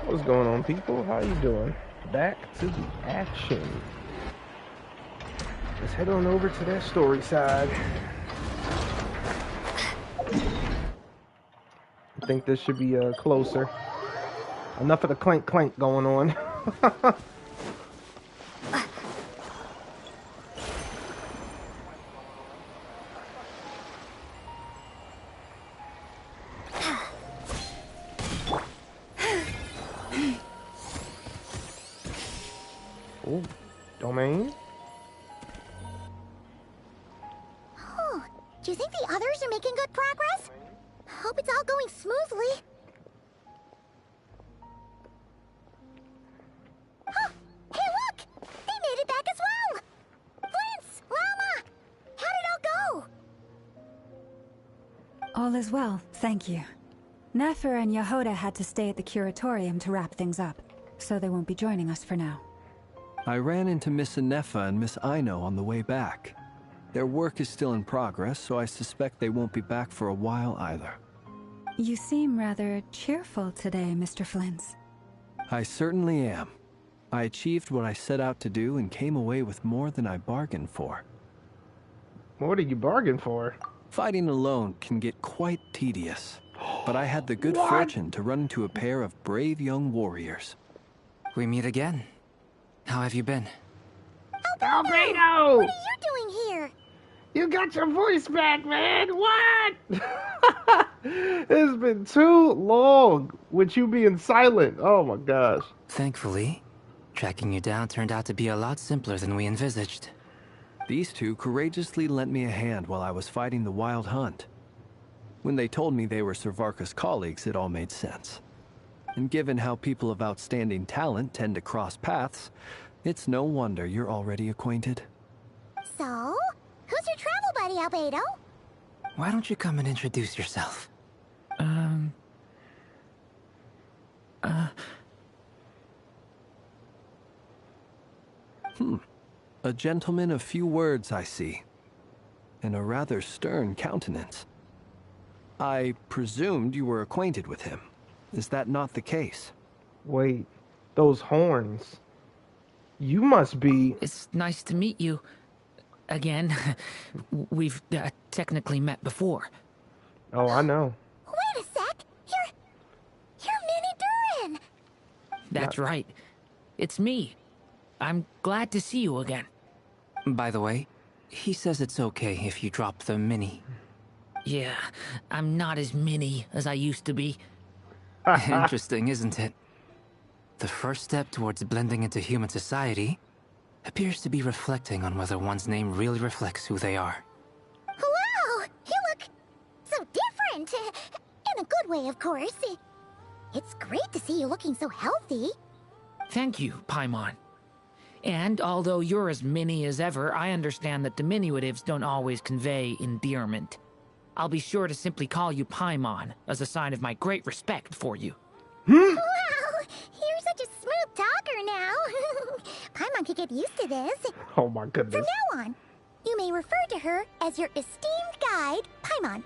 What's going on, people? How you doing? Back to the action. Let's head on over to that story side. I think this should be closer. Enough of the clank clank going on. Oh, domain. Oh, do you think the others are making good progress? Hope it's all going smoothly. Oh, hey look! They made it back as well! Flint's, Lama! How did it all go? All is well, thank you. Nefer and Yehuda had to stay at the curatorium to wrap things up, so they won't be joining us for now. I ran into Miss Nefer and Miss Aino on the way back. Their work is still in progress, so I suspect they won't be back for a while either. You seem rather cheerful today, Mr. Flint's. I certainly am. I achieved what I set out to do and came away with more than I bargained for. What did you bargain for? Fighting alone can get quite tedious, but I had the good fortune to run into a pair of brave young warriors. We meet again. How have you been? Albedo! What are you doing here? You got your voice back, man! What? It's been too long with you being silent. Oh my gosh. Thankfully, tracking you down turned out to be a lot simpler than we envisaged. These two courageously lent me a hand while I was fighting the wild hunt. When they told me they were Sir Varka's colleagues, it all made sense. And given how people of outstanding talent tend to cross paths, it's no wonder you're already acquainted. So, who's your travel buddy, Albedo? Why don't you come and introduce yourself? A gentleman of few words, I see. And a rather stern countenance. I presumed you were acquainted with him. Is that not the case? Wait, those horns. You must be... It's nice to meet you. Again. We've technically met before. Oh, I know. Wait a sec! You're Mini Durin! That's right. It's me. I'm glad to see you again. By the way, he says it's okay if you drop the mini. Yeah, I'm not as mini as I used to be. Interesting, isn't it? The first step towards blending into human society appears to be reflecting on whether one's name really reflects who they are. Wow! You look so different! In a good way, of course. It's great to see you looking so healthy. Thank you, Paimon. And although you're as mini as ever, I understand that diminutives don't always convey endearment. I'll be sure to simply call you Paimon, as a sign of my great respect for you. Wow! You're such a smooth talker now. Paimon could get used to this. Oh my goodness. From now on, you may refer to her as your esteemed guide, Paimon.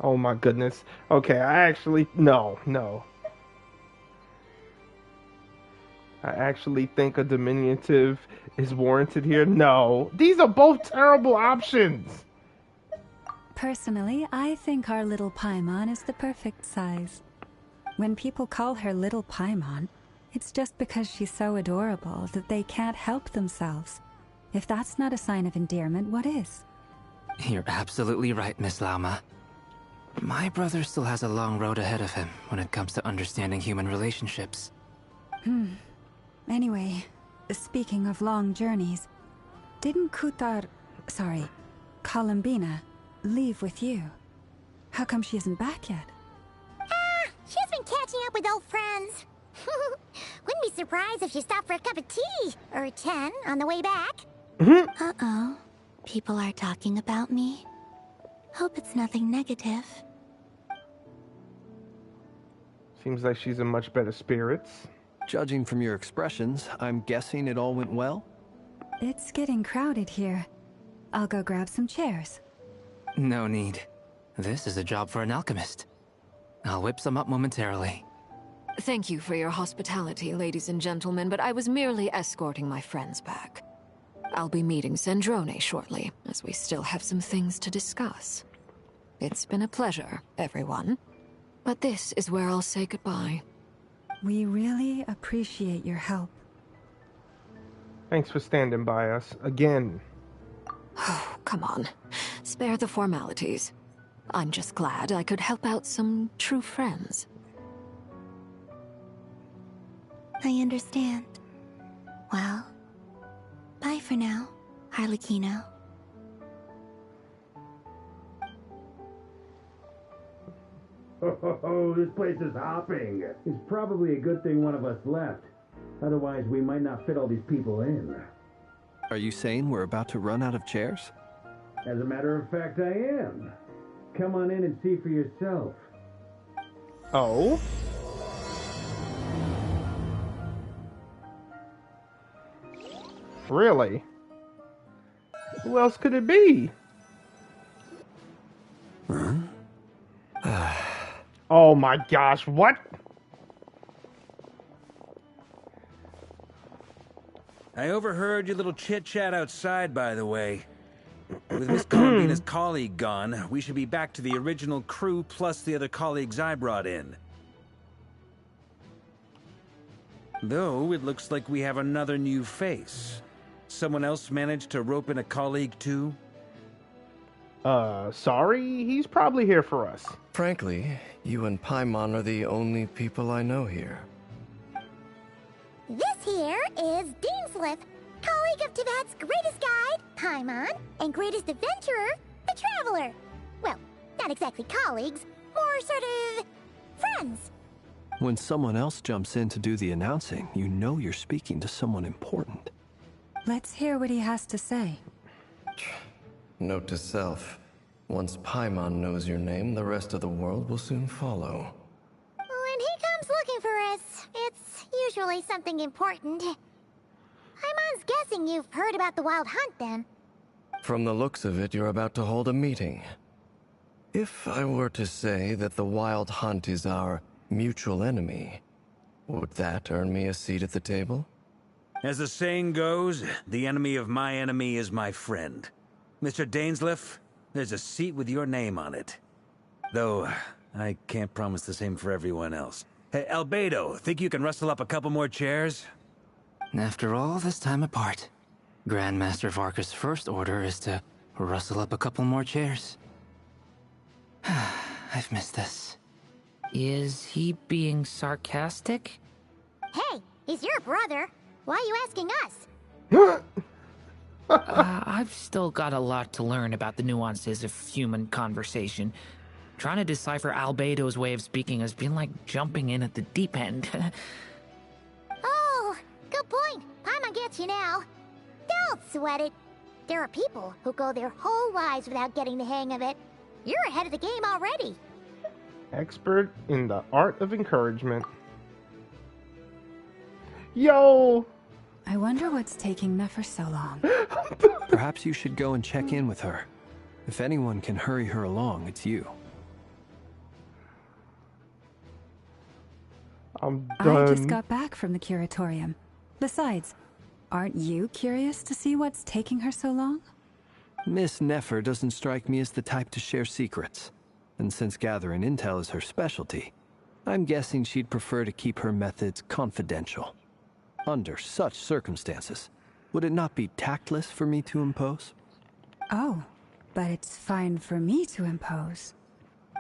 Oh my goodness. Okay, I actually... No. I actually think a diminutive is warranted here. No. These are both terrible options. Personally, I think our little Paimon is the perfect size. When people call her Little Paimon, it's just because she's so adorable that they can't help themselves. If that's not a sign of endearment, what is? You're absolutely right, Miss Lauma. My brother still has a long road ahead of him when it comes to understanding human relationships. Anyway, speaking of long journeys, didn't Columbina, leave with you? How come she isn't back yet? She's been catching up with old friends. Wouldn't be surprised if she stopped for a cup of tea or 10 on the way back. Uh-oh. People are talking about me. Hope it's nothing negative. Seems like she's in much better spirits. Judging from your expressions, I'm guessing it all went well? It's getting crowded here. I'll go grab some chairs. No need. This is a job for an alchemist. I'll whip some up momentarily. Thank you for your hospitality, ladies and gentlemen, but I was merely escorting my friends back. I'll be meeting Zendrone shortly, as we still have some things to discuss. It's been a pleasure, everyone. But this is where I'll say goodbye. We really appreciate your help. Thanks for standing by us again. Oh, come on. Spare the formalities. I'm just glad I could help out some true friends. I understand. Well, bye for now, Harlequino. Oh, this place is hopping. It's probably a good thing one of us left. Otherwise, we might not fit all these people in. Are you saying we're about to run out of chairs? As a matter of fact, I am. Come on in and see for yourself. Oh? Really? Who else could it be? Oh my gosh, what? I overheard your little chit-chat outside, by the way. With Miss Columbina's colleague gone, we should be back to the original crew plus the other colleagues I brought in. Though, it looks like we have another new face. Someone else managed to rope in a colleague too? Sorry? He's probably here for us. Frankly, you and Paimon are the only people I know here. This here is Dainsliff, colleague of Tibet's greatest guide, Paimon, and greatest adventurer, the Traveler. Well, not exactly colleagues, more sort of friends. When someone else jumps in to do the announcing, you know you're speaking to someone important. Let's hear what he has to say. Note to self. Once Paimon knows your name, the rest of the world will soon follow. When he comes looking for us, it's usually something important. Paimon's guessing you've heard about the Wild Hunt, then. From the looks of it, you're about to hold a meeting. If I were to say that the Wild Hunt is our mutual enemy, would that earn me a seat at the table? As the saying goes, the enemy of my enemy is my friend. Mr. Dainsliff, there's a seat with your name on it. Though, I can't promise the same for everyone else. Hey, Albedo, think you can rustle up a couple more chairs? After all this time apart, Grandmaster Varka's first order is to rustle up a couple more chairs. I've missed this. Is he being sarcastic? Hey, he's your brother. Why are you asking us? I've still got a lot to learn about the nuances of human conversation. Trying to decipher Albedo's way of speaking has been like jumping in at the deep end. Oh, good point. Paimon gets you now. Don't sweat it. There are people who go their whole lives without getting the hang of it. You're ahead of the game already. Expert in the art of encouragement. Yo! I wonder what's taking Nefer so long. Perhaps you should go and check in with her. If anyone can hurry her along, it's you. I'm done. I just got back from the curatorium. Besides, aren't you curious to see what's taking her so long? Miss Nefer doesn't strike me as the type to share secrets. And since gathering intel is her specialty, I'm guessing she'd prefer to keep her methods confidential. Under such circumstances, would it not be tactless for me to impose? Oh, but it's fine for me to impose.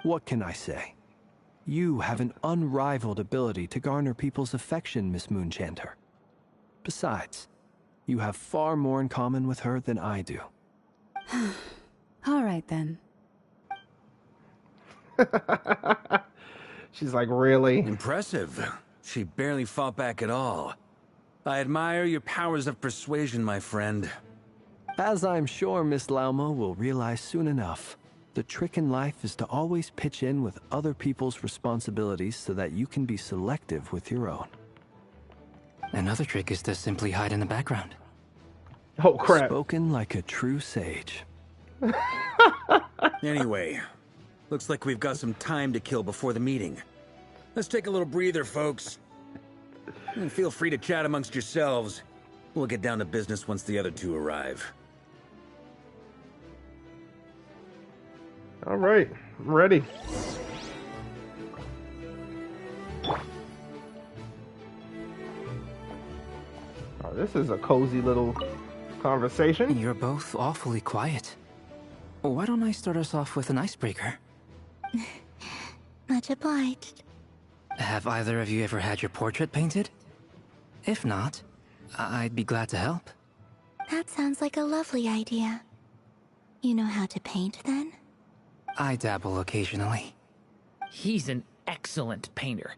What can I say? You have an unrivaled ability to garner people's affection, Miss Moonchanter. Besides, you have far more in common with her than I do. All right, then. She's like, really? Impressive. She barely fought back at all. I admire your powers of persuasion, my friend. As I'm sure Miss Lauma will realize soon enough, the trick in life is to always pitch in with other people's responsibilities so that you can be selective with your own. Another trick is to simply hide in the background. Oh, crap. Spoken like a true sage. Anyway, looks like we've got some time to kill before the meeting. Let's take a little breather, folks. And feel free to chat amongst yourselves. We'll get down to business once the other two arrive. All right, I'm ready. Oh, this is a cozy little conversation. You're both awfully quiet. Why don't I start us off with an icebreaker? Much obliged. Have either of you ever had your portrait painted? If not, I'd be glad to help. That sounds like a lovely idea. You know how to paint, then? I dabble occasionally. He's an excellent painter.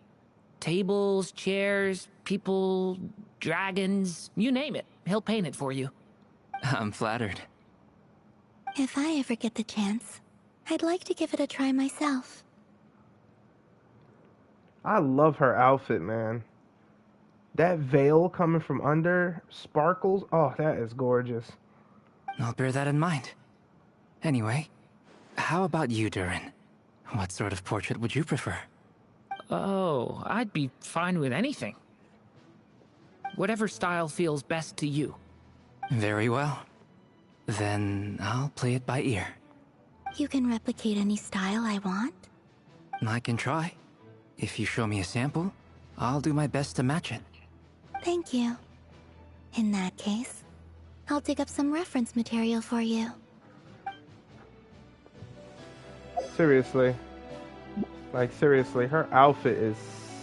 Tables, chairs, people, dragons, you name it. He'll paint it for you. I'm flattered. If I ever get the chance, I'd like to give it a try myself. I love her outfit, man. That veil coming from under, sparkles. Oh, that is gorgeous. I'll bear that in mind. Anyway, how about you, Durin? What sort of portrait would you prefer? Oh, I'd be fine with anything. Whatever style feels best to you. Very well. Then I'll play it by ear. You can replicate any style I want? I can try. If you show me a sample, I'll do my best to match it. Thank you. In that case, I'll dig up some reference material for you. Seriously. Like, seriously, her outfit is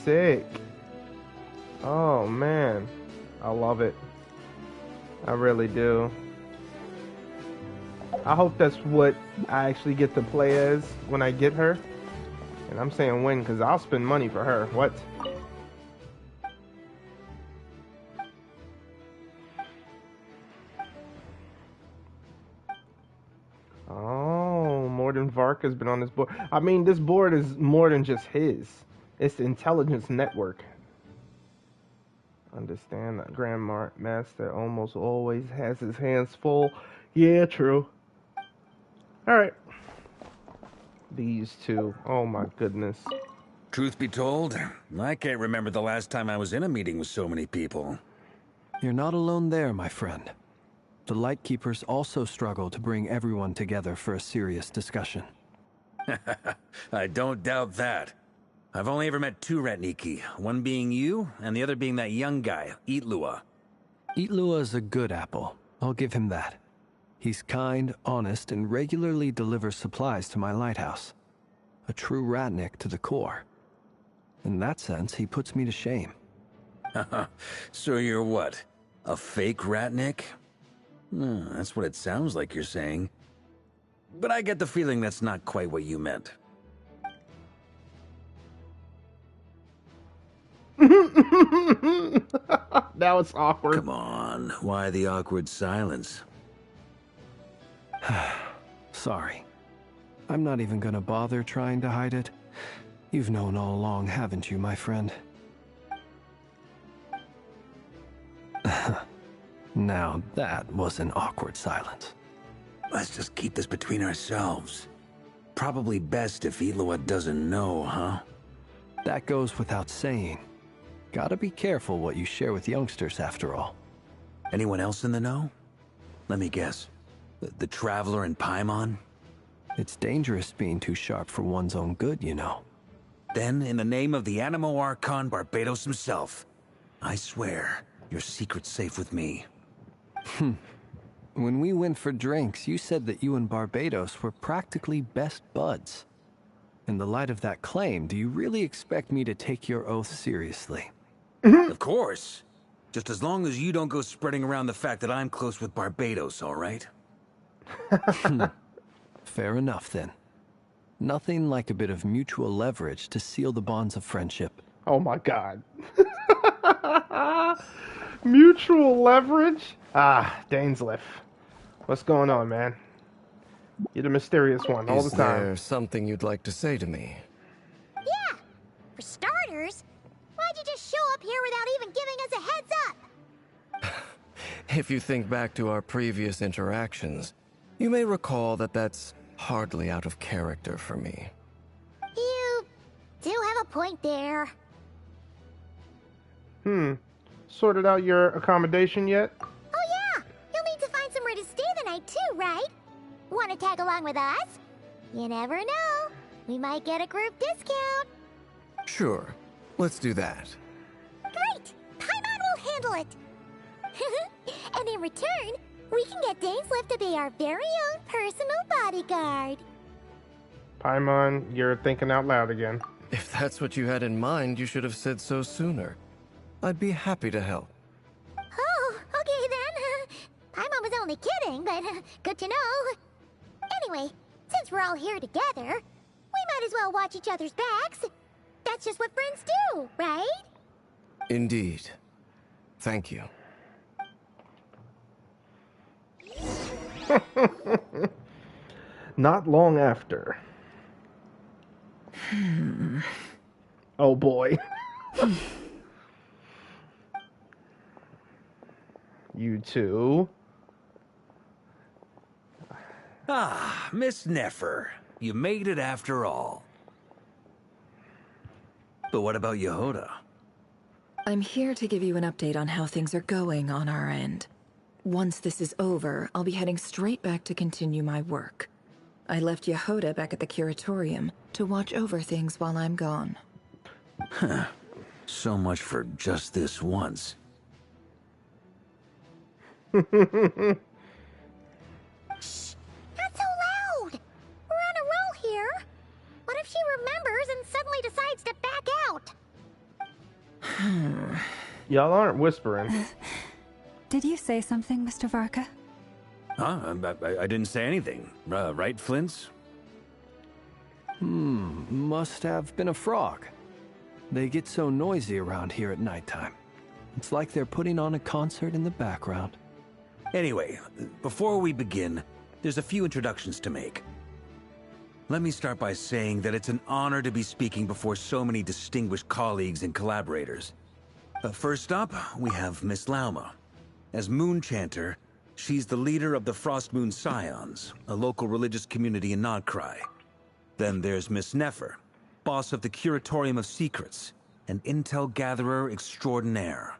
sick. Oh, man. I love it. I really do. I hope that's what I actually get to play as when I get her. And I'm saying when, because I'll spend money for her. What? Oh, more than Varka's been on this board. I mean, this board is more than just his. It's the intelligence network. Understand that Grandmaster almost always has his hands full. Yeah, true. Alright. These two. Oh my goodness. Truth be told, I can't remember the last time I was in a meeting with so many people. You're not alone there, my friend. The Lightkeepers also struggle to bring everyone together for a serious discussion. I don't doubt that. I've only ever met two Ratniki, one being you, and the other being that young guy, Itlua. Itlua is a good apple. I'll give him that. He's kind, honest, and regularly delivers supplies to my lighthouse. A true Ratnik to the core. In that sense, he puts me to shame. So you're what? A fake Ratnik? That's what it sounds like you're saying. But I get the feeling that's not quite what you meant. Now it's awkward. Come on, why the awkward silence? Sorry. I'm not even gonna bother trying to hide it. You've known all along, haven't you, my friend? Now that was an awkward silence. Let's just keep this between ourselves. Probably best if Itlua doesn't know, huh? That goes without saying. Gotta be careful what you share with youngsters, after all. Anyone else in the know? Let me guess. The Traveler and Paimon? It's dangerous being too sharp for one's own good, you know. Then, in the name of the Animo Archon Barbados himself, I swear your secret's safe with me. When we went for drinks, you said that you and Barbados were practically best buds. In the light of that claim, do you really expect me to take your oath seriously? Of course. Just as long as you don't go spreading around the fact that I'm close with Barbados, all right? Fair enough, then. Nothing like a bit of mutual leverage to seal the bonds of friendship. Oh my god. Mutual leverage? Ah, Dainsleif. What's going on, man? You're the mysterious one all the time. Is there something you'd like to say to me? Yeah. For starters, why'd you just show up here without even giving us a heads up? If you think back to our previous interactions, you may recall that that's hardly out of character for me. You do have a point there. Sorted out your accommodation yet? Oh yeah, you'll need to find somewhere to stay the night too, right? Want to tag along with us? You never know. We might get a group discount. Sure, let's do that. Great! Paimon will handle it. And in return, we can get Dainsleif to be our very own personal bodyguard. Paimon, you're thinking out loud again. If that's what you had in mind, you should have said so sooner. I'd be happy to help. Oh, okay then. Paimon was only kidding, but good to know. Anyway, since we're all here together, we might as well watch each other's backs. That's just what friends do, right? Indeed. Thank you. Not long after. Oh boy. You two. Ah, Miss Nefer. You made it after all. But what about Yehoda? I'm here to give you an update on how things are going on our end. Once this is over, I'll be heading straight back to continue my work. I left Yehoda back at the Curatorium to watch over things while I'm gone. Huh. So much for just this once. Shh! Not so loud! We're on a roll here. What if she remembers and suddenly decides to back out? Y'all aren't whispering. Did you say something, Mr. Varka? Huh? I didn't say anything. Right, Flints? Must have been a frog. They get so noisy around here at nighttime. It's like they're putting on a concert in the background. Anyway, before we begin, there's a few introductions to make. Let me start by saying that it's an honor to be speaking before so many distinguished colleagues and collaborators. First up, we have Miss Lauma. As Moon Chanter, she's the leader of the Frost Moon Scions, a local religious community in Nodcry. Then there's Miss Nefer, boss of the Curatorium of Secrets, an intel gatherer extraordinaire.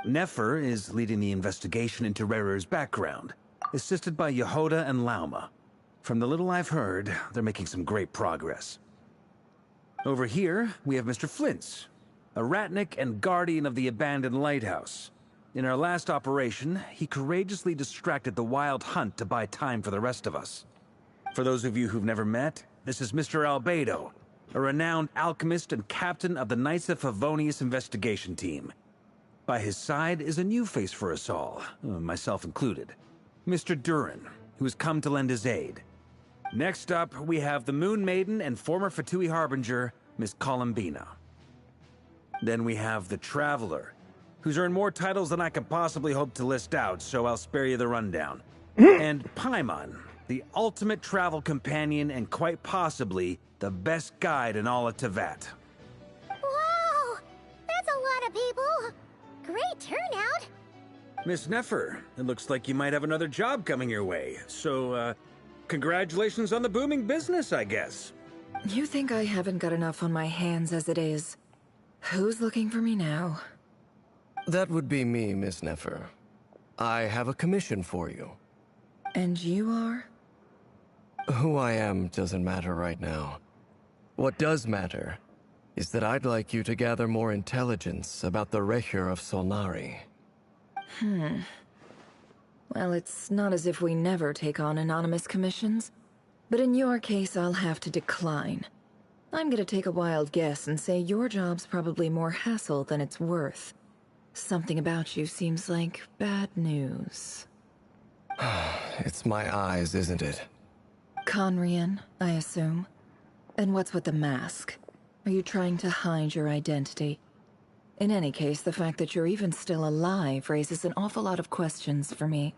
Nefer is leading the investigation into Rerir's background, assisted by Yehoda and Lauma. From the little I've heard, they're making some great progress. Over here, we have Mr. Flintz, a ratnik and guardian of the abandoned lighthouse. In our last operation, he courageously distracted the Wild Hunt to buy time for the rest of us. For those of you who've never met, this is Mr. Albedo, a renowned alchemist and captain of the Knights of Favonius investigation team. By his side is a new face for us all, myself included, Mr. Durin, who has come to lend his aid. Next up, we have the Moon Maiden and former Fatui Harbinger, Miss Columbina. Then we have the Traveler, who's earned more titles than I could possibly hope to list out, so I'll spare you the rundown. And Paimon, the ultimate travel companion and quite possibly the best guide in all of Teyvat. Wow! That's a lot of people! Great turnout! Miss Nefer, it looks like you might have another job coming your way, so, congratulations on the booming business, I guess. You think I haven't got enough on my hands as it is? Who's looking for me now? That would be me, Miss Nefer. I have a commission for you. And you are? Who I am doesn't matter right now. What does matter is that I'd like you to gather more intelligence about the Rächer of Solnari. Well, it's not as if we never take on anonymous commissions. But in your case, I'll have to decline. I'm gonna take a wild guess and say your job's probably more hassle than it's worth. Something about you seems like bad news. It's my eyes, isn't it? Conrian, I assume. And what's with the mask? Are you trying to hide your identity? In any case, the fact that you're even still alive raises an awful lot of questions for me.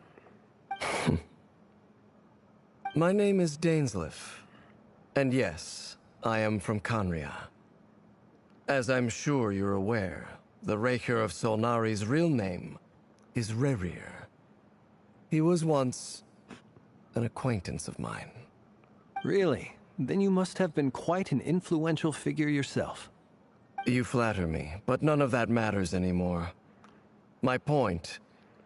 My name is Dainsleif. And yes, I am from Conria. As I'm sure you're aware, the Rächer of Solnari's real name is Rerir. He was once an acquaintance of mine. Really? Then you must have been quite an influential figure yourself. You flatter me, but none of that matters anymore. My point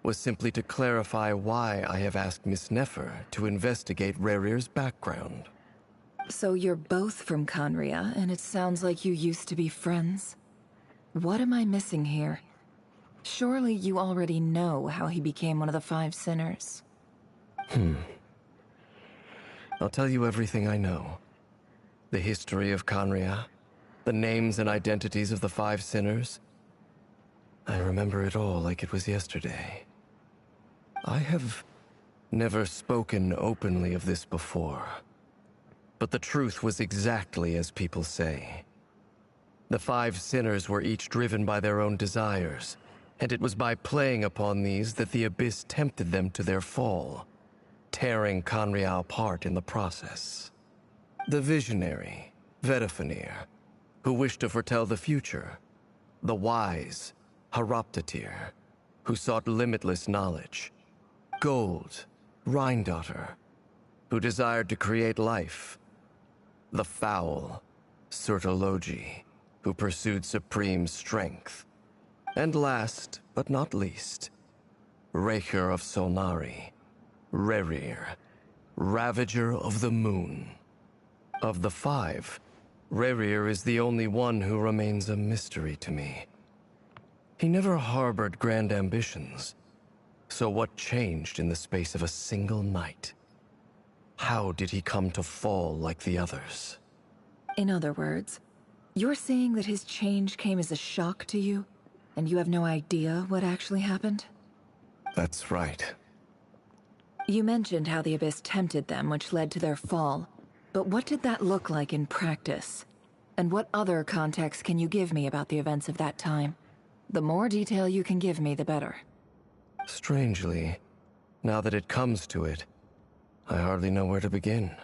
was simply to clarify why I have asked Miss Nefer to investigate Rerir's background. So you're both from Conria, and it sounds like you used to be friends? What am I missing here? Surely you already know how he became one of the Five Sinners. I'll tell you everything I know. The history of Conria, the names and identities of the Five Sinners. I remember it all like it was yesterday. I have never spoken openly of this before. But the truth was exactly as people say. The Five Sinners were each driven by their own desires, and it was by playing upon these that the Abyss tempted them to their fall, tearing Conria apart in the process. The visionary, Vedifenir, who wished to foretell the future. The wise, Haroptatir, who sought limitless knowledge. Gold, Rhindaughter, who desired to create life. The foul, Surtologi, who pursued supreme strength. And last, but not least, Rächer of Solnari, Rerir, Ravager of the Moon. Of the five, Rerir is the only one who remains a mystery to me. He never harbored grand ambitions. So what changed in the space of a single night? How did he come to fall like the others? In other words, you're saying that his change came as a shock to you, and you have no idea what actually happened? That's right. You mentioned how the Abyss tempted them, which led to their fall. But what did that look like in practice? And what other context can you give me about the events of that time? The more detail you can give me, the better. Strangely, now that it comes to it, I hardly know where to begin.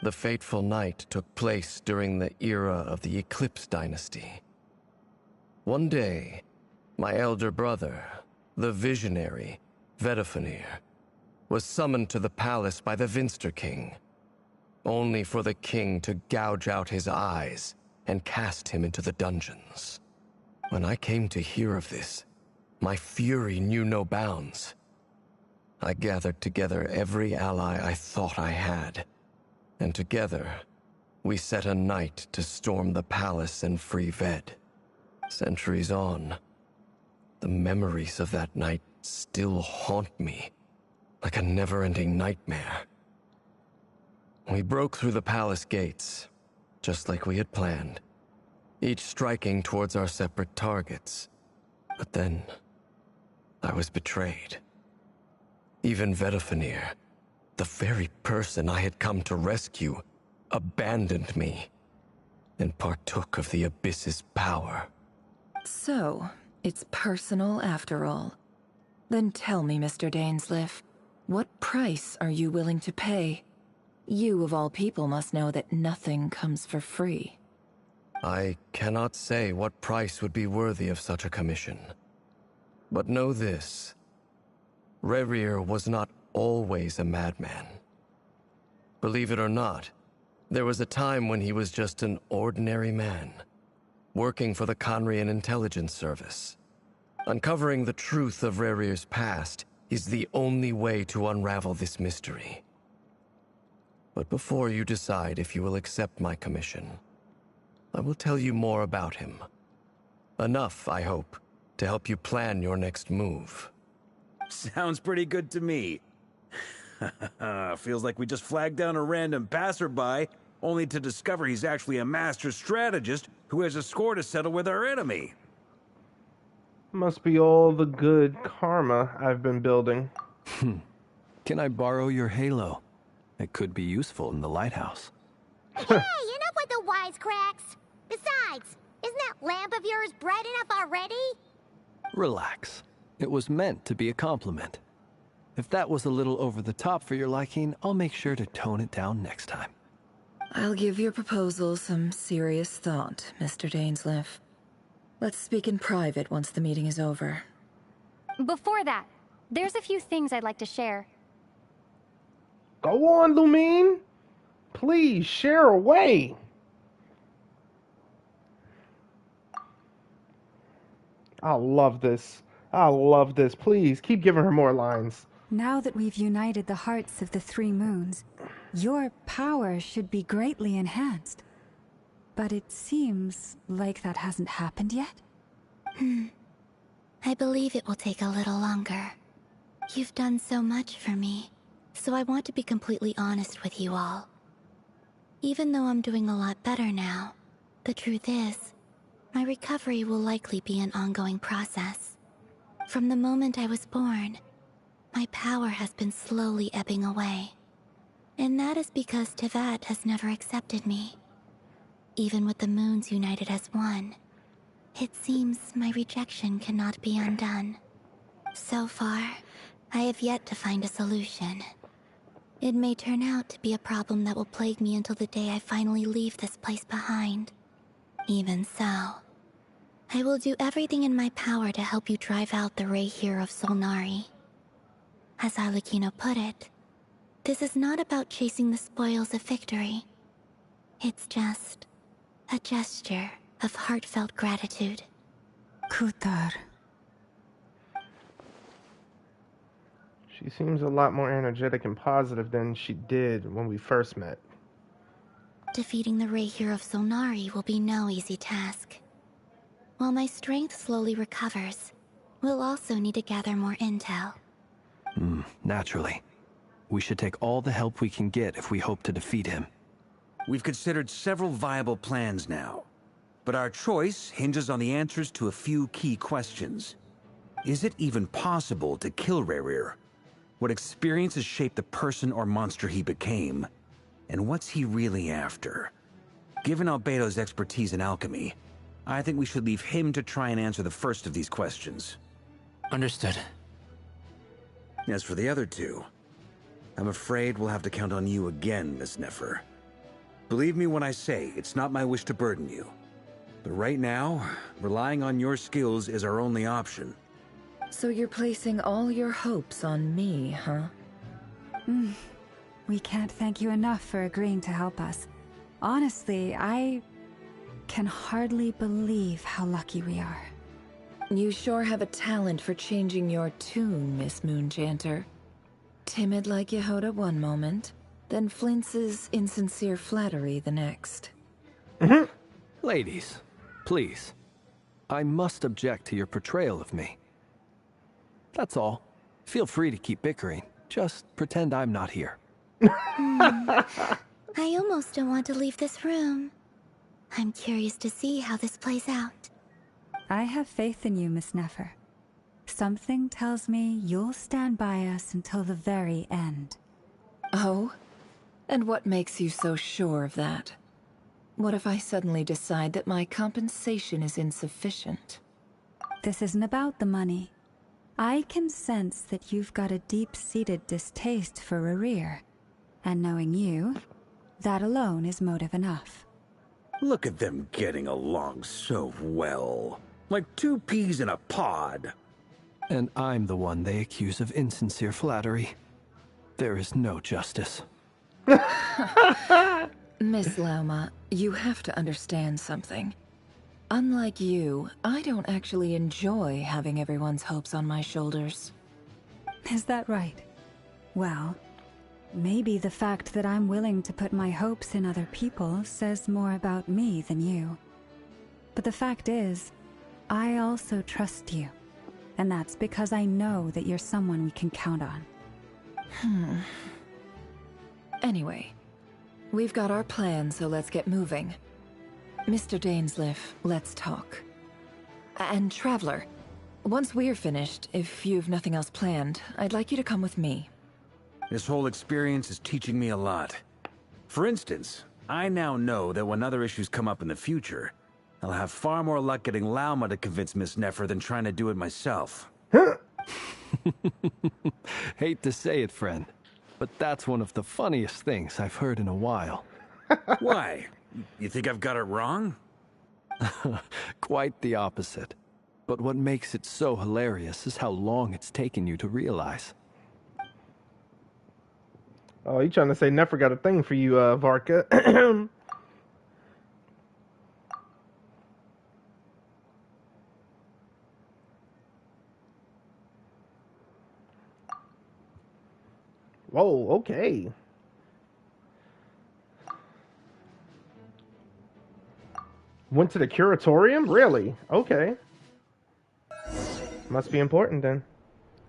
The fateful night took place during the era of the Eclipse Dynasty. One day, my elder brother, the visionary, Vedifenir, was summoned to the palace by the Vinster King, only for the king to gouge out his eyes and cast him into the dungeons. When I came to hear of this, my fury knew no bounds. I gathered together every ally I thought I had, and together, we set a night to storm the palace and free Ved. Centuries on, the memories of that night still haunt me, like a never-ending nightmare. We broke through the palace gates, just like we had planned, each striking towards our separate targets. But then, I was betrayed. Even Vedifenir, the very person I had come to rescue, abandoned me and partook of the Abyss's power. So, it's personal after all. Then tell me, Mr. Dainsleif, what price are you willing to pay? You, of all people, must know that nothing comes for free. I cannot say what price would be worthy of such a commission. But know this. Rerir was not always a madman. Believe it or not, there was a time when he was just an ordinary man, working for the Conrian Intelligence Service. Uncovering the truth of Rerir's past is the only way to unravel this mystery. But before you decide if you will accept my commission, I will tell you more about him. Enough, I hope, to help you plan your next move. Sounds pretty good to me. Feels like we just flagged down a random passerby, only to discover he's actually a master strategist who has a score to settle with our enemy. Must be all the good karma I've been building. Can I borrow your halo? It could be useful in the lighthouse. Hey, enough with the wisecracks! Besides, isn't that lamp of yours bright enough already? Relax. It was meant to be a compliment. If that was a little over the top for your liking, I'll make sure to tone it down next time. I'll give your proposal some serious thought, Mr. Dainsleif. Let's speak in private once the meeting is over. Before that, there's a few things I'd like to share. Go on, Lumine. Please, share away. I love this. I love this. Please, keep giving her more lines. Now that we've united the hearts of the three moons, your power should be greatly enhanced. But it seems like that hasn't happened yet. I believe it will take a little longer. You've done so much for me, so I want to be completely honest with you all. Even though I'm doing a lot better now, the truth is, my recovery will likely be an ongoing process. From the moment I was born, my power has been slowly ebbing away. And that is because Teyvat has never accepted me. Even with the moons united as one, it seems my rejection cannot be undone. So far, I have yet to find a solution. It may turn out to be a problem that will plague me until the day I finally leave this place behind. Even so, I will do everything in my power to help you drive out the Rächer of Solnari. As Arlecchino put it, this is not about chasing the spoils of victory. It's just a gesture of heartfelt gratitude. Kutar. She seems a lot more energetic and positive than she did when we first met. Defeating the Rächer of Solnari will be no easy task. While my strength slowly recovers, we'll also need to gather more intel. Naturally. We should take all the help we can get if we hope to defeat him. We've considered several viable plans now, but our choice hinges on the answers to a few key questions. Is it even possible to kill Rerir? What experiences shaped the person or monster he became? And what's he really after? Given Albedo's expertise in alchemy, I think we should leave him to try and answer the first of these questions. Understood. As for the other two, I'm afraid we'll have to count on you again, Miss Nefer. Believe me when I say it's not my wish to burden you. But right now, relying on your skills is our only option. So you're placing all your hopes on me, huh? We can't thank you enough for agreeing to help us. Honestly, I can hardly believe how lucky we are. You sure have a talent for changing your tune, Miss Moonchanter. Timid like Yehoda one moment, then flinches insincere flattery the next. Ladies, please. I must object to your portrayal of me. That's all. Feel free to keep bickering. Just pretend I'm not here. I almost don't want to leave this room. I'm curious to see how this plays out. I have faith in you, Miss Nefer. Something tells me you'll stand by us until the very end. Oh? And what makes you so sure of that? What if I suddenly decide that my compensation is insufficient? This isn't about the money. I can sense that you've got a deep-seated distaste for Rerir. And knowing you, that alone is motive enough. Look at them getting along so well. Like two peas in a pod. And I'm the one they accuse of insincere flattery. There is no justice. Miss Lauma, you have to understand something. Unlike you, I don't actually enjoy having everyone's hopes on my shoulders. Is that right? Well, maybe the fact that I'm willing to put my hopes in other people says more about me than you. But the fact is, I also trust you. And that's because I know that you're someone we can count on. Anyway, we've got our plan, so let's get moving. Mr. Dainsleif, let's talk. And Traveler, once we're finished, if you've nothing else planned, I'd like you to come with me. This whole experience is teaching me a lot. For instance, I now know that when other issues come up in the future, I'll have far more luck getting Lauma to convince Miss Nefer than trying to do it myself. Hate to say it, friend, but that's one of the funniest things I've heard in a while. Why? You think I've got it wrong? Quite the opposite. But what makes it so hilarious is how long it's taken you to realize. Oh, you trying to say Nefer got a thing for you, Varka? Whoa, okay. Went to the curatorium? Really? Okay. Must be important then.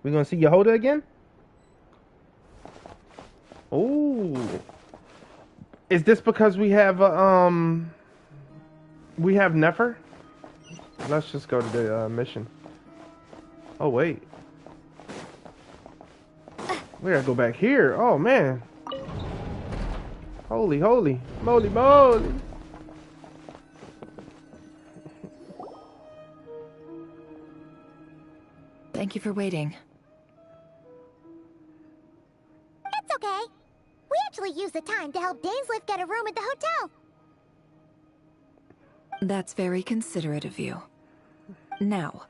We gonna see Yehoda again? Oh. Is this because we have Nefer? Let's just go to the mission. Oh wait. We gotta go back here. Oh man. Holy moly. Thank you for waiting. It's okay. We actually used the time to help Dainsleif get a room at the hotel. That's very considerate of you. Now,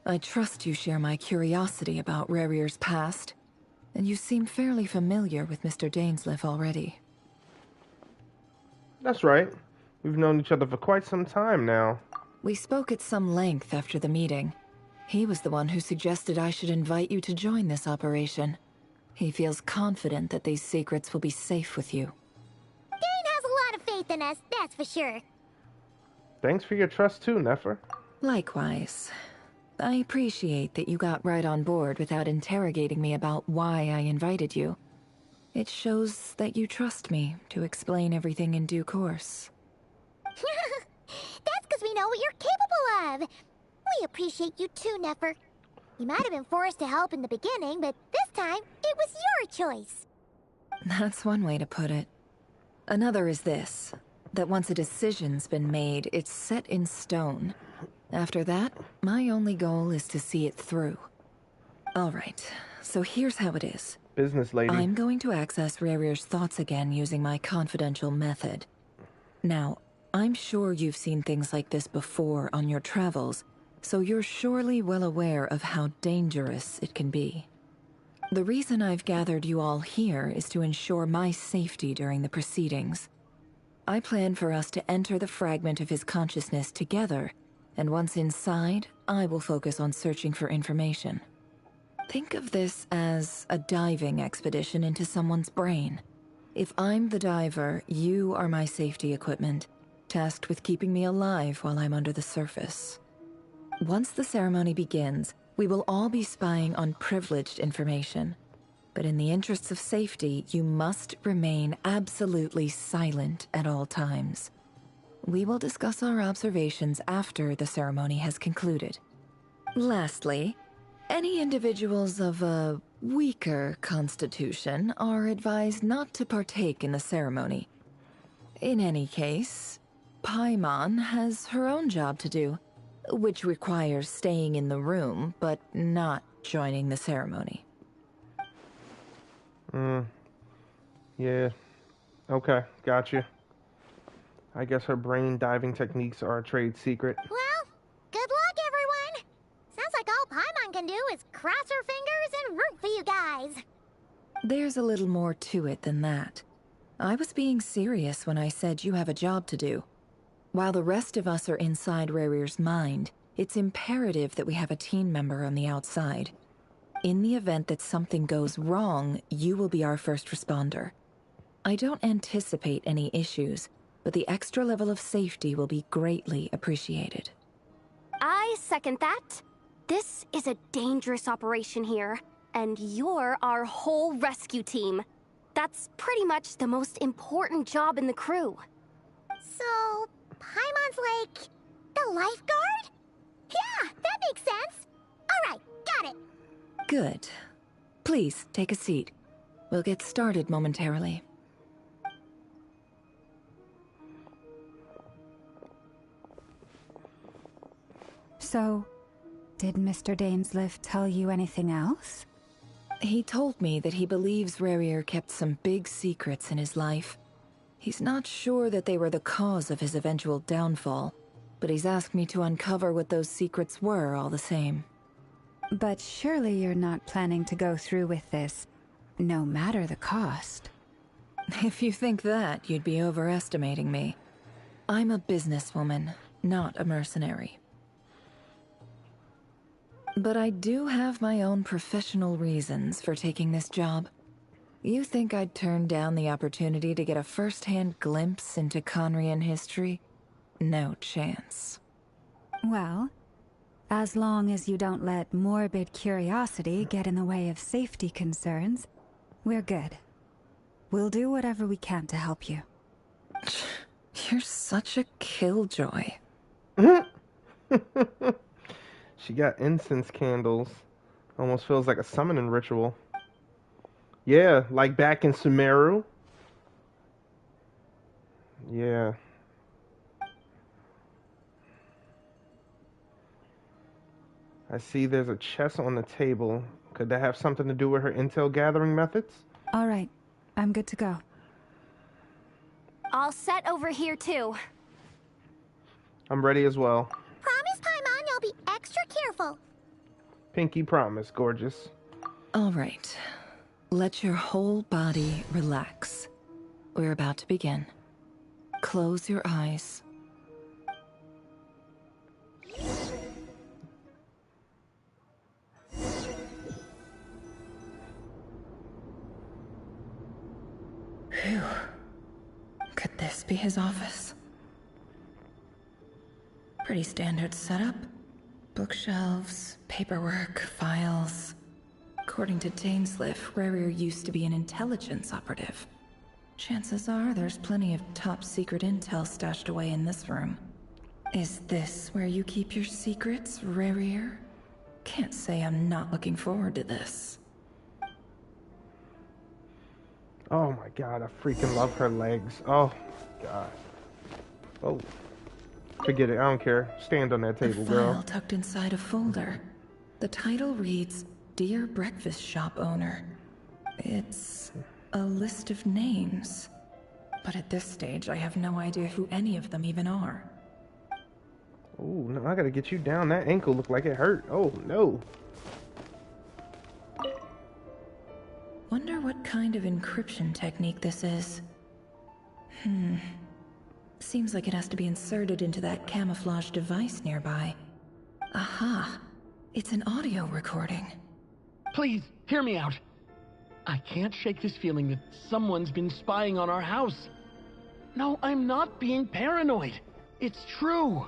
I trust you share my curiosity about Rerir's past, and you seem fairly familiar with Mr. Dainsleif already. That's right. We've known each other for quite some time now. We spoke at some length after the meeting. He was the one who suggested I should invite you to join this operation. He feels confident that these secrets will be safe with you. Dane has a lot of faith in us, that's for sure. Thanks for your trust too, Nefer. Likewise. I appreciate that you got right on board without interrogating me about why I invited you. It shows that you trust me to explain everything in due course. That's because we know what you're capable of. We appreciate you too, Nefer. You might have been forced to help in the beginning, but this time, it was your choice. That's one way to put it. Another is this, that once a decision's been made, it's set in stone. After that, my only goal is to see it through. Alright, so here's how it is. Business lady. I'm going to access Rerir's thoughts again using my confidential method. Now, I'm sure you've seen things like this before on your travels, so you're surely well aware of how dangerous it can be. The reason I've gathered you all here is to ensure my safety during the proceedings. I plan for us to enter the fragment of his consciousness together, and once inside, I will focus on searching for information. Think of this as a diving expedition into someone's brain. If I'm the diver, you are my safety equipment, tasked with keeping me alive while I'm under the surface. Once the ceremony begins, we will all be spying on privileged information. But in the interests of safety, you must remain absolutely silent at all times. We will discuss our observations after the ceremony has concluded. Lastly, any individuals of a weaker constitution are advised not to partake in the ceremony. In any case, Paimon has her own job to do, which requires staying in the room, but not joining the ceremony. Yeah. Okay, gotcha. I guess her brain diving techniques are a trade secret. Well, good luck, everyone. Sounds like all Paimon can do is cross her fingers and root for you guys. There's a little more to it than that. I was being serious when I said you have a job to do. While the rest of us are inside Rerir's mind, it's imperative that we have a team member on the outside. In the event that something goes wrong, you will be our first responder. I don't anticipate any issues, but the extra level of safety will be greatly appreciated. I second that. This is a dangerous operation here, and you're our whole rescue team. That's pretty much the most important job in the crew. So, Paimon's like the lifeguard? Yeah, that makes sense. All right, got it. Good. Please, take a seat. We'll get started momentarily. So, did Mr. Dainsleif tell you anything else? He told me that he believes Rerir kept some big secrets in his life. He's not sure that they were the cause of his eventual downfall, but he's asked me to uncover what those secrets were all the same. But surely you're not planning to go through with this, no matter the cost. If you think that, you'd be overestimating me. I'm a businesswoman, not a mercenary. But I do have my own professional reasons for taking this job. You think I'd turn down the opportunity to get a first-hand glimpse into Conrian history? No chance. Well, as long as you don't let morbid curiosity get in the way of safety concerns, we're good. We'll do whatever we can to help you. You're such a killjoy. She got incense candles. Almost feels like a summoning ritual. Yeah, like back in Sumeru. Yeah. I see there's a chest on the table. Could that have something to do with her intel gathering methods? All right, I'm good to go. All set over here, too. I'm ready as well. Promise, Paimon, you'll be extra careful. Pinky promise, gorgeous. All right. Let your whole body relax. We're about to begin. Close your eyes. Phew. Could this be his office? Pretty standard setup. Bookshelves, paperwork, files. According to Dainsleif, Rerir used to be an intelligence operative. Chances are there's plenty of top-secret intel stashed away in this room. Is this where you keep your secrets, Rerir? Can't say I'm not looking forward to this. Oh my god, I freaking love her legs. Oh god. Oh. Forget it, I don't care. Stand on that table, a file girl. Tucked inside a folder. The title reads, Dear Breakfast Shop Owner. It's a list of names. But at this stage, I have no idea who any of them even are. Oh, no, I gotta get you down. That ankle looked like it hurt. Oh, no. Wonder what kind of encryption technique this is. Seems like it has to be inserted into that camouflage device nearby. Aha! It's an audio recording. Please, hear me out. I can't shake this feeling that someone's been spying on our house. No, I'm not being paranoid. It's true.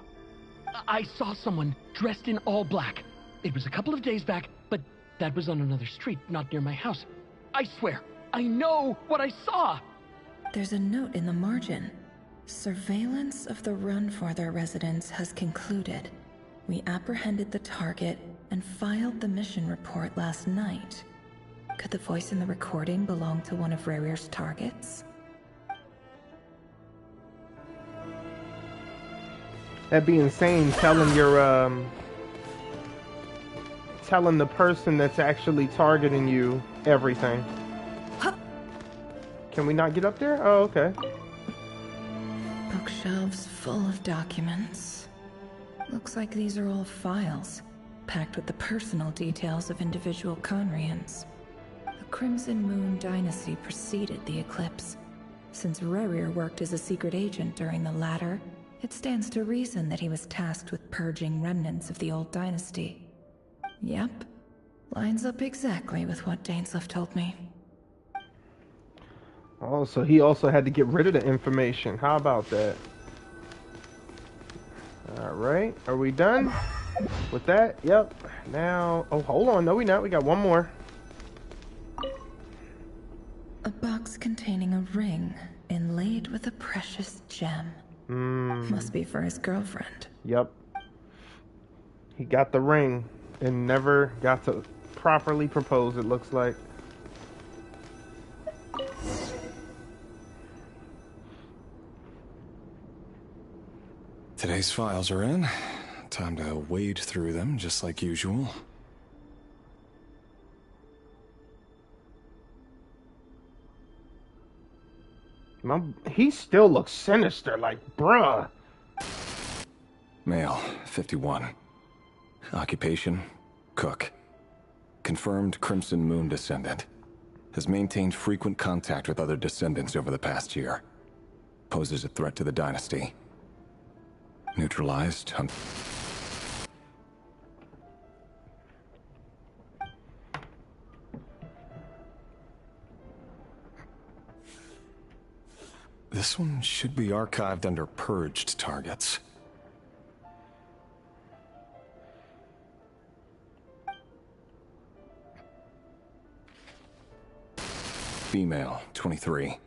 I saw someone dressed in all black. It was a couple of days back, but that was on another street, not near my house. I swear, I know what I saw! There's a note in the margin. Surveillance of the Runforther residence has concluded. We apprehended the target and filed the mission report last night. Could the voice in the recording belong to one of Rerir's targets? That'd be insane, telling your, telling the person that's actually targeting you everything. Huh. Can we not get up there? Oh, okay. Bookshelves full of documents. Looks like these are all files, packed with the personal details of individual Conrians. The Crimson Moon dynasty preceded the eclipse. Since Rerir worked as a secret agent during the latter, it stands to reason that he was tasked with purging remnants of the old dynasty. Yep, Lines up exactly with what Dainsleif told me. Oh, so he also had to get rid of the information. How about that? Alright, are we done with that? Yep. Now, oh, hold on. No, we not. We got one more. A box containing a ring inlaid with a precious gem. Must be for his girlfriend. Yep. He got the ring and never got to properly propose, it looks like. Today's files are in. Time to wade through them, just like usual. He still looks sinister, like, bruh. Male, 51. Occupation, cook. Confirmed Crimson Moon descendant. Has maintained frequent contact with other descendants over the past year. Poses a threat to the dynasty. Neutralized. This one should be archived under purged targets. Female, 23.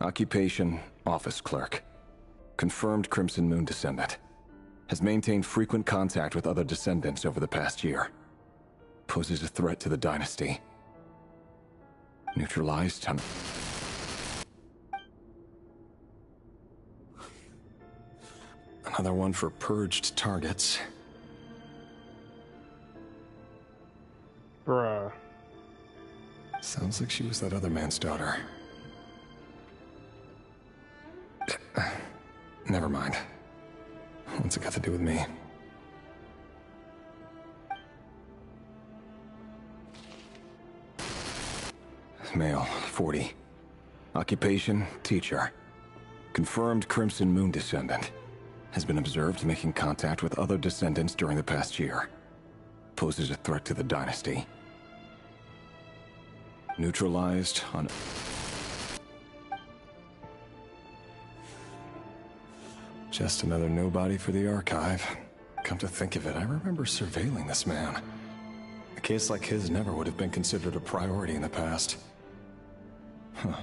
Occupation, office clerk. Confirmed Crimson Moon descendant. Has maintained frequent contact with other descendants over the past year. Poses a threat to the dynasty. Neutralized. Another one for purged targets. Bruh. Sounds like she was that other man's daughter. Never mind. What's it got to do with me? Male, 40. Occupation, teacher. Confirmed Crimson Moon descendant. Has been observed making contact with other descendants during the past year. Poses a threat to the dynasty. Neutralized on... Just another nobody for the archive. Come to think of it, I remember surveilling this man. A case like his never would have been considered a priority in the past. Huh.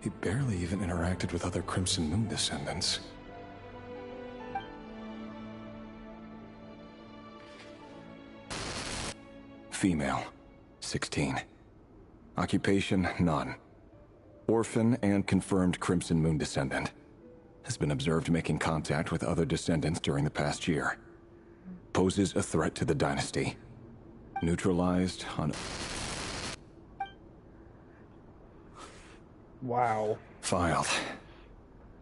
He barely even interacted with other Crimson Moon descendants. Female, 16. Occupation, none. Orphan and confirmed Crimson Moon descendant. Has been observed making contact with other descendants during the past year. Poses a threat to the dynasty. Neutralized on... Wow. Filed.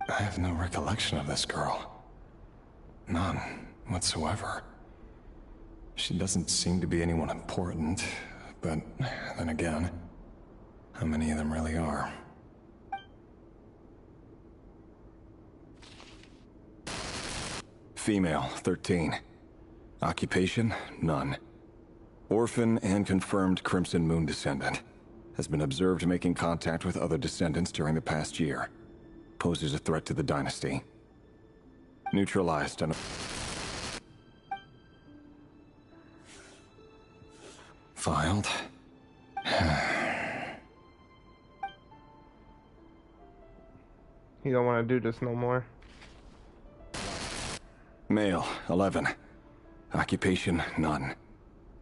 I have no recollection of this girl. None whatsoever. She doesn't seem to be anyone important, but then again, how many of them really are? Female, 13. Occupation, none. Orphan and confirmed Crimson Moon descendant. Has been observed making contact with other descendants during the past year. Poses a threat to the dynasty. Neutralized on... Filed. He don't want to do this no more. Male, 11. Occupation, none.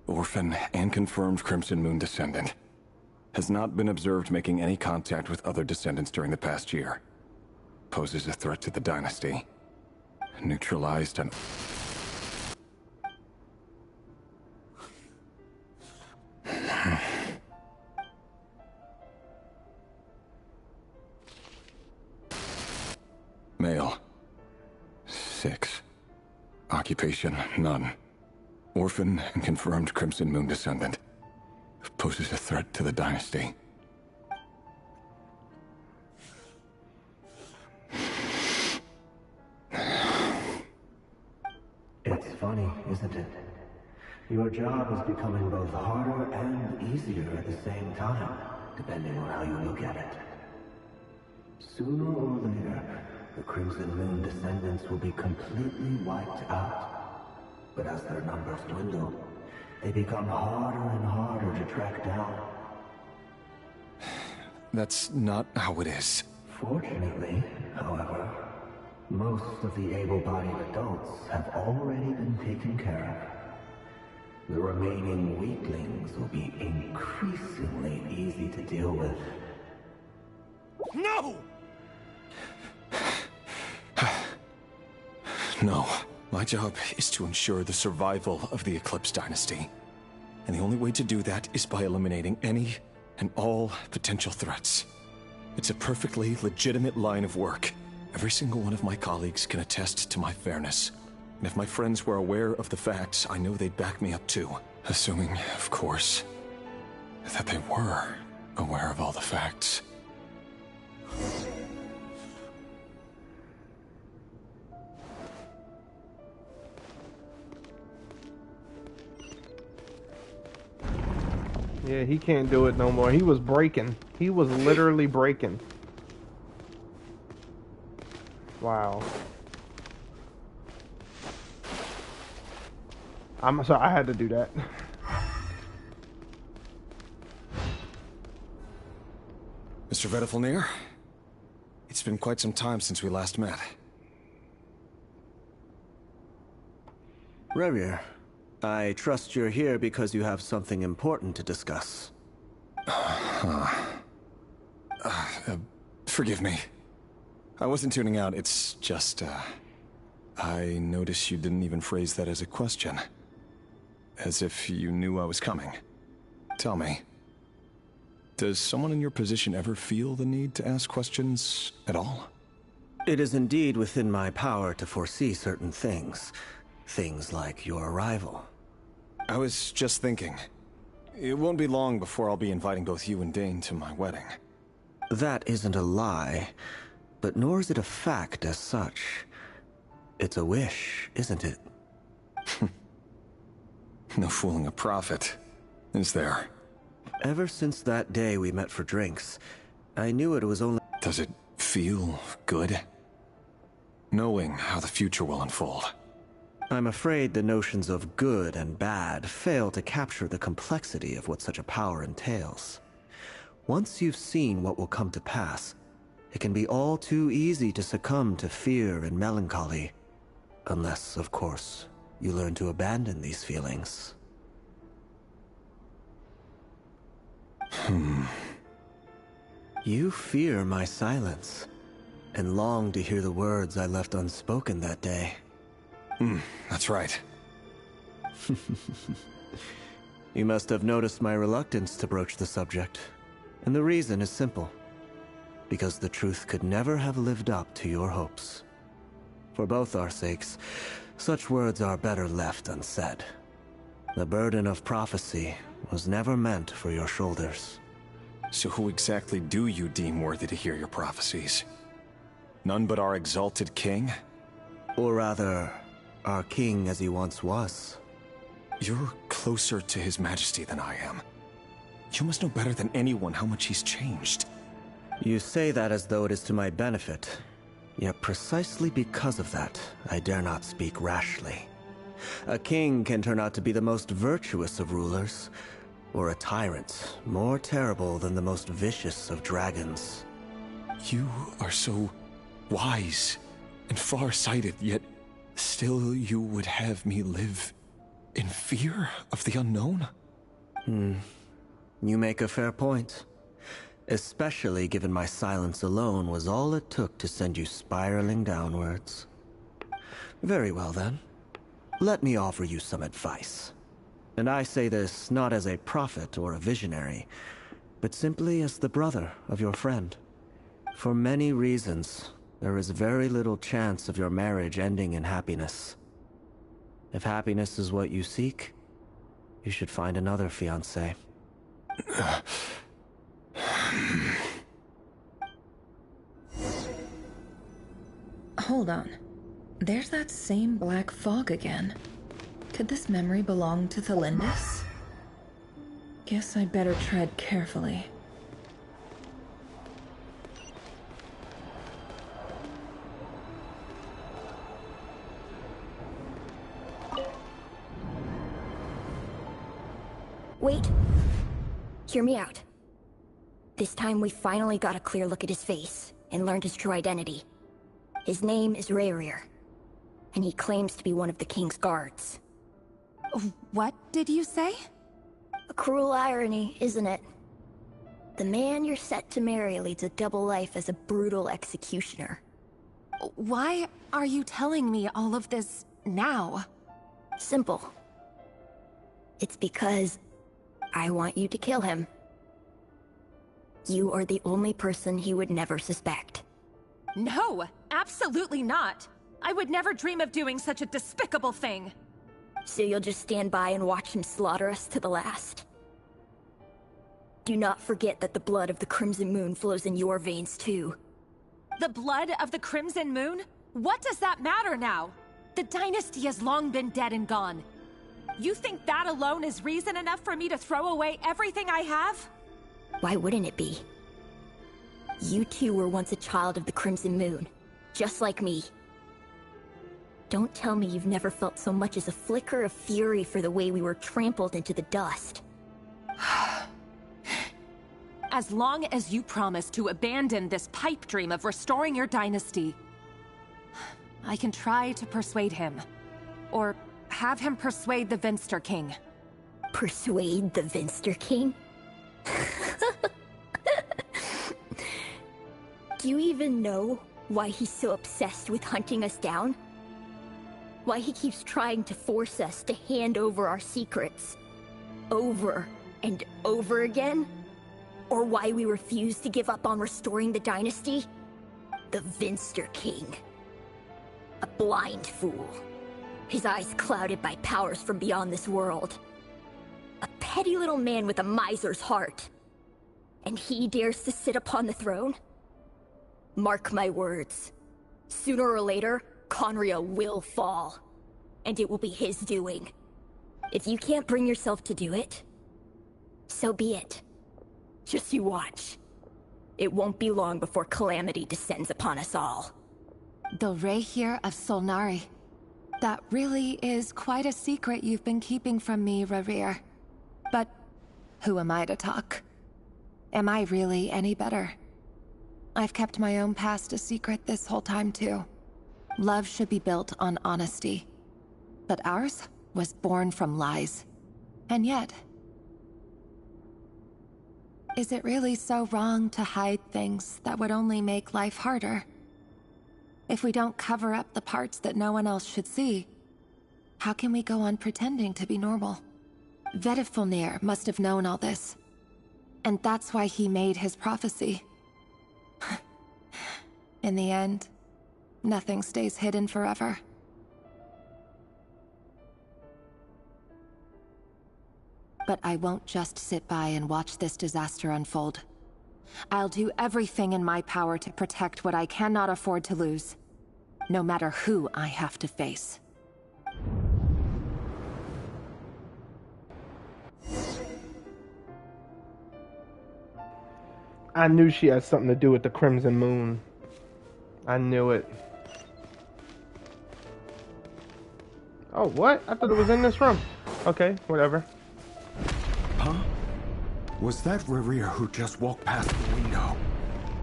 Orphan and confirmed Crimson Moon descendant. Has not been observed making any contact with other descendants during the past year. Poses a threat to the dynasty. Neutralized on... Male, 6. Occupation, none. Orphan and confirmed Crimson Moon descendant. Poses a threat to the dynasty. It's funny, isn't it? Your job is becoming both harder and easier at the same time, depending on how you look at it. Sooner or later, the Crimson Moon descendants will be completely wiped out. But as their numbers dwindle, they become harder and harder to track down. That's not how it is. Fortunately, however, most of the able-bodied adults have already been taken care of. The remaining weaklings will be increasingly easy to deal with. No! No. My job is to ensure the survival of the Eclipse Dynasty. And the only way to do that is by eliminating any and all potential threats. It's a perfectly legitimate line of work. Every single one of my colleagues can attest to my fairness. And if my friends were aware of the facts, I know they'd back me up too. Assuming, of course, that they were aware of all the facts. Yeah, he can't do it no more. He was breaking. He was literally breaking. Wow. I'm sorry, I had to do that. Mr. Vedafelnir, it's been quite some time since we last met. Rerir, I trust you're here because you have something important to discuss. Forgive me. I wasn't tuning out, it's just, I noticed you didn't even phrase that as a question. As if you knew I was coming. Tell me, does someone in your position ever feel the need to ask questions at all? It is indeed within my power to foresee certain things. Things like your arrival. I was just thinking. It won't be long before I'll be inviting both you and Dane to my wedding. That isn't a lie, but nor is it a fact as such. It's a wish, isn't it? No fooling a prophet, is there? Ever since that day we met for drinks, I knew it was only... Does it feel good? Knowing how the future will unfold. I'm afraid the notions of good and bad fail to capture the complexity of what such a power entails. Once you've seen what will come to pass, it can be all too easy to succumb to fear and melancholy. Unless, of course, you learn to abandon these feelings. You fear my silence, and long to hear the words I left unspoken that day. That's right. You must have noticed my reluctance to broach the subject. And the reason is simple. Because the truth could never have lived up to your hopes. For both our sakes, such words are better left unsaid. The burden of prophecy was never meant for your shoulders. So who exactly do you deem worthy to hear your prophecies? None but our exalted king? Or rather, our king as he once was. You're closer to his majesty than I am. You must know better than anyone how much he's changed. You say that as though it is to my benefit. Yet precisely because of that, I dare not speak rashly. A king can turn out to be the most virtuous of rulers, or a tyrant more terrible than the most vicious of dragons. You are so wise and far-sighted, yet still you would have me live in fear of the unknown? You make a fair point. Especially given my silence alone was all it took to send you spiraling downwards. Very well then. Let me offer you some advice. And I say this not as a prophet or a visionary, but simply as the brother of your friend. For many reasons, there is very little chance of your marriage ending in happiness. If happiness is what you seek, you should find another fiancé. Hold on. There's that same black fog again. Could this memory belong to Thelindis? Guess I'd better tread carefully. Wait. Hear me out. This time we finally got a clear look at his face and learned his true identity. His name is Rerir, and he claims to be one of the king's guards. What did you say? A cruel irony, isn't it? The man you're set to marry leads a double life as a brutal executioner. Why are you telling me all of this now? Simple. It's because I want you to kill him. You are the only person he would never suspect. No, absolutely not. I would never dream of doing such a despicable thing. So you'll just stand by and watch him slaughter us to the last? Do not forget that the blood of the Crimson Moon flows in your veins too. The blood of the Crimson Moon? What does that matter now? The dynasty has long been dead and gone. You think that alone is reason enough for me to throw away everything I have? Why wouldn't it be? You two were once a child of the Crimson Moon, just like me. Don't tell me you've never felt so much as a flicker of fury for the way we were trampled into the dust. As long as you promise to abandon this pipe dream of restoring your dynasty, I can try to persuade him. Or have him persuade the Vinster King. Persuade the Vinster King? Do you even know why he's so obsessed with hunting us down? Why he keeps trying to force us to hand over our secrets over and over again? Or why we refuse to give up on restoring the dynasty? The Vinster King. A blind fool. His eyes clouded by powers from beyond this world. A petty little man with a miser's heart. And he dares to sit upon the throne? Mark my words. Sooner or later, Conria will fall. And it will be his doing. If you can't bring yourself to do it, so be it. Just you watch. It won't be long before calamity descends upon us all. The Rächer of Solnari. That really is quite a secret you've been keeping from me, Rerir. But who am I to talk? Am I really any better? I've kept my own past a secret this whole time too. Love should be built on honesty. But ours was born from lies. And yet... is it really so wrong to hide things that would only make life harder? If we don't cover up the parts that no one else should see, how can we go on pretending to be normal? Vedifulnir must have known all this. And that's why he made his prophecy. In the end, nothing stays hidden forever. But I won't just sit by and watch this disaster unfold. I'll do everything in my power to protect what I cannot afford to lose, no matter who I have to face. I knew she had something to do with the Crimson Moon. I knew it. Oh, what? I thought it was in this room. Okay, whatever. Huh? Was that Rerir who just walked past the window?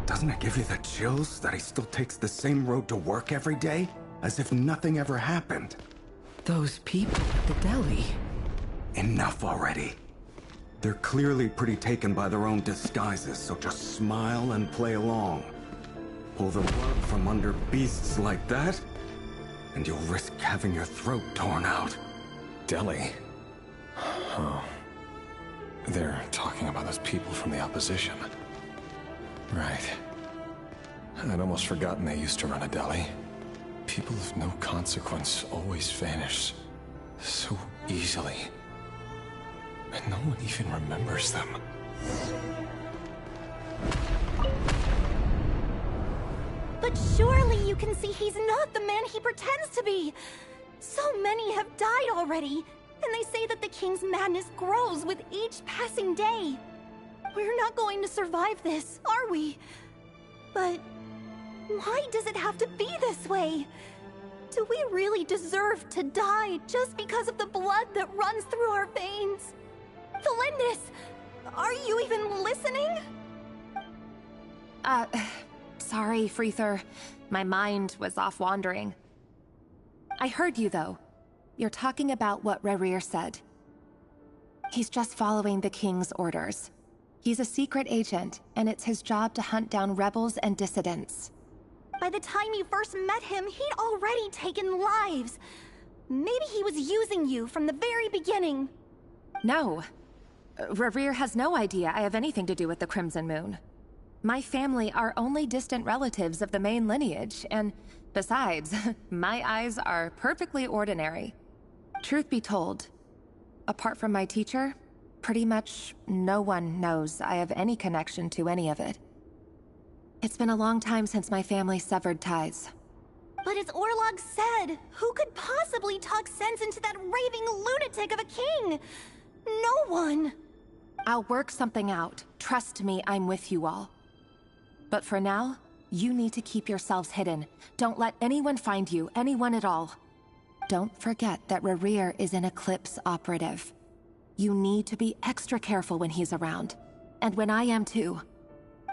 Doesn't it give you the chills that he still takes the same road to work every day? As if nothing ever happened. Those people at the deli. Enough already. They're clearly pretty taken by their own disguises, so just smile and play along. Pull the rug from under beasts like that, and you'll risk having your throat torn out. Deli? Oh. They're talking about those people from the opposition. Right. I'd almost forgotten they used to run a deli. People of no consequence always vanish so easily. And no one even remembers them. But surely you can see he's not the man he pretends to be! So many have died already, and they say that the king's madness grows with each passing day. We're not going to survive this, are we? But why does it have to be this way? Do we really deserve to die just because of the blood that runs through our veins? Felindis, are you even listening? Sorry, Freether. My mind was off wandering. I heard you, though. You're talking about what Rerir said. He's just following the king's orders. He's a secret agent, and it's his job to hunt down rebels and dissidents. By the time you first met him, he'd already taken lives. Maybe he was using you from the very beginning. No. Rerir has no idea I have anything to do with the Crimson Moon. My family are only distant relatives of the main lineage, and besides, my eyes are perfectly ordinary. Truth be told, apart from my teacher, pretty much no one knows I have any connection to any of it. It's been a long time since my family severed ties. But as Orlog said, who could possibly talk sense into that raving lunatic of a king? No one. I'll work something out. Trust me, I'm with you all. But for now, you need to keep yourselves hidden. Don't let anyone find you, anyone at all. Don't forget that Rerir is an Eclipse operative. You need to be extra careful when he's around. And when I am too.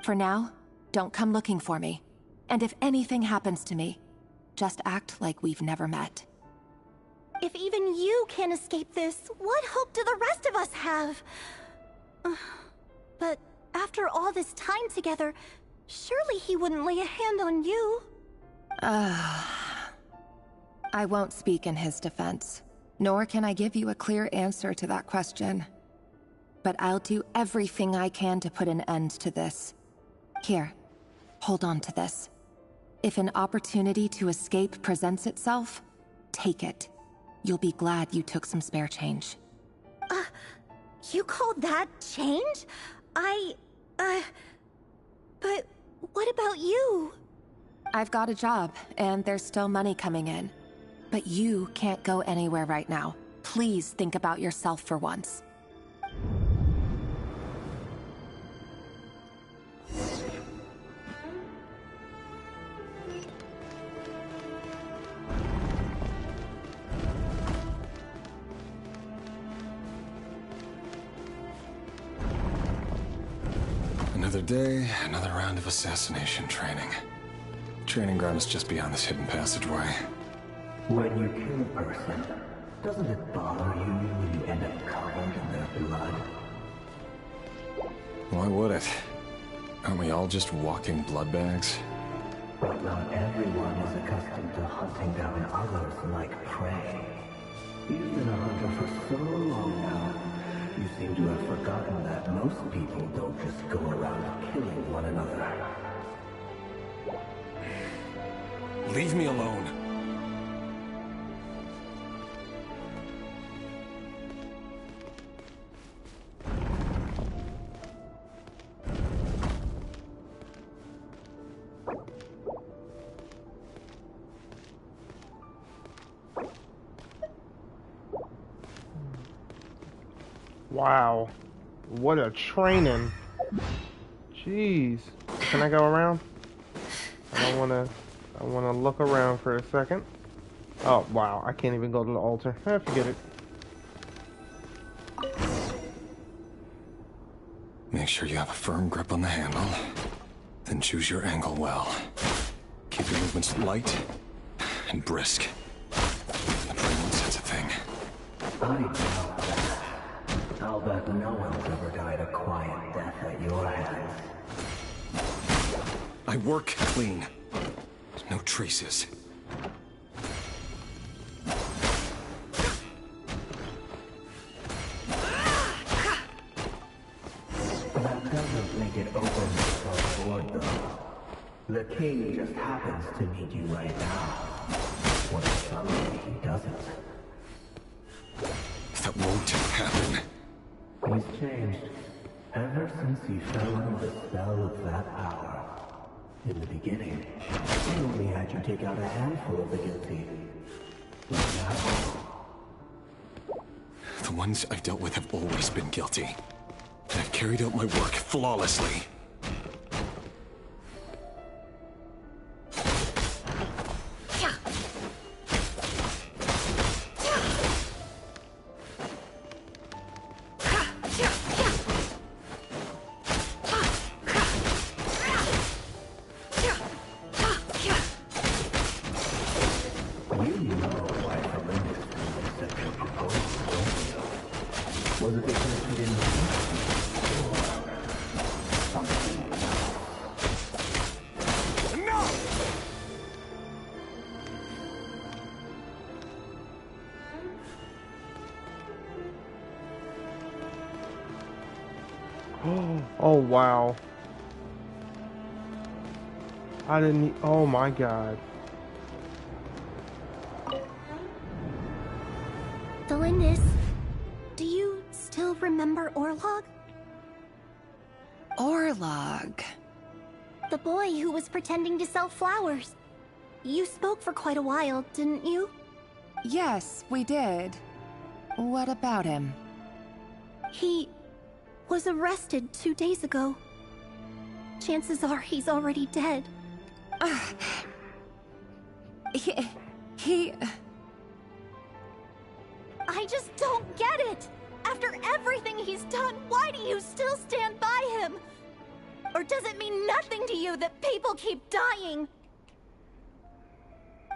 For now, don't come looking for me. And if anything happens to me, just act like we've never met. If even you can't escape this, what hope do the rest of us have? But after all this time together, surely he wouldn't lay a hand on you. I won't speak in his defense, nor can I give you a clear answer to that question. But I'll do everything I can to put an end to this. Here, hold on to this. If an opportunity to escape presents itself, take it. You'll be glad you took some spare change. You call that change? But what about you? I've got a job, and there's still money coming in. But you can't go anywhere right now. Please think about yourself for once. Another day, another round of assassination training. Training ground is just beyond this hidden passageway. When you kill a person, doesn't it bother you when you end up covered in their blood? Why would it? Aren't we all just walking blood bags? But not everyone is accustomed to hunting down others like prey. You've been a hunter for so long now, you seem to have forgotten that most people don't just go around killing one another. Leave me alone. Wow. What a training. Jeez. Can I go around? I wanna look around for a second. Oh wow, I can't even go to the altar. Forget it. Make sure you have a firm grip on the handle. Then choose your angle well. Keep your movements light and brisk. The praying sets a thing. I doubt that. I'll bet no one's ever died a quiet death at your hands. I work clean. No traces. That doesn't make it open for board, though. The king just happens to need you right now. What if someday he doesn't? That won't happen. He's changed. Ever since he fell under the spell of that power. In the beginning, he only had you take out a handful of the guilty. But The ones I've dealt with have always been guilty. And I've carried out my work flawlessly. Oh, wow. I didn't... Oh, my God. Delindis, do you still remember Orlog? Orlog? The boy who was pretending to sell flowers. You spoke for quite a while, didn't you? Yes, we did. What about him? He was arrested 2 days ago. Chances are he's already dead. He... I just don't get it! After everything he's done, why do you still stand by him? Or does it mean nothing to you that people keep dying?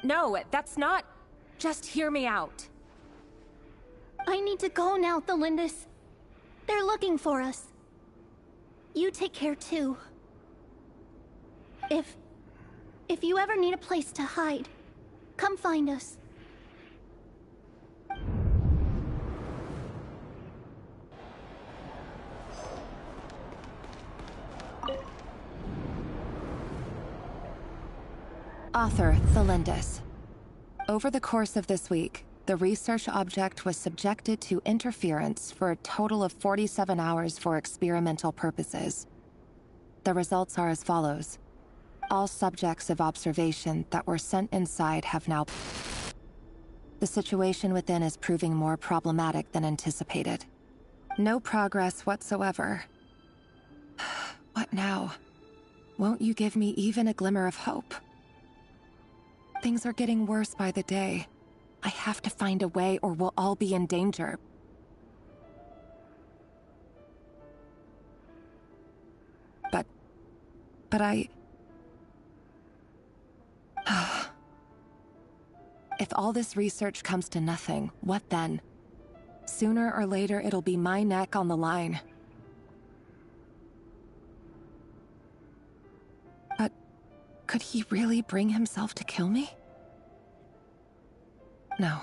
No, that's not... Just hear me out. I need to go now, Delindis. They're looking for us. You take care too. If you ever need a place to hide, come find us. Author Thelindis. Over the course of this week, the research object was subjected to interference for a total of 47 hours for experimental purposes. The results are as follows. All subjects of observation that were sent inside have now... The situation within is proving more problematic than anticipated. No progress whatsoever. What now? Won't you give me even a glimmer of hope? Things are getting worse by the day. I have to find a way or we'll all be in danger. But I... If all this research comes to nothing, what then? Sooner or later, it'll be my neck on the line. But could he really bring himself to kill me? No.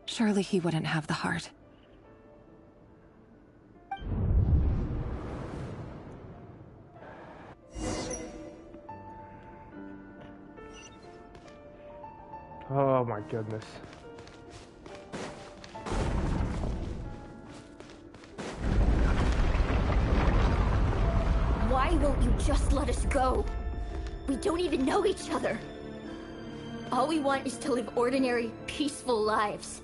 Surely he wouldn't have the heart. Oh my goodness. Why won't you just let us go? We don't even know each other. All we want is to live ordinary, peaceful lives.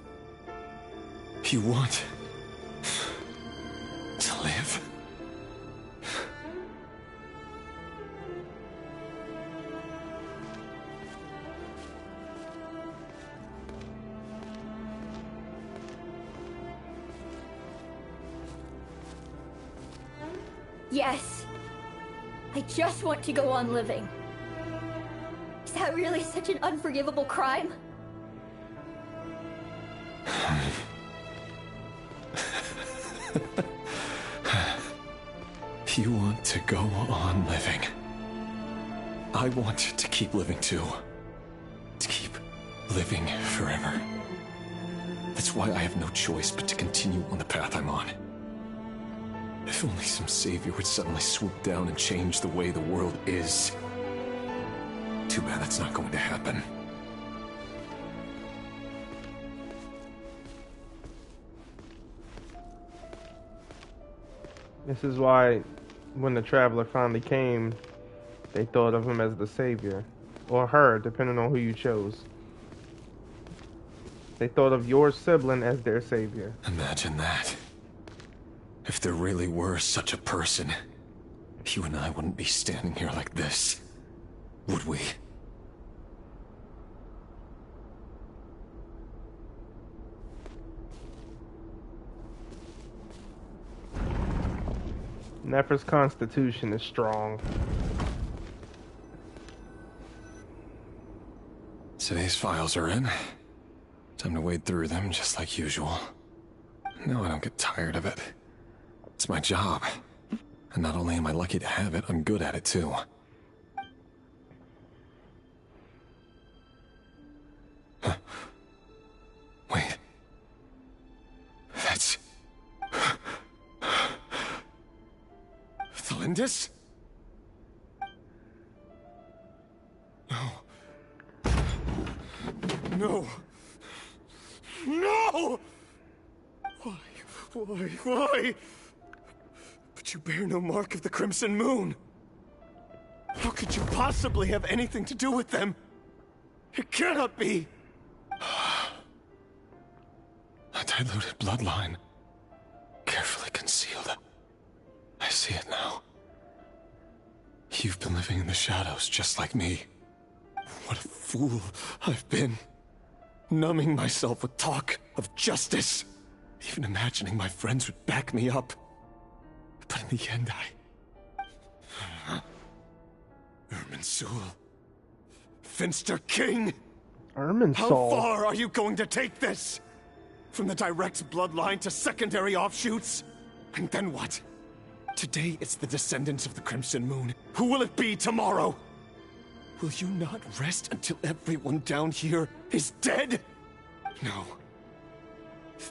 You want to live? Yes. I just want to go on living. Is that really such an unforgivable crime? You want to go on living. I want to keep living too. To keep living forever. That's why I have no choice but to continue on the path I'm on. If only some savior would suddenly swoop down and change the way the world is. Too bad that's not going to happen. This is why, when the Traveler finally came, they thought of him as the savior. Or her, depending on who you chose. They thought of your sibling as their savior. Imagine that. If there really were such a person, you and I wouldn't be standing here like this, would we? Nefer's constitution is strong. Today's files are in. Time to wade through them just like usual. No, I don't get tired of it. It's my job. And not only am I lucky to have it, I'm good at it too. Huh. Wait. That's... Thalindis? No. No. No! Why? But you bear no mark of the Crimson Moon. How could you possibly have anything to do with them? It cannot be! A diluted bloodline. Carefully concealed. I see it now. You've been living in the shadows just like me. What a fool I've been. Numbing myself with talk of justice. Even imagining my friends would back me up. But in the end, Irminsul. Finster King! Irminsul? How far are you going to take this? From the direct bloodline to secondary offshoots? And then what? Today it's the descendants of the Crimson Moon. Who will it be tomorrow? Will you not rest until everyone down here is dead? No.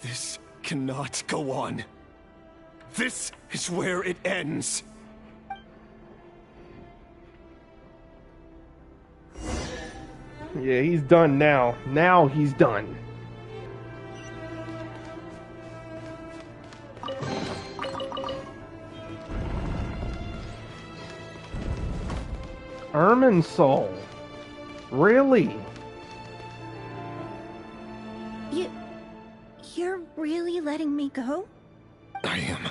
This cannot go on. This is where it ends. Yeah, he's done now. Now he's done. Irminsul. Really? You're really letting me go? I am.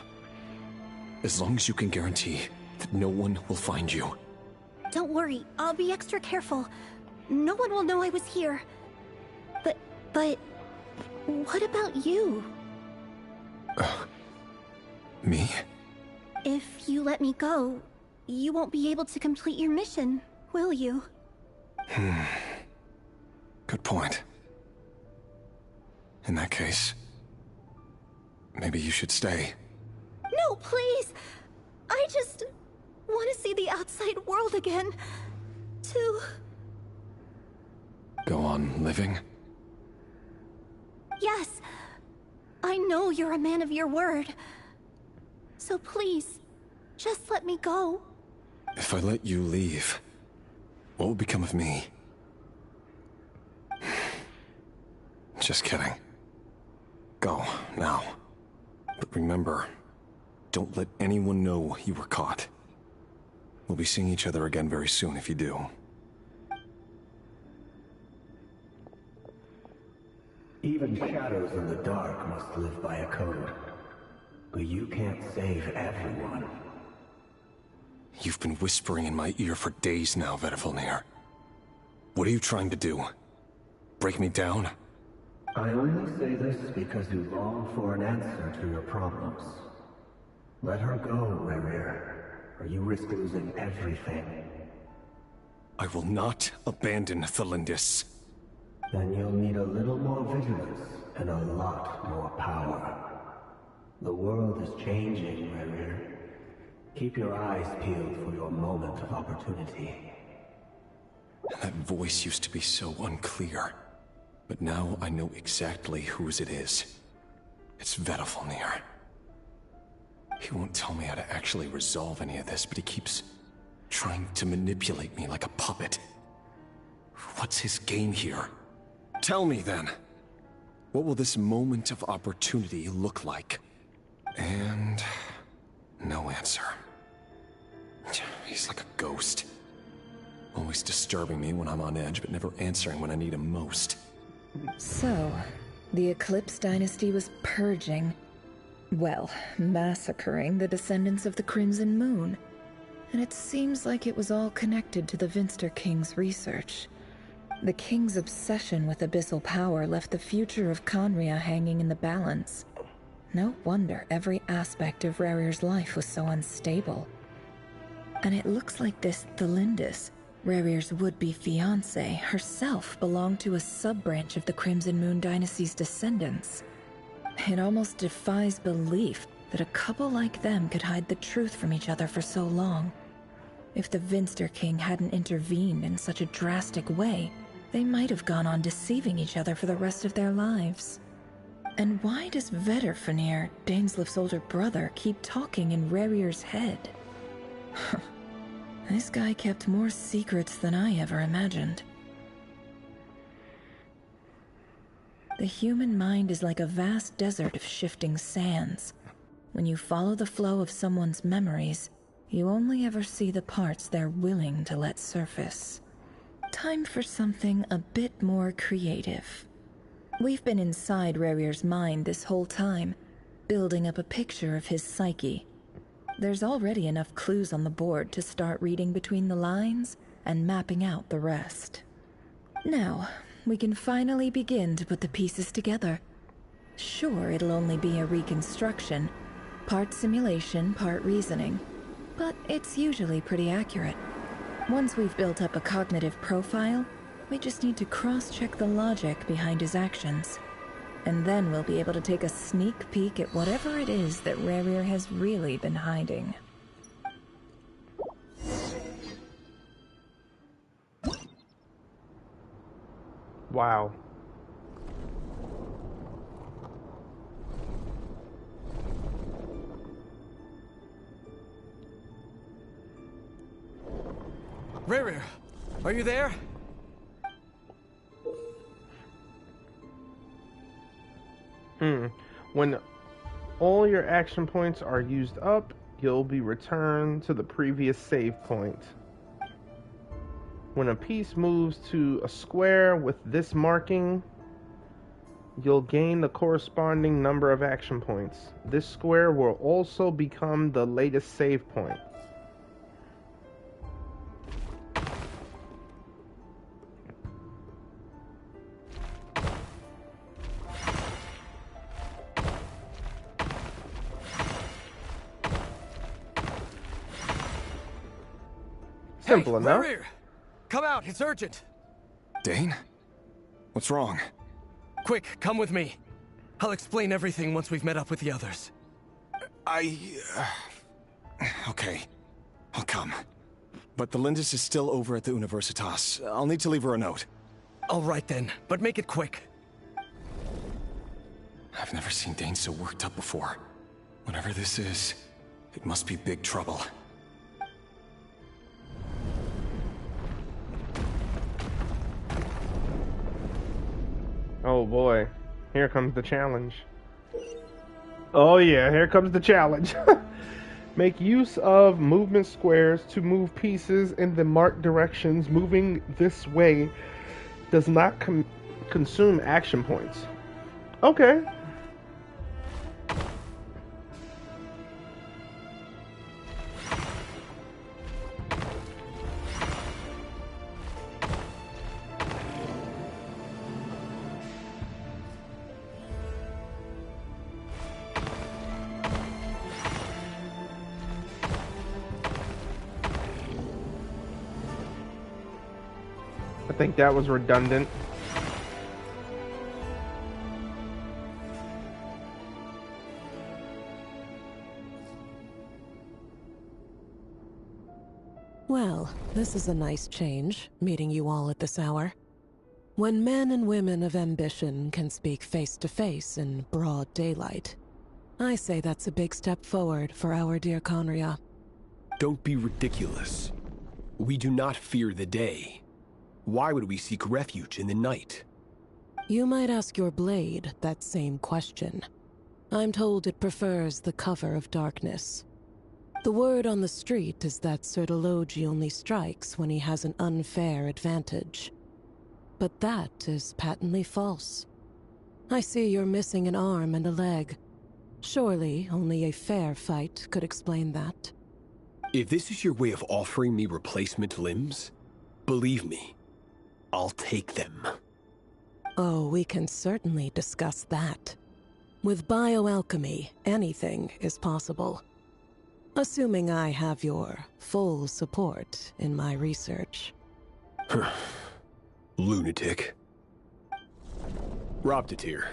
As long as you can guarantee that no one will find you. Don't worry, I'll be extra careful. No one will know I was here. But what about you? Me? If you let me go, you won't be able to complete your mission, will you? Good point. In that case, maybe you should stay. No, please! I just want to see the outside world again. To... Go on living? Yes. I know you're a man of your word. So please, just let me go. If I let you leave, what will become of me? Just kidding. Go, now. But remember, don't let anyone know you were caught. We'll be seeing each other again very soon if you do. Even shadows in the dark must live by a code. But you can't save everyone. You've been whispering in my ear for days now, Vedifalnir. What are you trying to do? Break me down? I only say this because you long for an answer to your problems. Let her go, Rerir, or you risk losing everything. I will not abandon Thalindis. Then you'll need a little more vigilance and a lot more power. The world is changing, Rerir. Keep your eyes peeled for your moment of opportunity. That voice used to be so unclear. But now I know exactly whose it is. It's Vedifalnir. He won't tell me how to actually resolve any of this, but he keeps trying to manipulate me like a puppet. What's his game here? Tell me then. What will this moment of opportunity look like? And... no answer. He's like a ghost. Always disturbing me when I'm on edge, but never answering when I need him most. So, The Eclipse dynasty was purging, well, massacring the descendants of the Crimson Moon. And it seems like it was all connected to the Vinster King's research. The King's obsession with abyssal power left the future of Conria hanging in the balance. No wonder every aspect of Rerir's life was so unstable. And it looks like this Thelindis, Rerir's would-be fiancée, herself belonged to a sub-branch of the Crimson Moon dynasty's descendants. It almost defies belief that a couple like them could hide the truth from each other for so long. If the Vinster King hadn't intervened in such a drastic way, they might have gone on deceiving each other for the rest of their lives. And why does Vedderfanir, Daneslif's older brother, keep talking in Rerir's head? This guy kept more secrets than I ever imagined. The human mind is like a vast desert of shifting sands. When you follow the flow of someone's memories, you only ever see the parts they're willing to let surface. Time for something a bit more creative. We've been inside Rerir's mind this whole time, building up a picture of his psyche. There's already enough clues on the board to start reading between the lines and mapping out the rest. Now, we can finally begin to put the pieces together. Sure, it'll only be a reconstruction, part simulation, part reasoning, but it's usually pretty accurate. Once we've built up a cognitive profile, we just need to cross-check the logic behind his actions. And then we'll be able to take a sneak peek at whatever it is that Rerir has really been hiding. Wow. Rerir, are you there? When all your action points are used up, you'll be returned to the previous save point. When a piece moves to a square with this marking, you'll gain the corresponding number of action points. This square will also become the latest save point. Simple enough. Rerir! Come out, it's urgent! Dane? What's wrong? Quick, come with me. I'll explain everything once we've met up with the others. Okay. I'll come. But the Lindis is still over at the Universitas. I'll need to leave her a note. All right then, but make it quick. I've never seen Dane so worked up before. Whatever this is, it must be big trouble. Oh boy, here comes the challenge. Oh yeah, here comes the challenge. Make use of movement squares to move pieces in the marked directions. Moving this way does not consume action points. Okay. I think that was redundant. Well, this is a nice change, meeting you all at this hour. When men and women of ambition can speak face to face in broad daylight, I say that's a big step forward for our dear Conria. Don't be ridiculous. We do not fear the day. Why would we seek refuge in the night? You might ask your blade that same question. I'm told it prefers the cover of darkness. The word on the street is that Sertologi only strikes when he has an unfair advantage. But that is patently false. I see you're missing an arm and a leg. Surely only a fair fight could explain that. If this is your way of offering me replacement limbs, believe me, I'll take them. Oh, we can certainly discuss that. With bioalchemy, anything is possible. Assuming I have your full support in my research. Lunatic. Robtatir,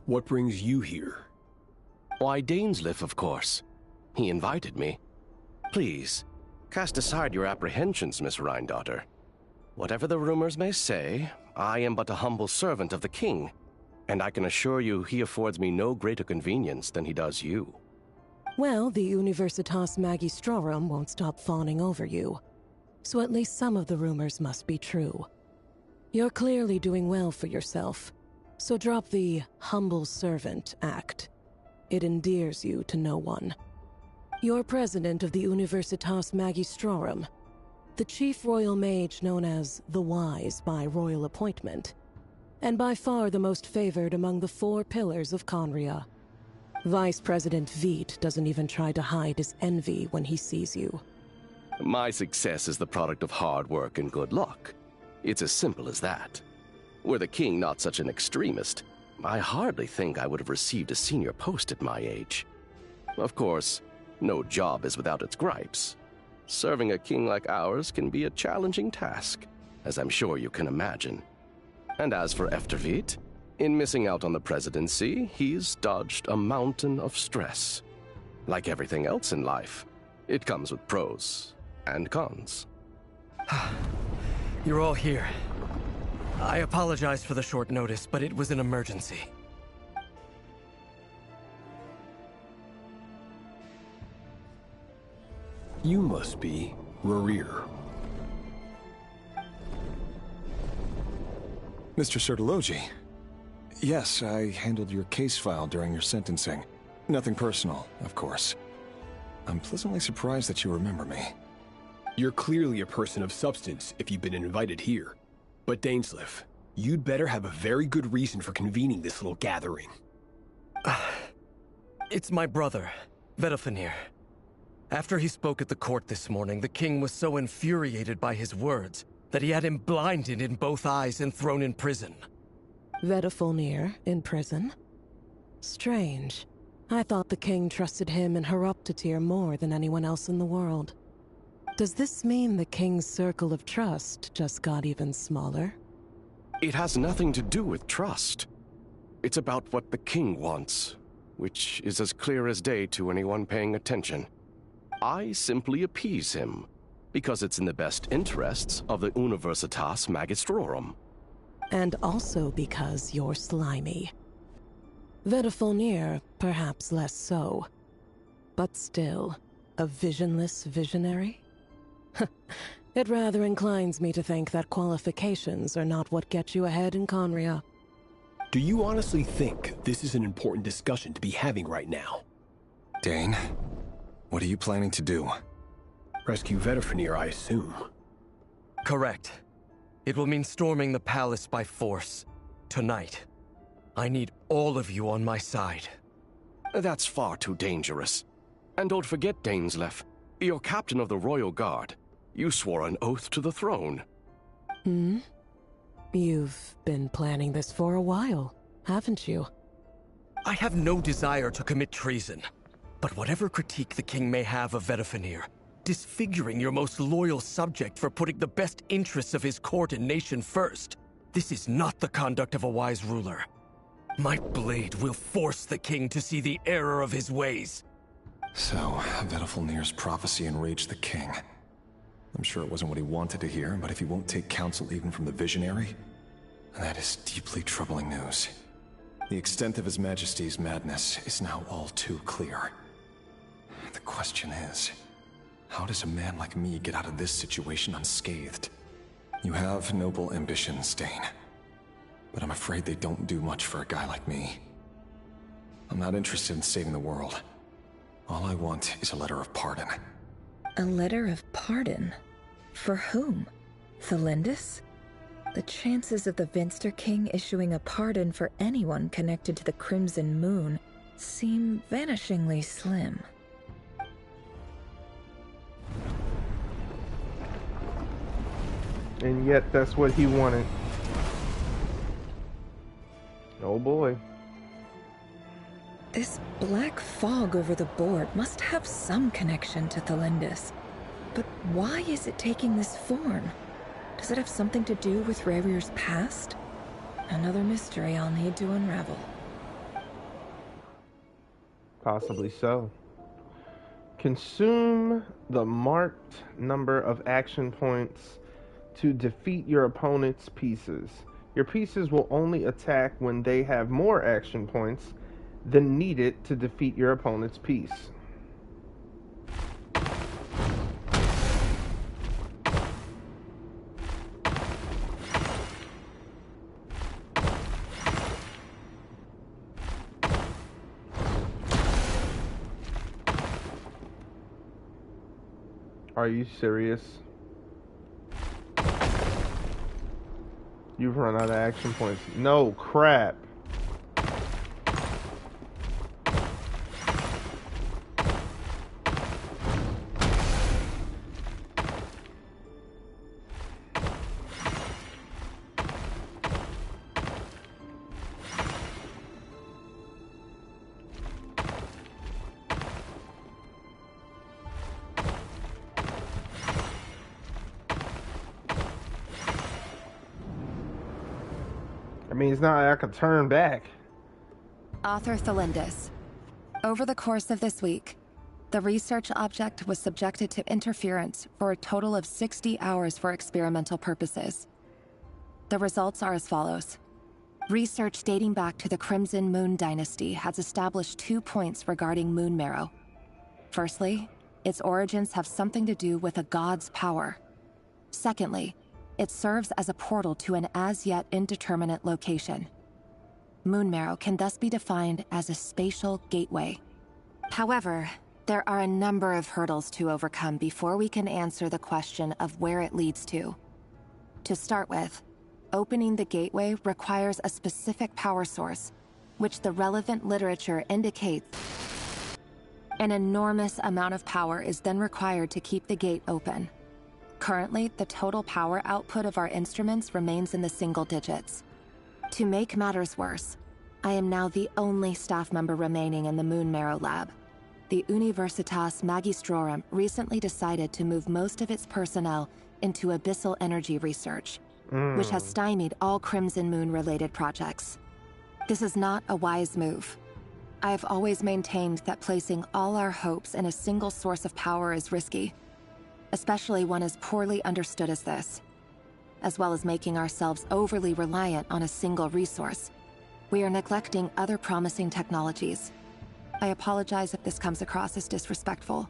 what brings you here? Why, Dainsleif, of course. He invited me. Please, cast aside your apprehensions, Miss Rhindaughter. Whatever the rumors may say, I am but a humble servant of the king, and I can assure you he affords me no greater convenience than he does you. Well, the Universitas Magistrorum won't stop fawning over you, so at least some of the rumors must be true. You're clearly doing well for yourself, so drop the humble servant act. It endears you to no one. You're president of the Universitas Magistrorum, the chief royal mage known as the Wise by royal appointment, and by far the most favored among the 4 pillars of Conria. Vice President Veit doesn't even try to hide his envy when he sees you. My success is the product of hard work and good luck. It's as simple as that. Were the king not such an extremist, I hardly think I would have received a senior post at my age. Of course, no job is without its gripes. Serving a king like ours can be a challenging task, as I'm sure you can imagine. And as for Efterveit, in missing out on the presidency, he's dodged a mountain of stress. Like everything else in life, it comes with pros and cons. You're all here. I apologize for the short notice, but it was an emergency. You must be Rerir. Mr. Sertologi. Yes, I handled your case file during your sentencing. Nothing personal, of course. I'm pleasantly surprised that you remember me. You're clearly a person of substance if you've been invited here. But Dainsleif, you'd better have a very good reason for convening this little gathering. It's my brother, Vedofenir. After he spoke at the court this morning, the king was so infuriated by his words that he had him blinded in both eyes and thrown in prison. Vedofenir in prison? Strange. I thought the king trusted him and Horoptatir more than anyone else in the world. Does this mean the king's circle of trust just got even smaller? It has nothing to do with trust. It's about what the king wants, which is as clear as day to anyone paying attention. I simply appease him, because it's in the best interests of the Universitas Magistrorum. And also because you're slimy. Vedofenir, perhaps less so. But still, a visionless visionary? It rather inclines me to think that qualifications are not what get you ahead in Conria. Do you honestly think this is an important discussion to be having right now? Dane, what are you planning to do? Rescue Vedofenir, I assume. Correct. It will mean storming the palace by force. Tonight. I need all of you on my side. That's far too dangerous. And don't forget, Dainsleif, you're captain of the Royal Guard. You swore an oath to the throne. You've been planning this for a while, haven't you? I have no desire to commit treason. But whatever critique the king may have of Vedofenir, disfiguring your most loyal subject for putting the best interests of his court and nation first, this is not the conduct of a wise ruler. My blade will force the king to see the error of his ways. So, Vedofenir's prophecy enraged the king. I'm sure it wasn't what he wanted to hear, but if he won't take counsel even from the visionary, that is deeply troubling news. The extent of His Majesty's madness is now all too clear. The question is, how does a man like me get out of this situation unscathed? You have noble ambitions, Dane, but I'm afraid they don't do much for a guy like me. I'm not interested in saving the world. All I want is a letter of pardon. A letter of pardon? For whom? Thelindis? The chances of the Vinster King issuing a pardon for anyone connected to the Crimson Moon seem vanishingly slim. And yet, that's what he wanted. Oh boy. This black fog over the board must have some connection to Thelindis. But why is it taking this form? Does it have something to do with Rerir's past? Another mystery I'll need to unravel. Possibly so. Consume the marked number of action points to defeat your opponent's pieces. Your pieces will only attack when they have more action points than needed to defeat your opponent's piece. Are you serious? You've run out of action points. No crap. I mean, it's not like I could turn back. Author Thelindis. Over the course of this week, the research object was subjected to interference for a total of 60 hours for experimental purposes. The results are as follows. Research dating back to the Crimson Moon Dynasty has established 2 points regarding moon marrow. Firstly, its origins have something to do with a god's power. Secondly, it serves as a portal to an as-yet indeterminate location. Moon marrow can thus be defined as a spatial gateway. However, there are a number of hurdles to overcome before we can answer the question of where it leads to. To start with, opening the gateway requires a specific power source, which the relevant literature indicates. An enormous amount of power is then required to keep the gate open. Currently, the total power output of our instruments remains in the single digits. To make matters worse, I am now the only staff member remaining in the Moon Marrow lab. The Universitas Magistrorum recently decided to move most of its personnel into abyssal energy research, which has stymied all Crimson Moon-related projects. This is not a wise move. I have always maintained that placing all our hopes in a single source of power is risky, especially one as poorly understood as this. As well as making ourselves overly reliant on a single resource, we are neglecting other promising technologies. I apologize if this comes across as disrespectful.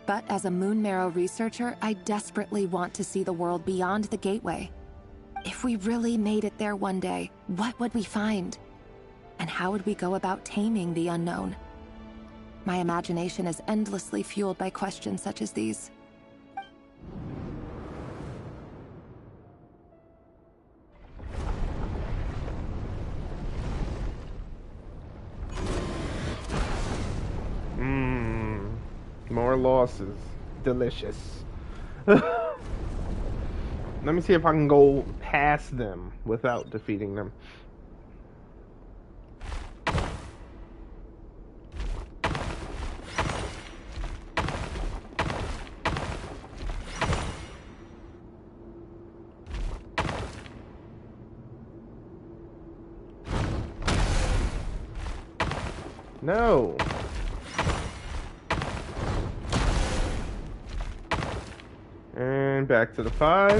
But as a Moon Marrow researcher, I desperately want to see the world beyond the gateway. If we really made it there one day, what would we find? And how would we go about taming the unknown? My imagination is endlessly fueled by questions such as these. More losses. Delicious. Let me see if I can go past them without defeating them. No. And back to the 5.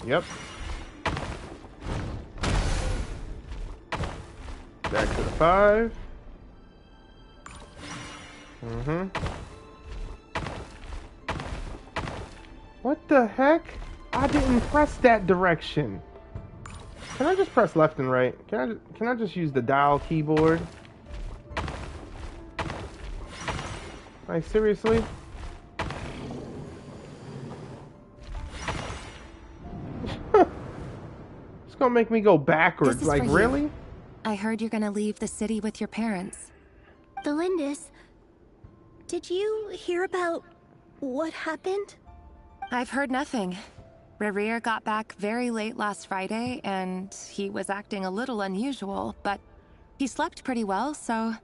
Yep. Back to the 5. What the heck? I didn't press that direction. Can I just press left and right? Can I just use the dial keyboard? Like, seriously? gonna make me go backwards. This is Like, for you. really? I heard you're gonna leave the city with your parents. The Lindis. Did you hear about what happened? I've heard nothing. Rerir got back very late last Friday, and he was acting a little unusual, but he slept pretty well, so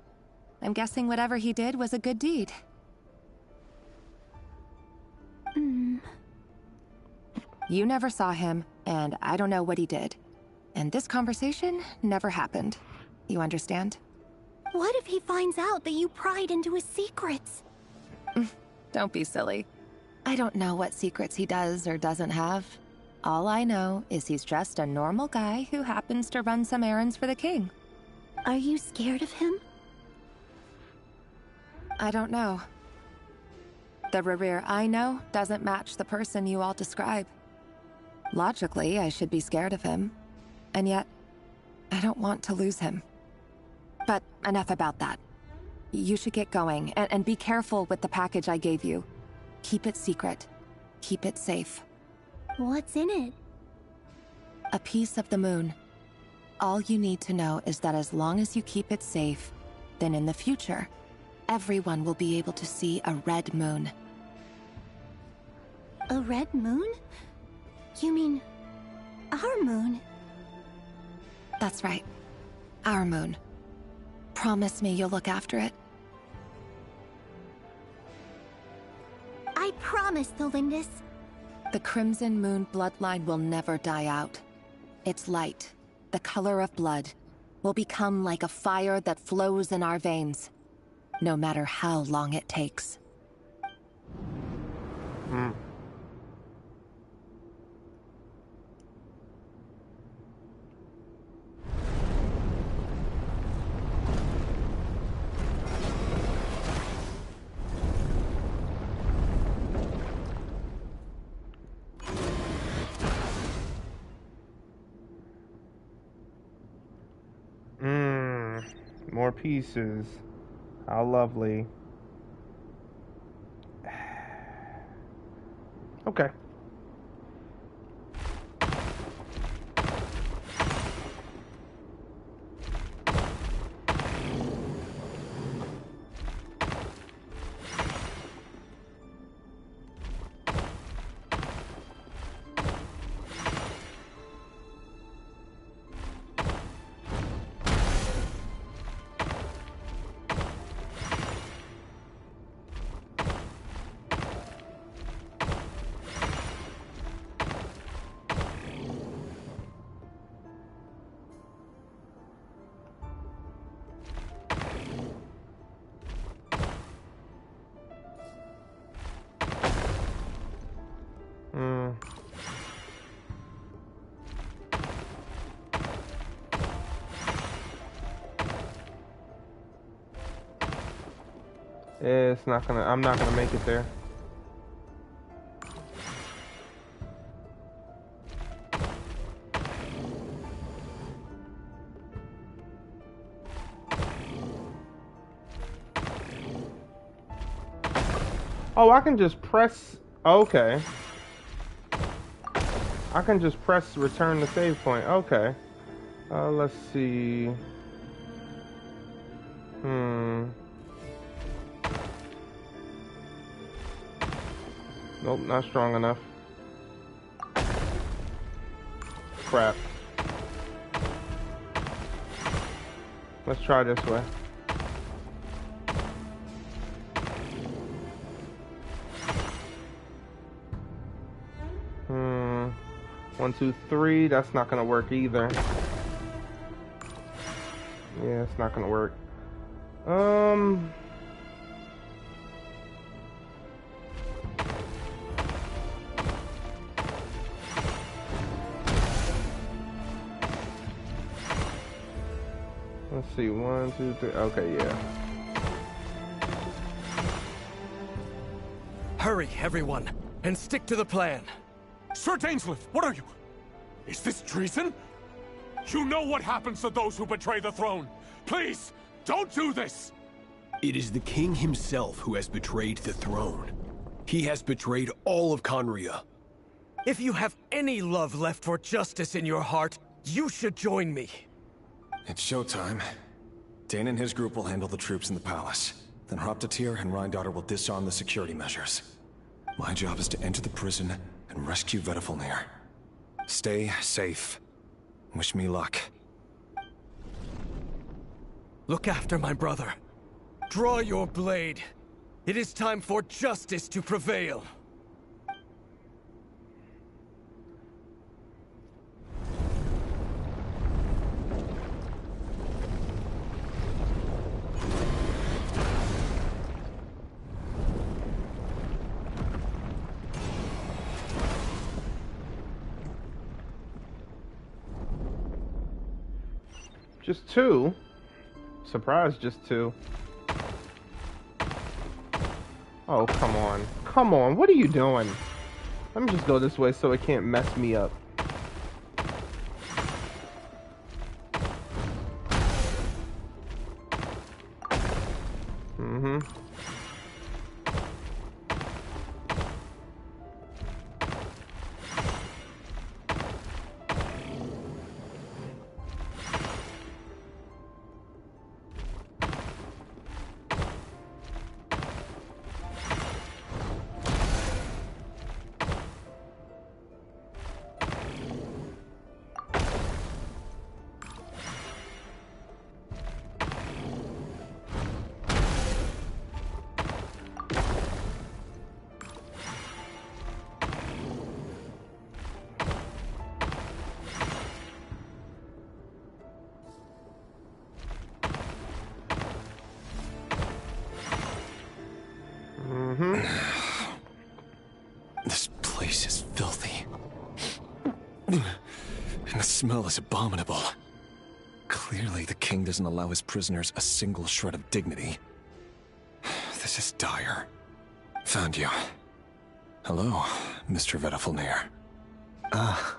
I'm guessing whatever he did was a good deed. You never saw him, and I don't know what he did. And this conversation never happened. You understand? What if he finds out that you pried into his secrets? Don't be silly. I don't know what secrets he does or doesn't have. All I know is he's just a normal guy who happens to run some errands for the king. Are you scared of him? I don't know. The Rerir I know doesn't match the person you all describe. Logically, I should be scared of him. And yet, I don't want to lose him. But enough about that. You should get going, and be careful with the package I gave you. Keep it secret. Keep it safe. What's in it? A piece of the moon. All you need to know is that as long as you keep it safe, then in the future, everyone will be able to see a red moon. A red moon? You mean our moon? That's right. Our moon. Promise me you'll look after it. I promise, the Lindis. The Crimson Moon bloodline will never die out. Its light, the color of blood, will become like a fire that flows in our veins, no matter how long it takes. More pieces. How lovely. Okay. It's not gonna, I'm not gonna make it there. Oh, I can just press, okay. I can just press return to save point, okay. Let's see. Nope, not strong enough. Crap. Let's try this way. One, two, three. That's not gonna work either. Yeah, it's not gonna work. Let's see, one, two, three. Okay, yeah. Hurry, everyone, and stick to the plan. Sir Dainsleif, what are you? Is this treason? You know what happens to those who betray the throne. Please, don't do this! It is the king himself who has betrayed the throne. He has betrayed all of Conria. If you have any love left for justice in your heart, You should join me. It's showtime. Dane and his group will handle the troops in the palace. Then Hraptatir and Rheindotter will disarm the security measures. My job is to enter the prison and rescue Vedifalnir. Stay safe. Wish me luck. Look after my brother. Draw your blade. It is time for justice to prevail. Just two? Surprise, just two. Oh, come on. Come on, what are you doing? Let me just go this way so it can't mess me up. Mm-hmm. This place is filthy. And the smell is abominable. Clearly, the king doesn't allow his prisoners a single shred of dignity. This is dire. Found you. Hello, Mr. Vedifalnir. Ah,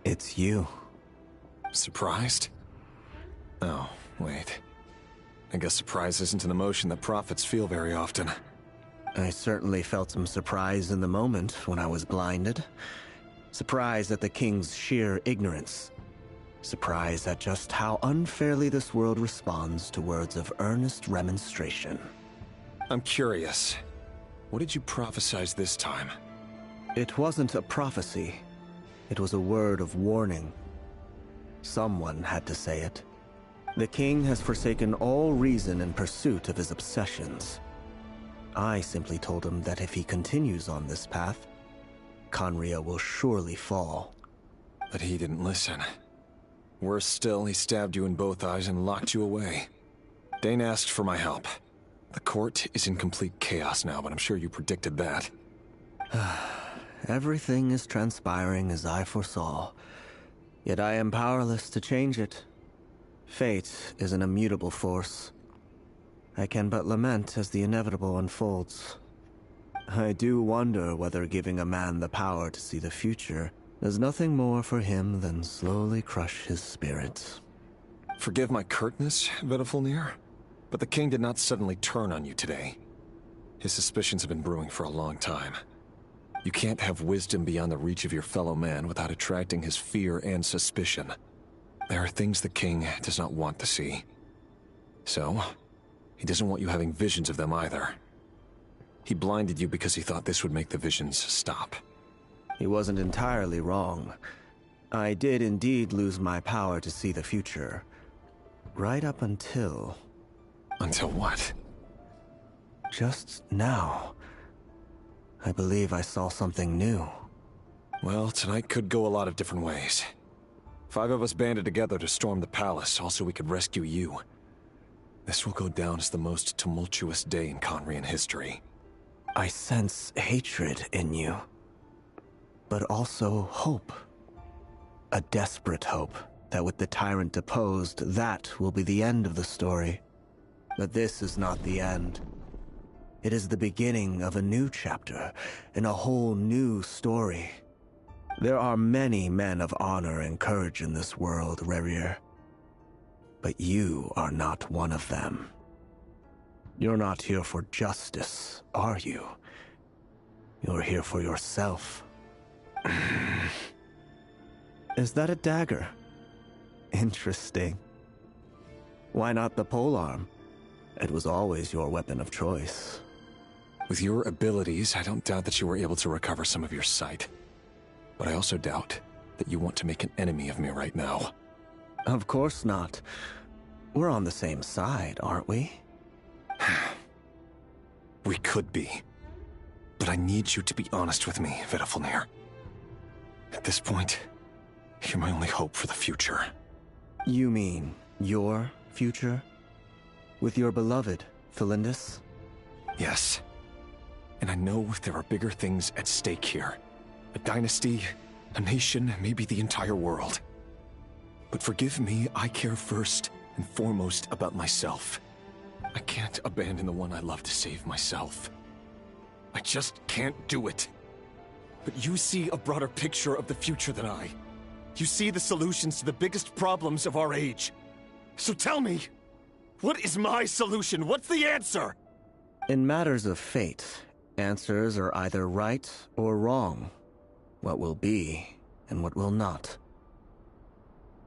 it's you. Surprised? Oh, wait. I guess surprise isn't an emotion that prophets feel very often. I certainly felt some surprise in the moment when I was blinded. Surprise at the king's sheer ignorance. Surprise at just how unfairly this world responds to words of earnest remonstration. I'm curious. What did you prophesize this time? It wasn't a prophecy. It was a word of warning. Someone had to say it. The king has forsaken all reason in pursuit of his obsessions. I simply told him that if he continues on this path, Khaenri'ah will surely fall. But he didn't listen. Worse still, he stabbed you in both eyes and locked you away. Dane asked for my help. The court is in complete chaos now, but I'm sure you predicted that. Everything is transpiring as I foresaw, yet I am powerless to change it. Fate is an immutable force. I can but lament as the inevitable unfolds. I do wonder whether giving a man the power to see the future does nothing more for him than slowly crush his spirit. Forgive my curtness, Vedifalnir, but the king did not suddenly turn on you today. His suspicions have been brewing for a long time. You can't have wisdom beyond the reach of your fellow man without attracting his fear and suspicion. There are things the king does not want to see. So, he doesn't want you having visions of them either. He blinded you because he thought this would make the visions stop. He wasn't entirely wrong. I did indeed lose my power to see the future. Right up until... Until what? Just now. I believe I saw something new. Well, tonight could go a lot of different ways. 5 of us banded together to storm the palace, also we could rescue you. This will go down as the most tumultuous day in Khaenri'ah history. I sense hatred in you. But also hope. A desperate hope that with the tyrant deposed, that will be the end of the story. But this is not the end. It is the beginning of a new chapter, in a whole new story. There are many men of honor and courage in this world, Rerir. But you are not one of them. You're not here for justice, are you? You're here for yourself. Is that a dagger? Interesting. Why not the polearm? It was always your weapon of choice. With your abilities, I don't doubt that you were able to recover some of your sight. But I also doubt that you want to make an enemy of me right now. Of course not. We're on the same side, aren't we? We could be. But I need you to be honest with me, Vedafilnir. At this point, you're my only hope for the future. You mean your future? With your beloved, Felindis? Yes. And I know there are bigger things at stake here. A dynasty, a nation, maybe the entire world. But forgive me, I care first and foremost about myself. I can't abandon the one I love to save myself. I just can't do it. But you see a broader picture of the future than I. You see the solutions to the biggest problems of our age. So tell me, what is my solution? What's the answer? In matters of fate, answers are either right or wrong. What will be and what will not.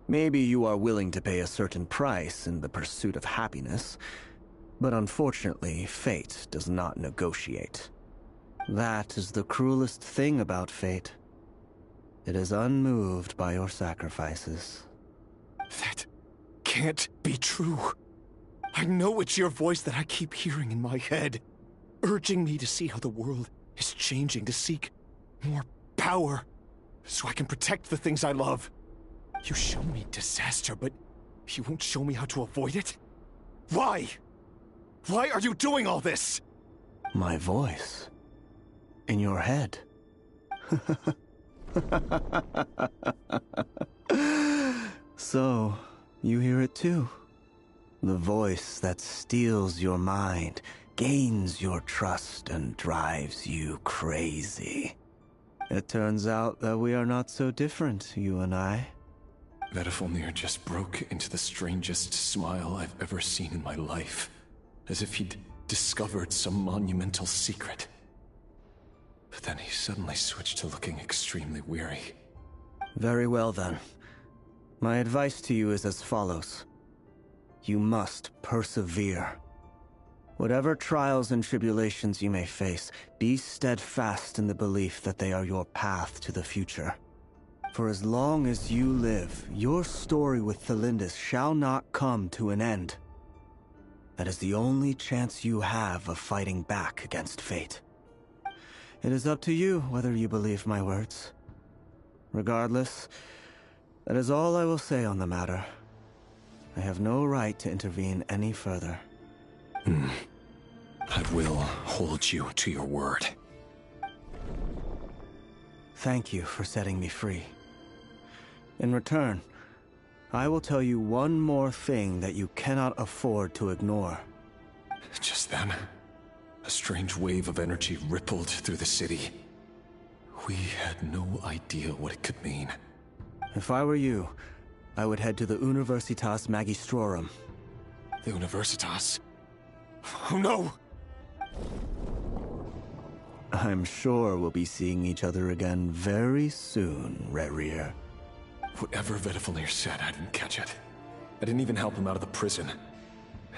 Maybe you are willing to pay a certain price in the pursuit of happiness, but unfortunately, fate does not negotiate. That is the cruelest thing about fate. It is unmoved by your sacrifices. That can't be true. I know it's your voice that I keep hearing in my head, urging me to see how the world is changing, to seek more power, so I can protect the things I love. You show me disaster, but you won't show me how to avoid it? Why? Why are you doing all this? My voice. In your head. So, you hear it too. The voice that steals your mind, gains your trust, and drives you crazy. It turns out that we are not so different, you and I. Vedafilnir just broke into the strangest smile I've ever seen in my life, as if he'd discovered some monumental secret. But then he suddenly switched to looking extremely weary. Very well then. My advice to you is as follows. You must persevere. Whatever trials and tribulations you may face, be steadfast in the belief that they are your path to the future. For as long as you live, your story with Felindis shall not come to an end. That is the only chance you have of fighting back against fate. It is up to you whether you believe my words. Regardless, that is all I will say on the matter. I have no right to intervene any further. I will hold you to your word. Thank you for setting me free. In return, I will tell you one more thing that you cannot afford to ignore. Just then, a strange wave of energy rippled through the city. We had no idea what it could mean. If I were you, I would head to the Universitas Magistrorum. The Universitas? Oh no! I'm sure we'll be seeing each other again very soon, Rerir. Whatever Vedafilnir said, I didn't catch it. I didn't even help him out of the prison.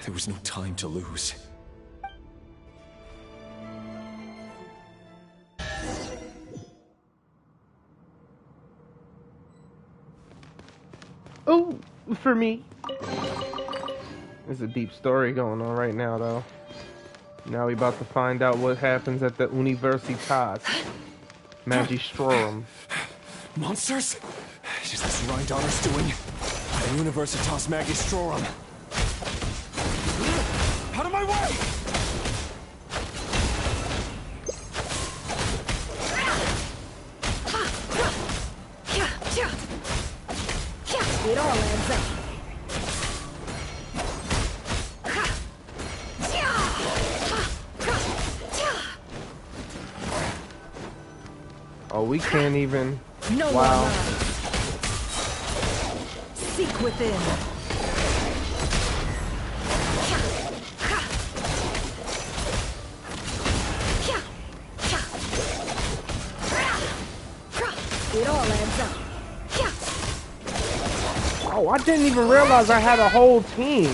There was no time to lose. Oh, for me. There's a deep story going on right now, though. Now we about to find out what happens at the Universitas Magistrorum. Monsters? Is this Rhindonner's doing? The Universitas Magistrorum. Out of my way! It all adds up. Oh, we can't even. No wow. Seek within. It all adds up. Oh, I didn't even realize I had a whole team.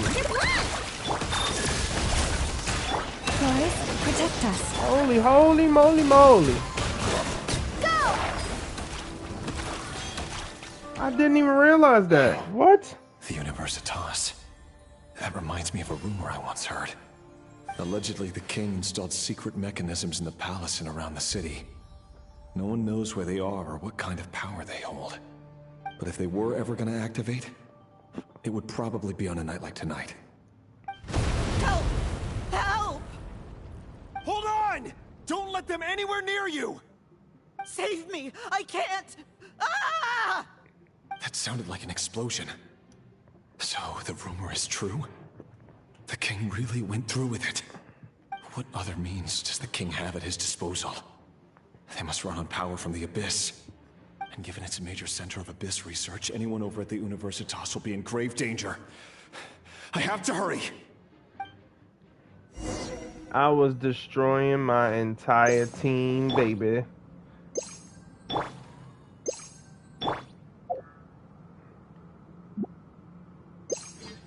Flores, protect us. Holy moly. Go! I didn't even realize that. What? The Universitas. That reminds me of a rumor I once heard. Allegedly, the king installed secret mechanisms in the palace and around the city. No one knows where they are or what kind of power they hold. But if they were ever going to activate, it would probably be on a night like tonight. Help! Help! Hold on! Don't let them anywhere near you! Save me! I can't! Ah! That sounded like an explosion. So, the rumor is true? The king really went through with it. What other means does the king have at his disposal? They must run on power from the Abyss. And given it's a major center of Abyss research, anyone over at the Universitas will be in grave danger. I have to hurry! I was destroying my entire team, baby.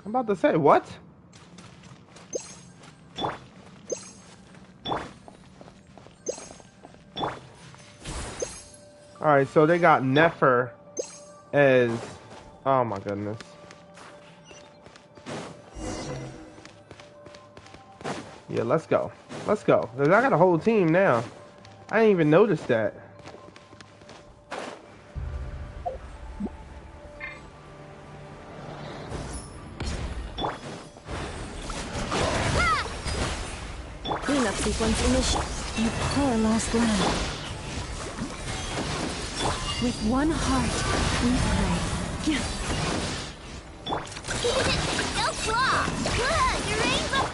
I'm about to say, what? Alright, so they got Nefer as... Oh my goodness. Yeah, let's go. Let's go. 'Cause I got a whole team now. I didn't even notice that. Cleanup sequence initiated. You poor lost lamb. With one heart, we pray. Go claw! Good! Your aim's up!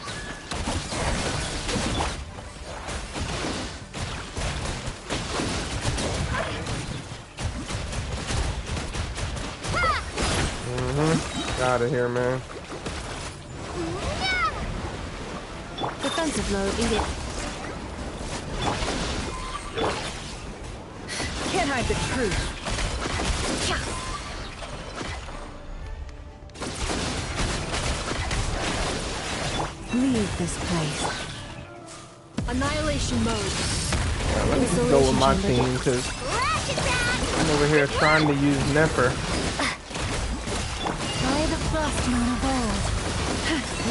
Out of here, man. Defensive mode engaged. Can't hide the truth. Leave this place. Annihilation mode. Yeah, let me just go with my team, because I'm over here trying to use Nefer. Try the frost moon of old.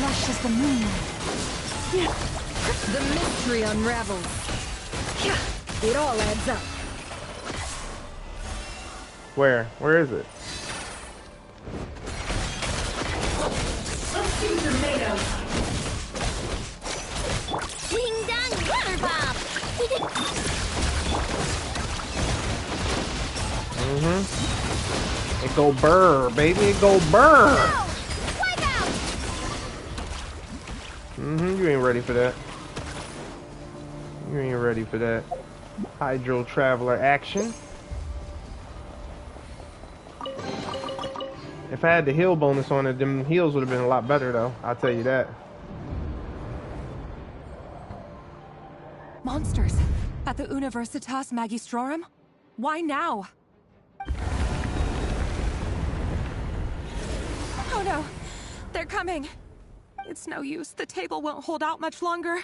Lush as the moon. The mystery unravels. It all adds up. Where? Where is it? Ding dong rubber bomb! It go burr, baby. It go burr. Wipe out! You ain't ready for that. You ain't ready for that. Hydro Traveler action. If I had the heal bonus on it, them heals would have been a lot better, though. I'll tell you that. Monsters! At the Universitas Magistrorum? Why now? Oh no! They're coming! It's no use. The table won't hold out much longer.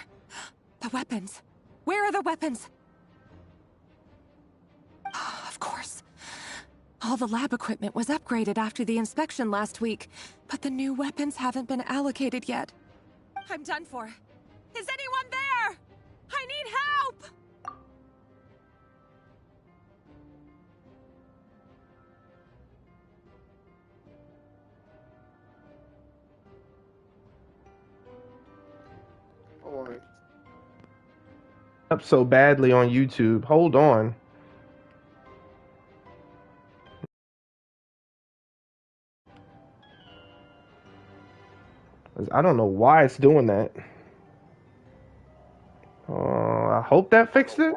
The weapons. Where are the weapons? Of course. All the lab equipment was upgraded after the inspection last week, but the new weapons haven't been allocated yet. I'm done for. Is anyone there? I need help! Up so badly on YouTube. Hold on. I don't know why it's doing that. I hope that fixed it.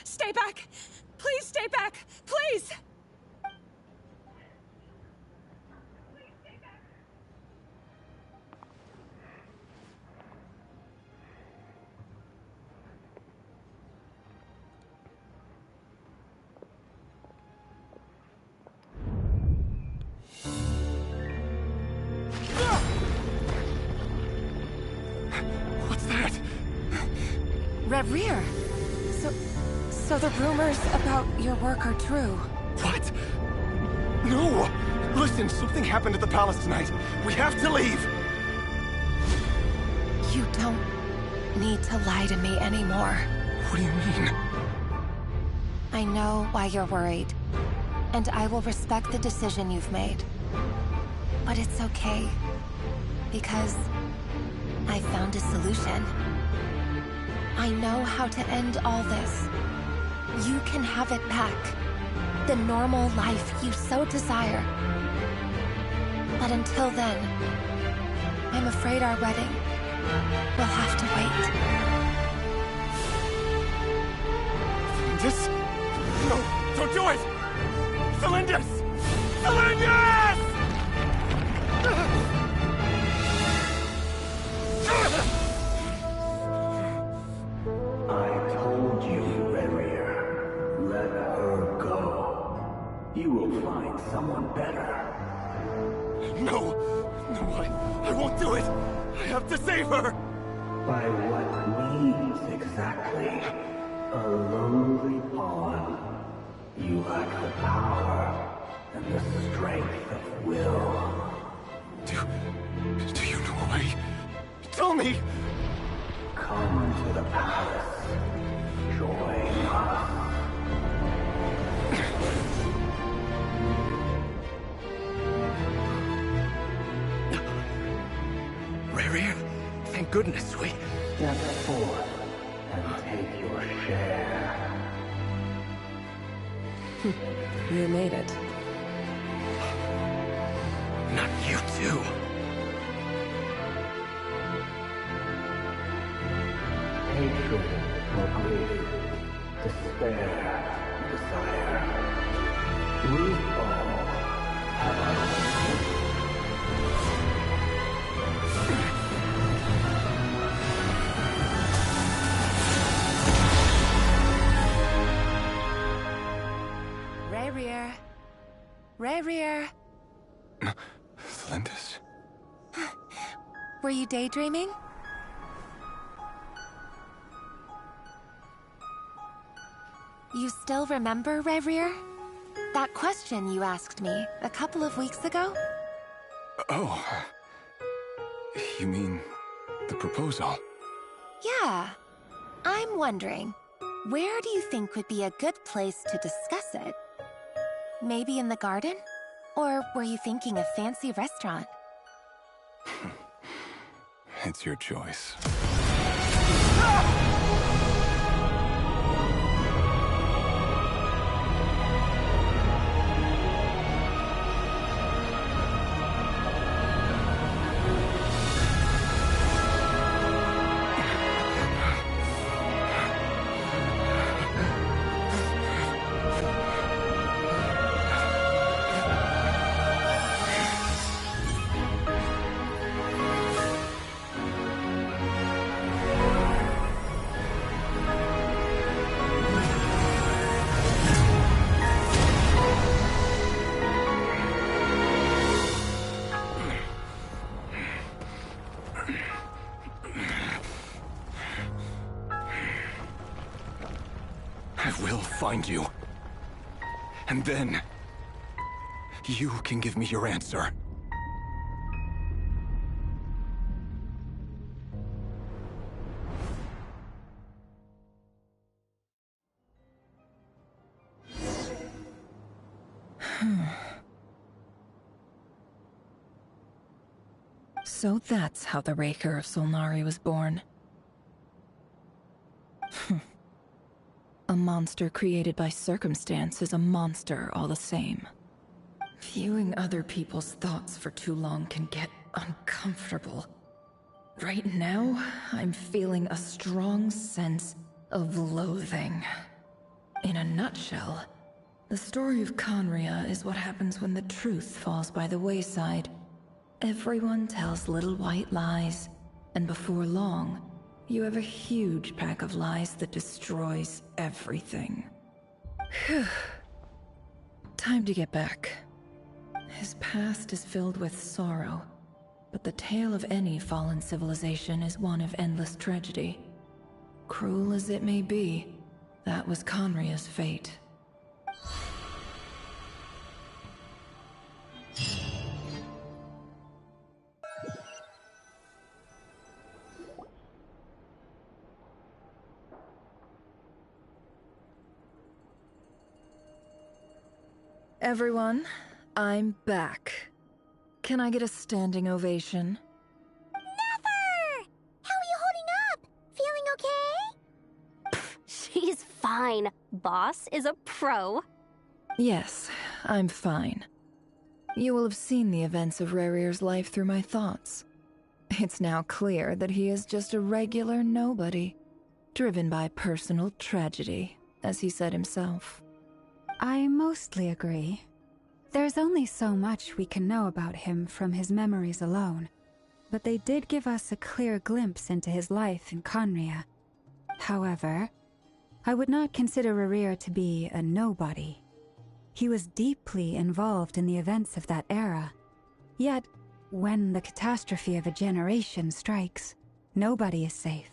Stay back! Please stay back! Please! Rerir! So the rumors about your work are true. What? No! Listen, something happened at the palace tonight. We have to leave! You don't need to lie to me anymore. What do you mean? I know why you're worried, and I will respect the decision you've made. But it's okay, because I found a solution. I know how to end all this. You can have it back. The normal life you so desire. But until then, I'm afraid our wedding will have to wait. This? No, don't do it! Cylinders! Cylinders! I told you, Rerir. Let her go. You will find someone better. No! No, I won't do it! I have to save her! By what means exactly? A lowly pawn. You lack the power and the strength of will. Do you know why? Tell me! Come to the palace. Join us. Rerir, thank goodness we... Step forth and take your share. You made it. Not you too. Hatred or grief, despair, desire. We all have our own. Rerir. Rerir. Celindus? Were you daydreaming? You still remember, Rerir? That question you asked me a couple of weeks ago? Oh. You mean the proposal? Yeah. I'm wondering, where do you think would be a good place to discuss it? Maybe in the garden? Or were you thinking a fancy restaurant? It's your choice. Find you. And then... you can give me your answer. So that's how the Rächer of Solnari was born. A monster created by circumstance is a monster all the same. Viewing other people's thoughts for too long can get uncomfortable. Right now, I'm feeling a strong sense of loathing. In a nutshell, the story of Conria is what happens when the truth falls by the wayside. Everyone tells little white lies, and before long, you have a huge pack of lies that destroys everything. Phew. Time to get back. His past is filled with sorrow, but the tale of any fallen civilization is one of endless tragedy. Cruel as it may be, that was Conria's fate. Everyone, I'm back. Can I get a standing ovation? Nefer! How are you holding up? Feeling okay? She's fine. Boss is a pro. Yes, I'm fine. You will have seen the events of Rerir's life through my thoughts. It's now clear that he is just a regular nobody, driven by personal tragedy, as he said himself. I mostly agree. There's only so much we can know about him from his memories alone, but they did give us a clear glimpse into his life in Conria. However, I would not consider Rerir to be a nobody. He was deeply involved in the events of that era. Yet, when the catastrophe of a generation strikes, nobody is safe.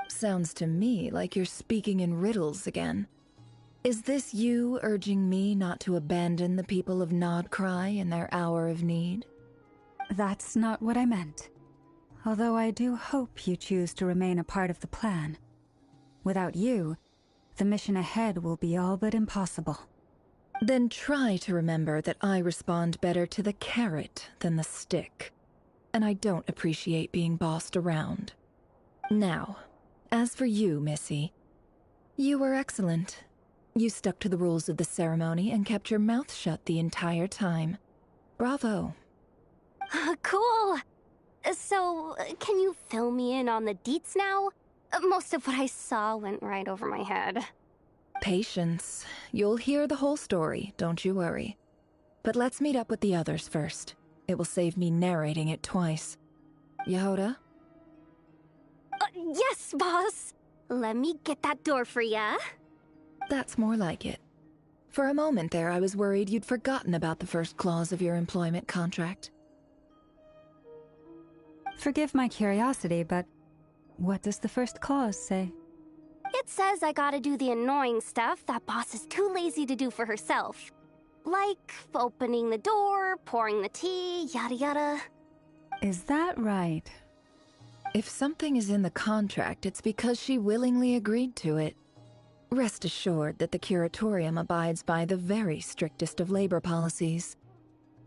Sounds to me like you're speaking in riddles again. Is this you urging me not to abandon the people of Nodcry in their hour of need? That's not what I meant. Although I do hope you choose to remain a part of the plan. Without you, the mission ahead will be all but impossible. Then try to remember that I respond better to the carrot than the stick. And I don't appreciate being bossed around. Now, as for you, Missy, you were excellent. You stuck to the rules of the ceremony and kept your mouth shut the entire time. Bravo. Cool. So, can you fill me in on the deets now? Most of what I saw went right over my head. Patience. You'll hear the whole story, don't you worry. But let's meet up with the others first. It will save me narrating it twice. Yehoda? Yes, boss. Let me get that door for ya. That's more like it. For a moment there, I was worried you'd forgotten about the first clause of your employment contract. Forgive my curiosity, but what does the first clause say? It says I gotta do the annoying stuff that boss is too lazy to do for herself. Like opening the door, pouring the tea, yada yada. Is that right? If something is in the contract, it's because she willingly agreed to it. Rest assured that the Curatorium abides by the very strictest of labor policies.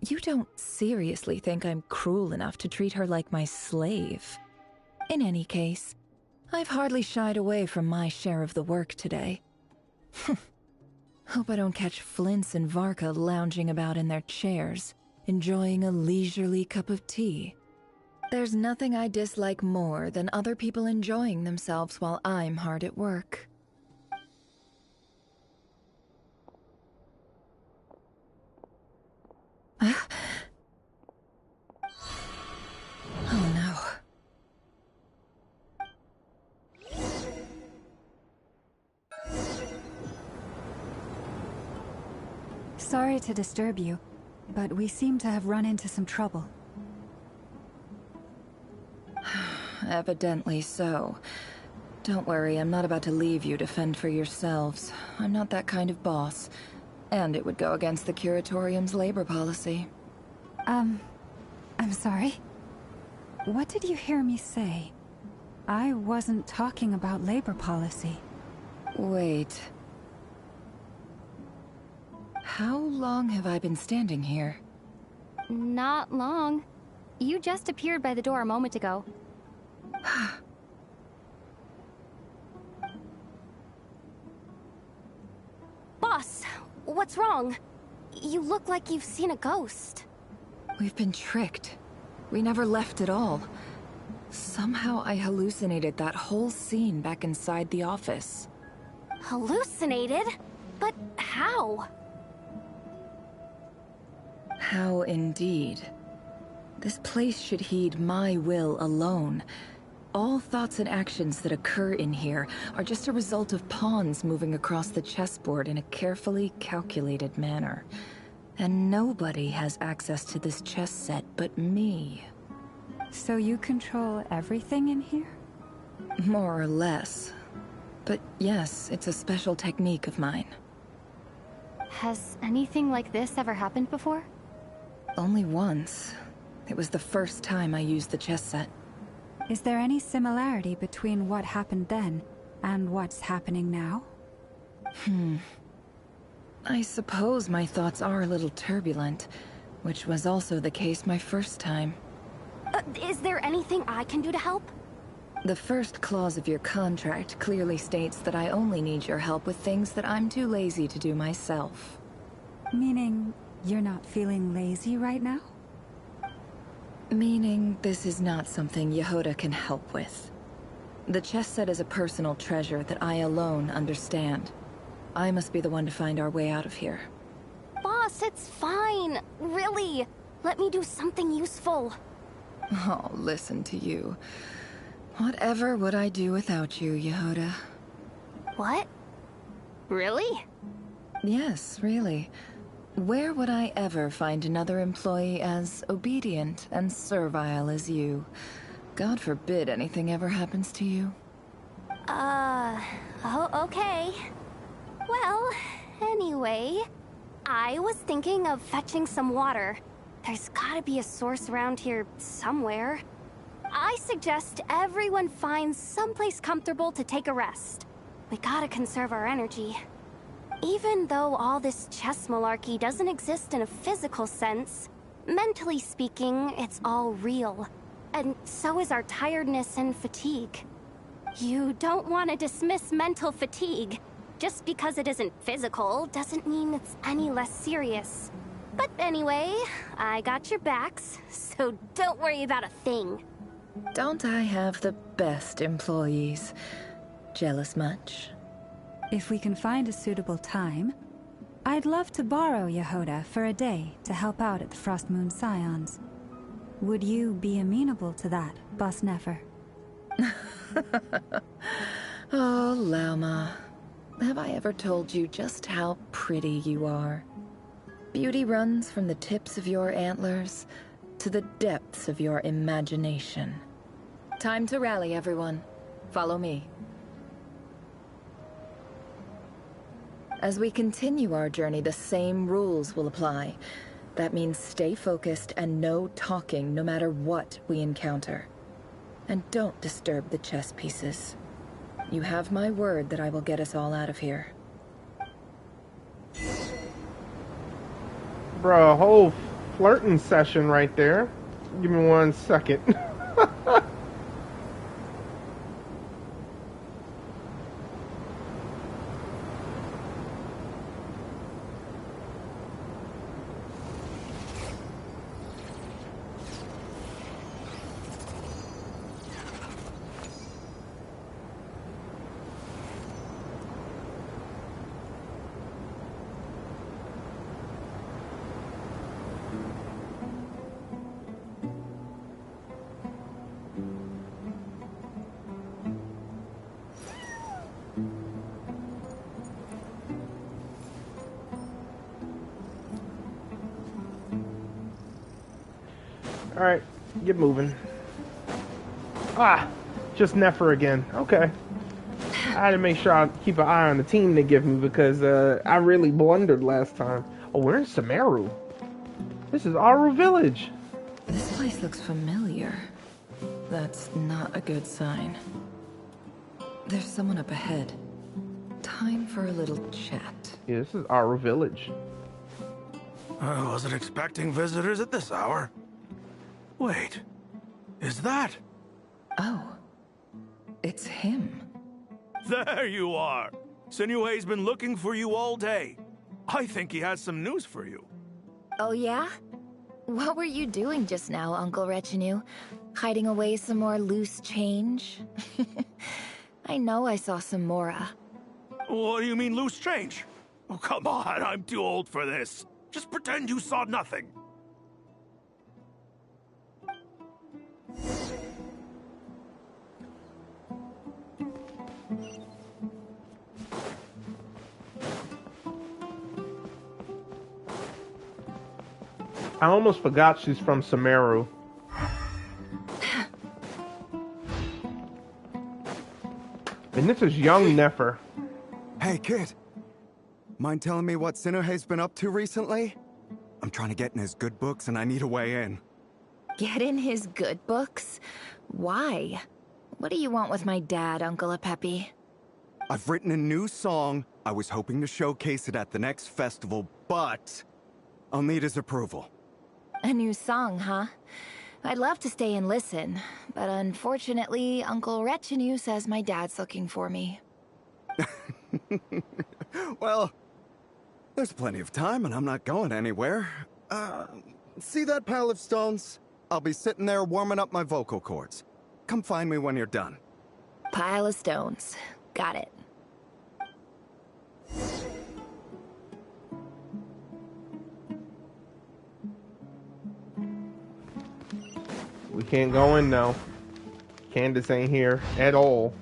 You don't seriously think I'm cruel enough to treat her like my slave? In any case, I've hardly shied away from my share of the work today. Hope I don't catch Flintz and Varka lounging about in their chairs, enjoying a leisurely cup of tea. There's nothing I dislike more than other people enjoying themselves while I'm hard at work. Oh no. Sorry to disturb you, but we seem to have run into some trouble. Evidently so. Don't worry, I'm not about to leave you to fend for yourselves. I'm not that kind of boss. And it would go against the Curatorium's labor policy. I'm sorry? What did you hear me say? I wasn't talking about labor policy. Wait. How long have I been standing here? Not long. You just appeared by the door a moment ago. Boss, what's wrong? You look like you've seen a ghost. We've been tricked. We never left at all. Somehow I hallucinated that whole scene back inside the office. Hallucinated? But how? How indeed. This place should heed my will alone. All thoughts and actions that occur in here are just a result of pawns moving across the chessboard in a carefully calculated manner. And nobody has access to this chess set but me. So you control everything in here? More or less. But yes, it's a special technique of mine. Has anything like this ever happened before? Only once. It was the first time I used the chess set. Is there any similarity between what happened then and what's happening now? I suppose my thoughts are a little turbulent, which was also the case my first time. Is there anything I can do to help? The first clause of your contract clearly states that I only need your help with things that I'm too lazy to do myself. Meaning, you're not feeling lazy right now? Meaning, this is not something Yehuda can help with. The chess set is a personal treasure that I alone understand. I must be the one to find our way out of here. Boss, it's fine. Really. Let me do something useful. Oh, listen to you. Whatever would I do without you, Yehuda? What? Really? Yes, really. Where would I ever find another employee as obedient and servile as you? God forbid anything ever happens to you. Oh, okay. Well, anyway, I was thinking of fetching some water. There's gotta be a source around here somewhere. I suggest everyone finds someplace comfortable to take a rest. We gotta conserve our energy. Even though all this chess malarkey doesn't exist in a physical sense, mentally speaking, it's all real. And so is our tiredness and fatigue. You don't want to dismiss mental fatigue. Just because it isn't physical doesn't mean it's any less serious. But anyway, I got your backs, so don't worry about a thing. Don't I have the best employees? Jealous much? If we can find a suitable time, I'd love to borrow Yehuda for a day to help out at the Frost Moon Scions. Would you be amenable to that, Boss Nefer? Oh, Lauma. Have I ever told you just how pretty you are? Beauty runs from the tips of your antlers to the depths of your imagination. Time to rally, everyone. Follow me. As we continue our journey, the same rules will apply. That means stay focused and no talking no matter what we encounter. And don't disturb the chess pieces. You have my word that I will get us all out of here. Bro, a whole flirting session right there. Give me 1 second. Alright, get moving. Ah, just Nefer again. Okay. I had to make sure I keep an eye on the team they give me because I really blundered last time. Oh, we're in Sumeru. This is Aru Village. This place looks familiar. That's not a good sign. There's someone up ahead. Time for a little chat. Yeah, this is Aru Village. I wasn't expecting visitors at this hour. Wait, is that? Oh, it's him. There you are. Sinue's been looking for you all day. I think he has some news for you. Oh yeah? What were you doing just now, Uncle Retinue? Hiding away some more loose change? I know I saw some Mora. What do you mean loose change? Oh, come on, I'm too old for this. Just pretend you saw nothing. I almost forgot she's from Sumeru. And this is young Nefer. Hey, kid. Mind telling me what Sinohe's been up to recently? I'm trying to get in his good books and I need a way in. Get in his good books? Why? What do you want with my dad, Uncle Apepi? I've written a new song. I was hoping to showcase it at the next festival, but I'll need his approval. A new song, huh? I'd love to stay and listen, but unfortunately, Uncle Retinue says my dad's looking for me. Well, there's plenty of time and I'm not going anywhere. See that pile of stones? I'll be sitting there warming up my vocal cords. Come find me when you're done. Pile of stones. Got it. We can't go in now. Candace ain't here at all.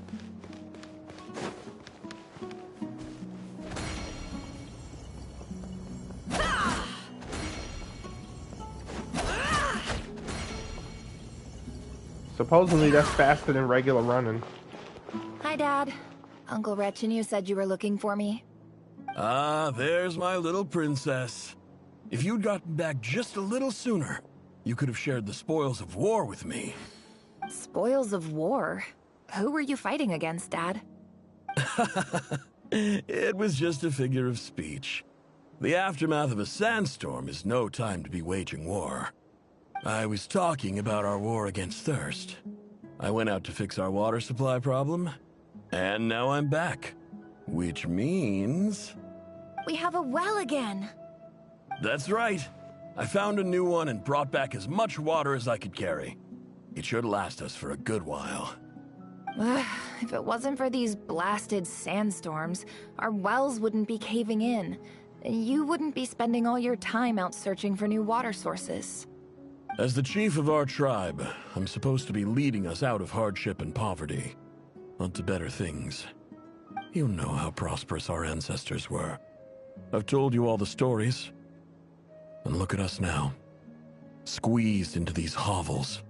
Supposedly that's faster than regular running. Hi, Dad. Uncle Retinue said you were looking for me. Ah, there's my little princess. If you'd gotten back just a little sooner, you could have shared the spoils of war with me. Spoils of war? Who were you fighting against, Dad? It was just a figure of speech. The aftermath of a sandstorm is no time to be waging war. I was talking about our war against thirst. I went out to fix our water supply problem, and now I'm back. Which means... We have a well again! That's right. I found a new one and brought back as much water as I could carry. It should last us for a good while. If it wasn't for these blasted sandstorms, our wells wouldn't be caving in. You wouldn't be spending all your time out searching for new water sources. As the chief of our tribe, I'm supposed to be leading us out of hardship and poverty, onto better things. You know how prosperous our ancestors were. I've told you all the stories. And look at us now, squeezed into these hovels.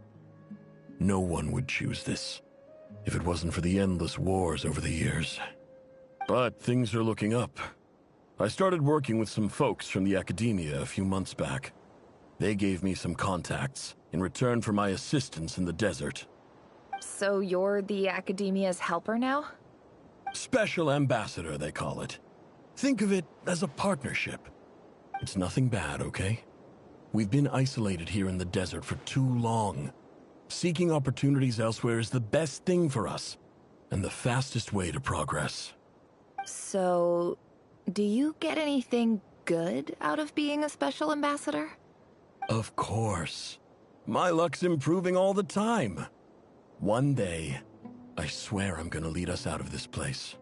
No one would choose this, if it wasn't for the endless wars over the years. But things are looking up. I started working with some folks from the academia a few months back. They gave me some contacts in return for my assistance in the desert. So you're the academia's helper now? Special ambassador, they call it. Think of it as a partnership. It's nothing bad, okay? We've been isolated here in the desert for too long. Seeking opportunities elsewhere is the best thing for us, and the fastest way to progress. So, do you get anything good out of being a special ambassador? Of course. My luck's improving all the time. One day, I swear I'm gonna lead us out of this place.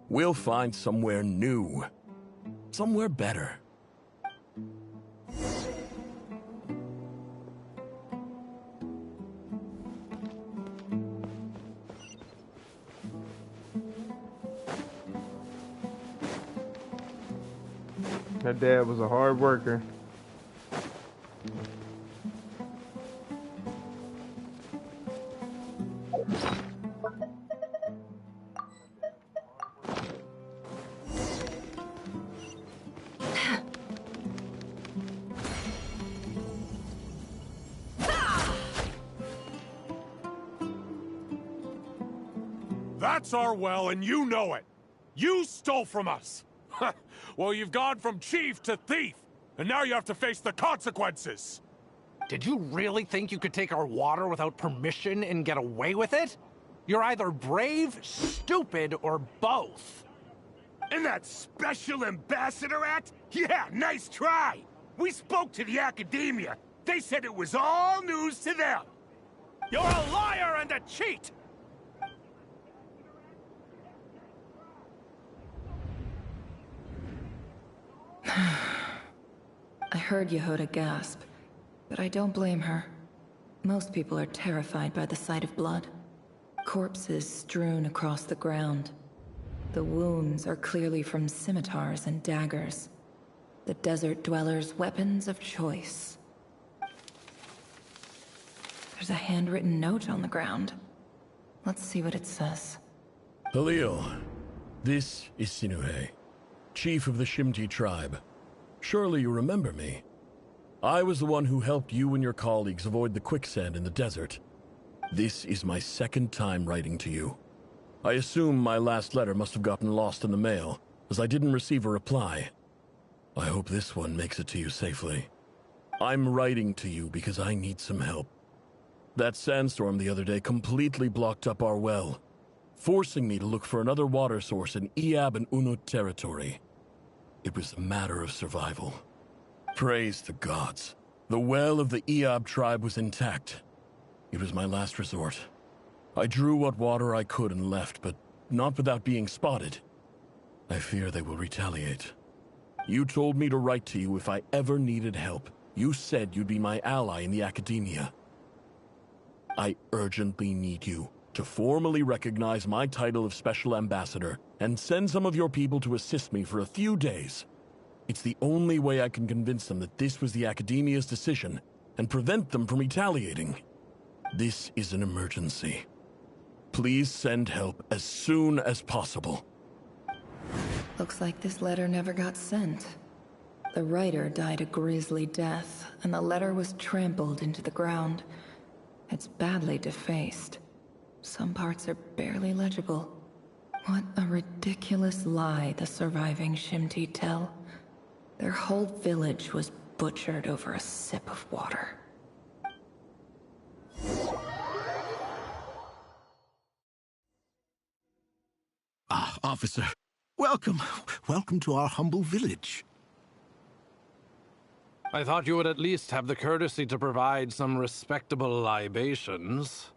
We'll find somewhere new. Somewhere better. Her dad was a hard worker. That's our well, and you know it. You stole from us. Well, you've gone from chief to thief, and now you have to face the consequences. Did you really think you could take our water without permission and get away with it? You're either brave, stupid, or both. And that Special Ambassador Act? Yeah, nice try. We spoke to the academia. They said it was all news to them. You're a liar and a cheat! I heard Yehuda gasp, but I don't blame her. Most people are terrified by the sight of blood. Corpses strewn across the ground. The wounds are clearly from scimitars and daggers. The desert dwellers' weapons of choice. There's a handwritten note on the ground. Let's see what it says. Halil, this is Sinuhe, chief of the Shimti tribe. Surely you remember me. I was the one who helped you and your colleagues avoid the quicksand in the desert. This is my second time writing to you. I assume my last letter must have gotten lost in the mail, as I didn't receive a reply. I hope this one makes it to you safely. I'm writing to you because I need some help. That sandstorm the other day completely blocked up our well, forcing me to look for another water source in Iab and Unut territory. It was a matter of survival. Praise the gods. The well of the Iab tribe was intact. It was my last resort. I drew what water I could and left, but not without being spotted. I fear they will retaliate. You told me to write to you if I ever needed help. You said you'd be my ally in the academia. I urgently need you to formally recognize my title of Special Ambassador and send some of your people to assist me for a few days. It's the only way I can convince them that this was the academia's decision and prevent them from retaliating. This is an emergency. Please send help as soon as possible. Looks like this letter never got sent. The writer died a grisly death, and the letter was trampled into the ground. It's badly defaced. Some parts are barely legible. What a ridiculous lie the surviving Shimti tell. Their whole village was butchered over a sip of water. Ah, officer. Welcome. Welcome to our humble village. I thought you would at least have the courtesy to provide some respectable libations.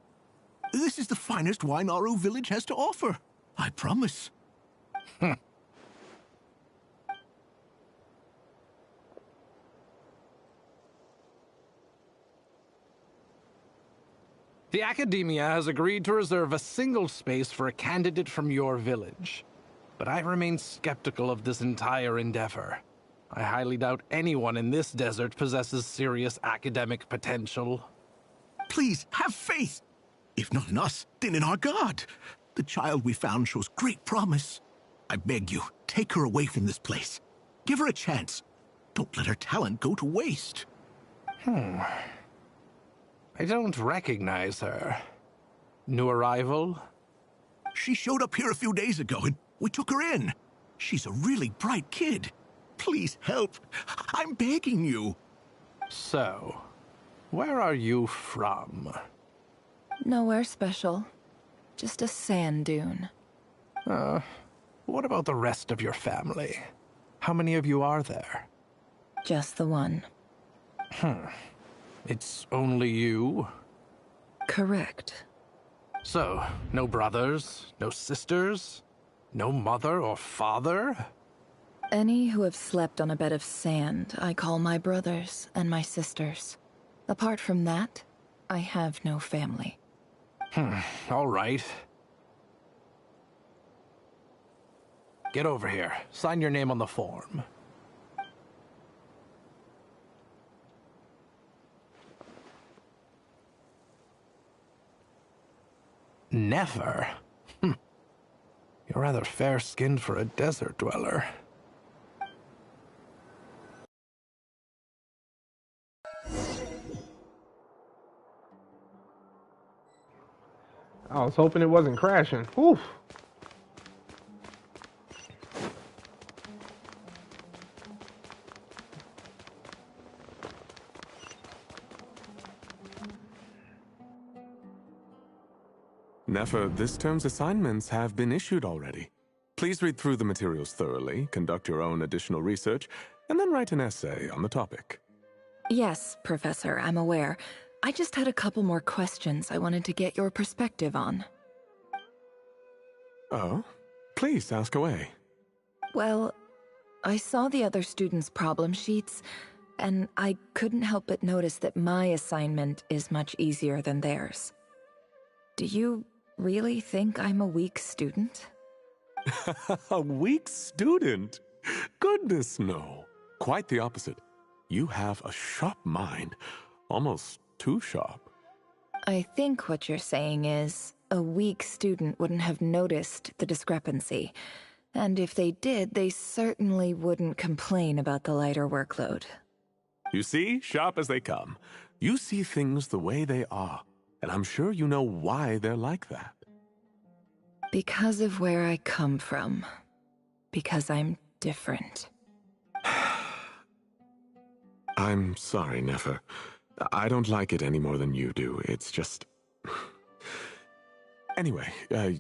This is the finest wine our village has to offer. I promise. The Academia has agreed to reserve a single space for a candidate from your village. But I remain skeptical of this entire endeavor. I highly doubt anyone in this desert possesses serious academic potential. Please, have faith. If not in us, then in our god. The child we found shows great promise. I beg you, take her away from this place. Give her a chance. Don't let her talent go to waste. I don't recognize her. New arrival? She showed up here a few days ago and we took her in. She's a really bright kid. Please help. I'm begging you. So, where are you from? Nowhere special. Just a sand dune. What about the rest of your family? How many of you are there? Just the one. It's only you? Correct. So, no brothers, no sisters, no mother or father? Any who have slept on a bed of sand, I call my brothers and my sisters. Apart from that, I have no family. All right. Get over here. Sign your name on the form. Nefer? You're rather fair-skinned for a desert dweller. I was hoping it wasn't crashing. Oof. Nefer, this term's assignments have been issued already. Please read through the materials thoroughly, conduct your own additional research, and then write an essay on the topic. Yes, Professor, I'm aware. I just had a couple more questions I wanted to get your perspective on. Oh? Please, ask away. Well, I saw the other students' problem sheets, and I couldn't help but notice that my assignment is much easier than theirs. Do you really think I'm a weak student? A weak student? Goodness, no. Quite the opposite. You have a sharp mind. Almost too sharp. I think what you're saying is, a weak student wouldn't have noticed the discrepancy. And if they did, they certainly wouldn't complain about the lighter workload. You see, sharp as they come. You see things the way they are, and I'm sure you know why they're like that. Because of where I come from. Because I'm different. I'm sorry, Nefer. I don't like it any more than you do. It's just... Anyway,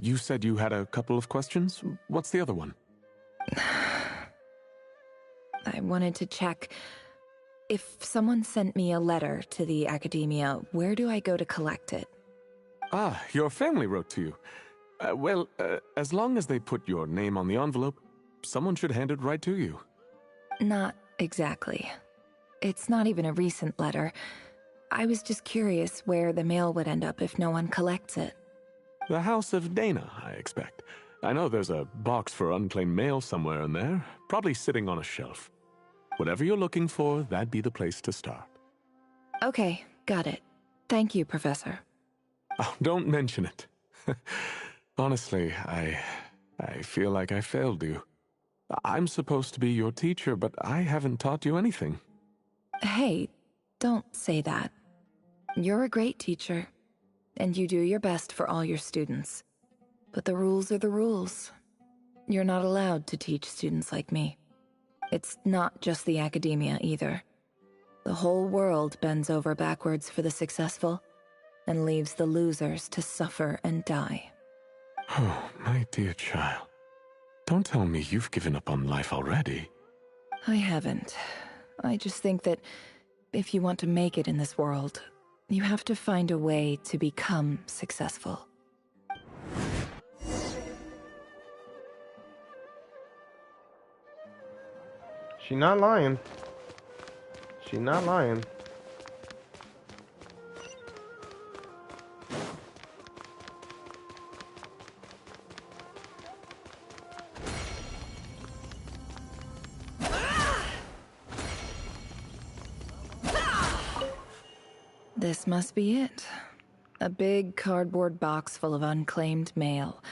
you said you had a couple of questions. What's the other one? I wanted to check... If someone sent me a letter to the academia, where do I go to collect it? Ah, your family wrote to you. Well, as long as they put your name on the envelope, someone should hand it right to you. Not exactly. It's not even a recent letter. I was just curious where the mail would end up if no one collects it. The House of Dana, I expect. I know there's a box for unclaimed mail somewhere in there, probably sitting on a shelf. Whatever you're looking for, that'd be the place to start. Okay, got it. Thank you, Professor. Oh, don't mention it. Honestly, I feel like I failed you. I'm supposed to be your teacher, but I haven't taught you anything. Hey, don't say that. You're a great teacher, and you do your best for all your students. But the rules are the rules. You're not allowed to teach students like me. It's not just the academia, either. The whole world bends over backwards for the successful, and leaves the losers to suffer and die. Oh, my dear child. Don't tell me you've given up on life already. I haven't. I just think that if you want to make it in this world, you have to find a way to become successful. She not lying. She not lying. This must be it. A big cardboard box full of unclaimed mail.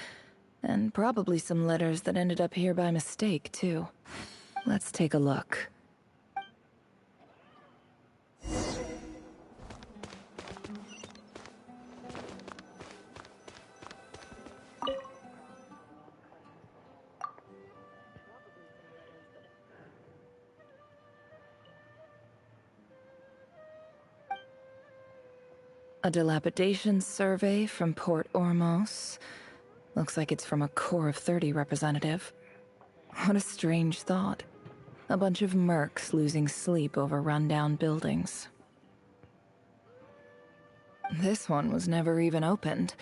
And probably some letters that ended up here by mistake, too. Let's take a look. A dilapidation survey from Port Ormos. Looks like it's from a Corps of 30 representative. What a strange thought. A bunch of mercs losing sleep over rundown buildings. This one was never even opened.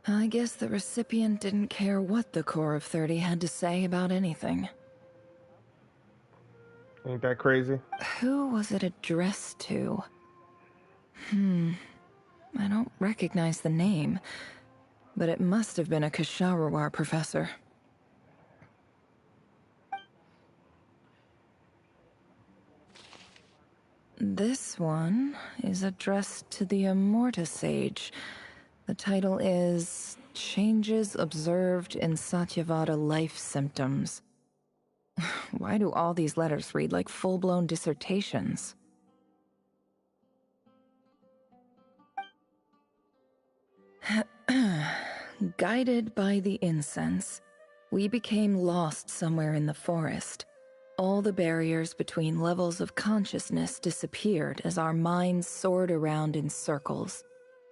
I guess the recipient didn't care what the Corps of 30 had to say about anything. Ain't that crazy? Who was it addressed to? I don't recognize the name, but it must have been a Ksharawar professor. This one is addressed to the Immorta Sage. The title is Changes Observed in Satyavada Life Symptoms. Why do all these letters read like full-blown dissertations? Guided by the incense, we became lost somewhere in the forest. All the barriers between levels of consciousness disappeared as our minds soared around in circles,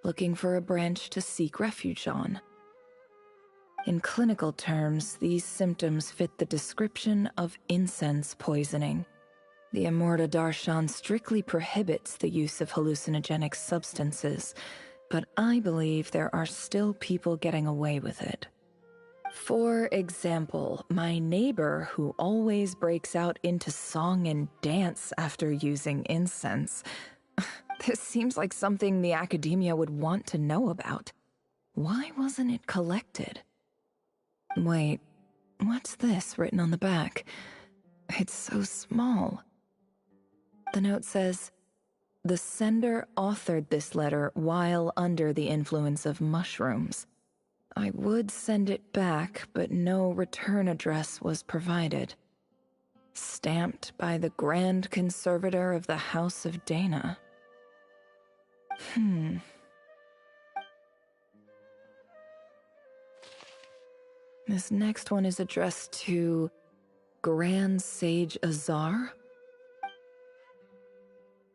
looking for a branch to seek refuge on. In clinical terms, these symptoms fit the description of incense poisoning. The Immorta Darshan strictly prohibits the use of hallucinogenic substances, but I believe there are still people getting away with it. For example, my neighbor who always breaks out into song and dance after using incense. This seems like something the academia would want to know about. Why wasn't it collected? Wait, what's this written on the back? It's so small. The note says, "The sender authored this letter while under the influence of mushrooms. I would send it back, but no return address was provided. Stamped by the Grand Conservator of the House of Dana. This next one is addressed to Grand Sage Azar.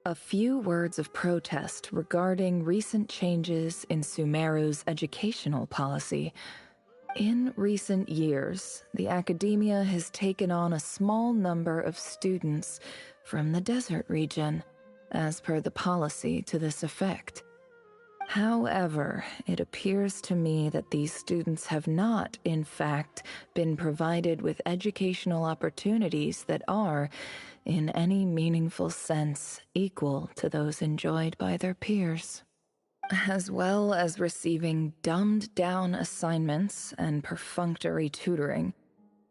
A few words of protest regarding recent changes in Sumeru's educational policy. In recent years, the academia has taken on a small number of students from the desert region, as per the policy to this effect. However, it appears to me that these students have not, in fact, been provided with educational opportunities that are, in any meaningful sense, equal to those enjoyed by their peers. As well as receiving dumbed-down assignments and perfunctory tutoring,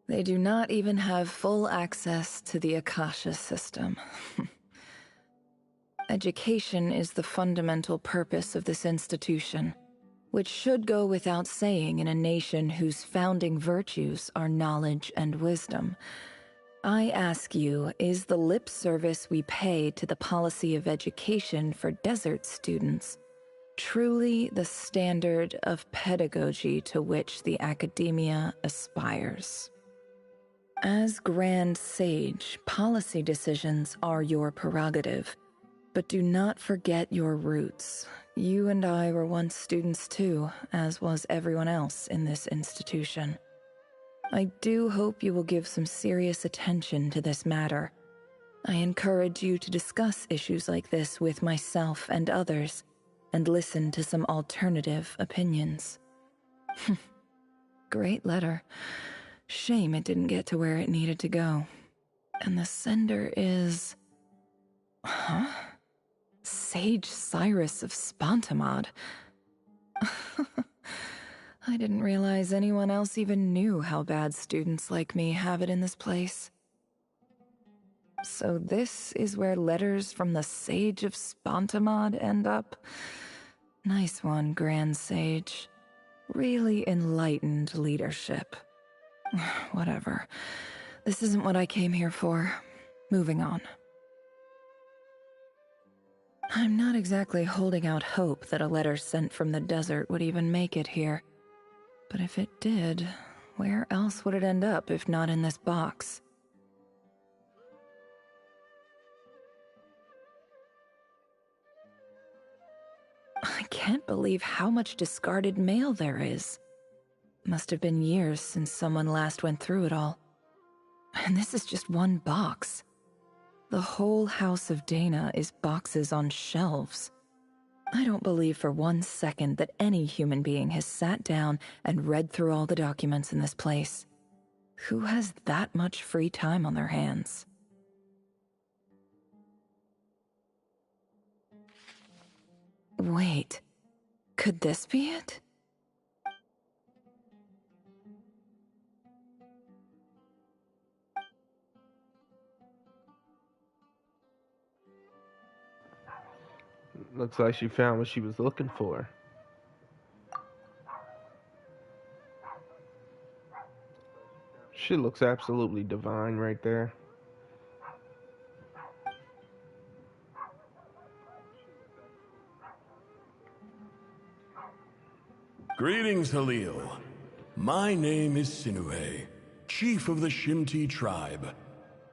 they do not even have full access to the Akasha system. Education is the fundamental purpose of this institution, which should go without saying in a nation whose founding virtues are knowledge and wisdom. I ask you, is the lip service we pay to the policy of education for desert students truly the standard of pedagogy to which the academia aspires? As Grand Sage, policy decisions are your prerogative. But do not forget your roots. You and I were once students too, as was everyone else in this institution. I do hope you will give some serious attention to this matter. I encourage you to discuss issues like this with myself and others, and listen to some alternative opinions. Great letter. Shame it didn't get to where it needed to go. And the sender is... Huh? Sage Cyrus of Spontamod. I didn't realize anyone else even knew how bad students like me have it in this place. So this is where letters from the Sage of Spontamod end up? Nice one, Grand Sage. Really enlightened leadership. Whatever. This isn't what I came here for. Moving on. I'm not exactly holding out hope that a letter sent from the desert would even make it here. But if it did, where else would it end up if not in this box? I can't believe how much discarded mail there is. Must have been years since someone last went through it all. And this is just one box. The whole House of Dana is boxes on shelves. I don't believe for 1 second that any human being has sat down and read through all the documents in this place. Who has that much free time on their hands? Wait, could this be it? Looks like she found what she was looking for. She looks absolutely divine right there. Greetings, Halil. My name is Sinue, chief of the Shimti tribe.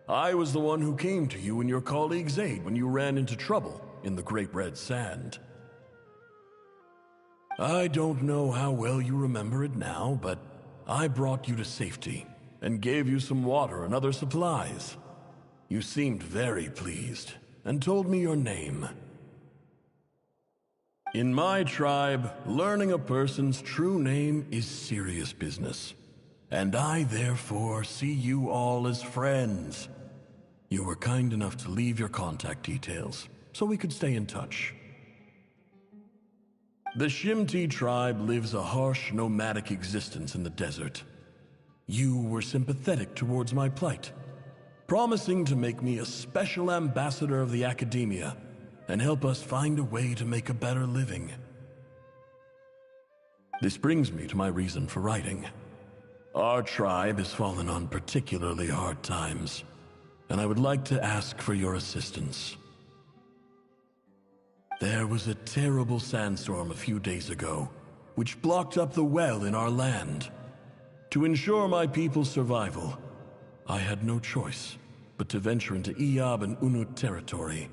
I was the one who came to you and your colleague's aid when you ran into trouble in the Great Red Sand. I don't know how well you remember it now, but I brought you to safety and gave you some water and other supplies. You seemed very pleased and told me your name. In my tribe, learning a person's true name is serious business, and I therefore see you all as friends. You were kind enough to leave your contact details, so we could stay in touch. The Shimti tribe lives a harsh, nomadic existence in the desert. You were sympathetic towards my plight, promising to make me a special ambassador of the academia and help us find a way to make a better living. This brings me to my reason for writing. Our tribe has fallen on particularly hard times, and I would like to ask for your assistance. There was a terrible sandstorm a few days ago, which blocked up the well in our land. To ensure my people's survival, I had no choice but to venture into Iyab and Unut territory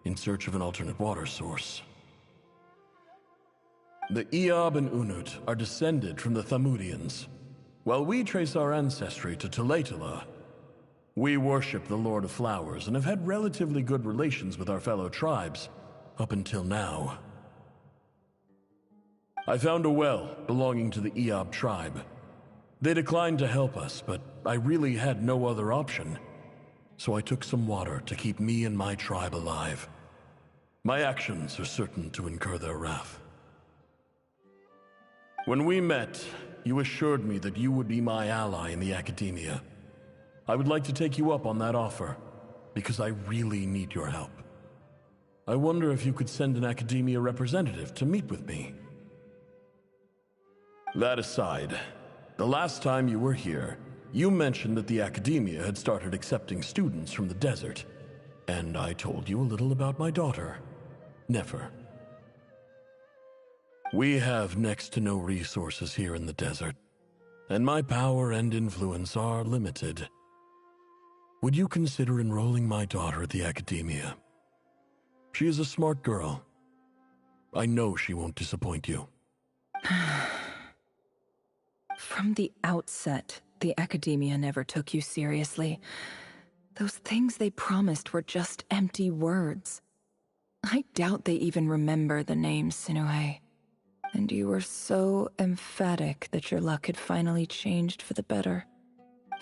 in search of an alternate water source. The Iyab and Unut are descended from the Thamudians. While we trace our ancestry to Tulatula, we worship the Lord of Flowers and have had relatively good relations with our fellow tribes up until now. I found a well belonging to the Iyab tribe. They declined to help us, but I really had no other option. So I took some water to keep me and my tribe alive. My actions are certain to incur their wrath. When we met, you assured me that you would be my ally in the academia. I would like to take you up on that offer, because I really need your help. I wonder if you could send an academia representative to meet with me. That aside, the last time you were here, you mentioned that the academia had started accepting students from the desert, and I told you a little about my daughter, Nefer. We have next to no resources here in the desert, and my power and influence are limited. Would you consider enrolling my daughter at the academia? She is a smart girl. I know she won't disappoint you. From the outset, the academia never took you seriously. Those things they promised were just empty words. I doubt they even remember the name Sinuhe. And you were so emphatic that your luck had finally changed for the better.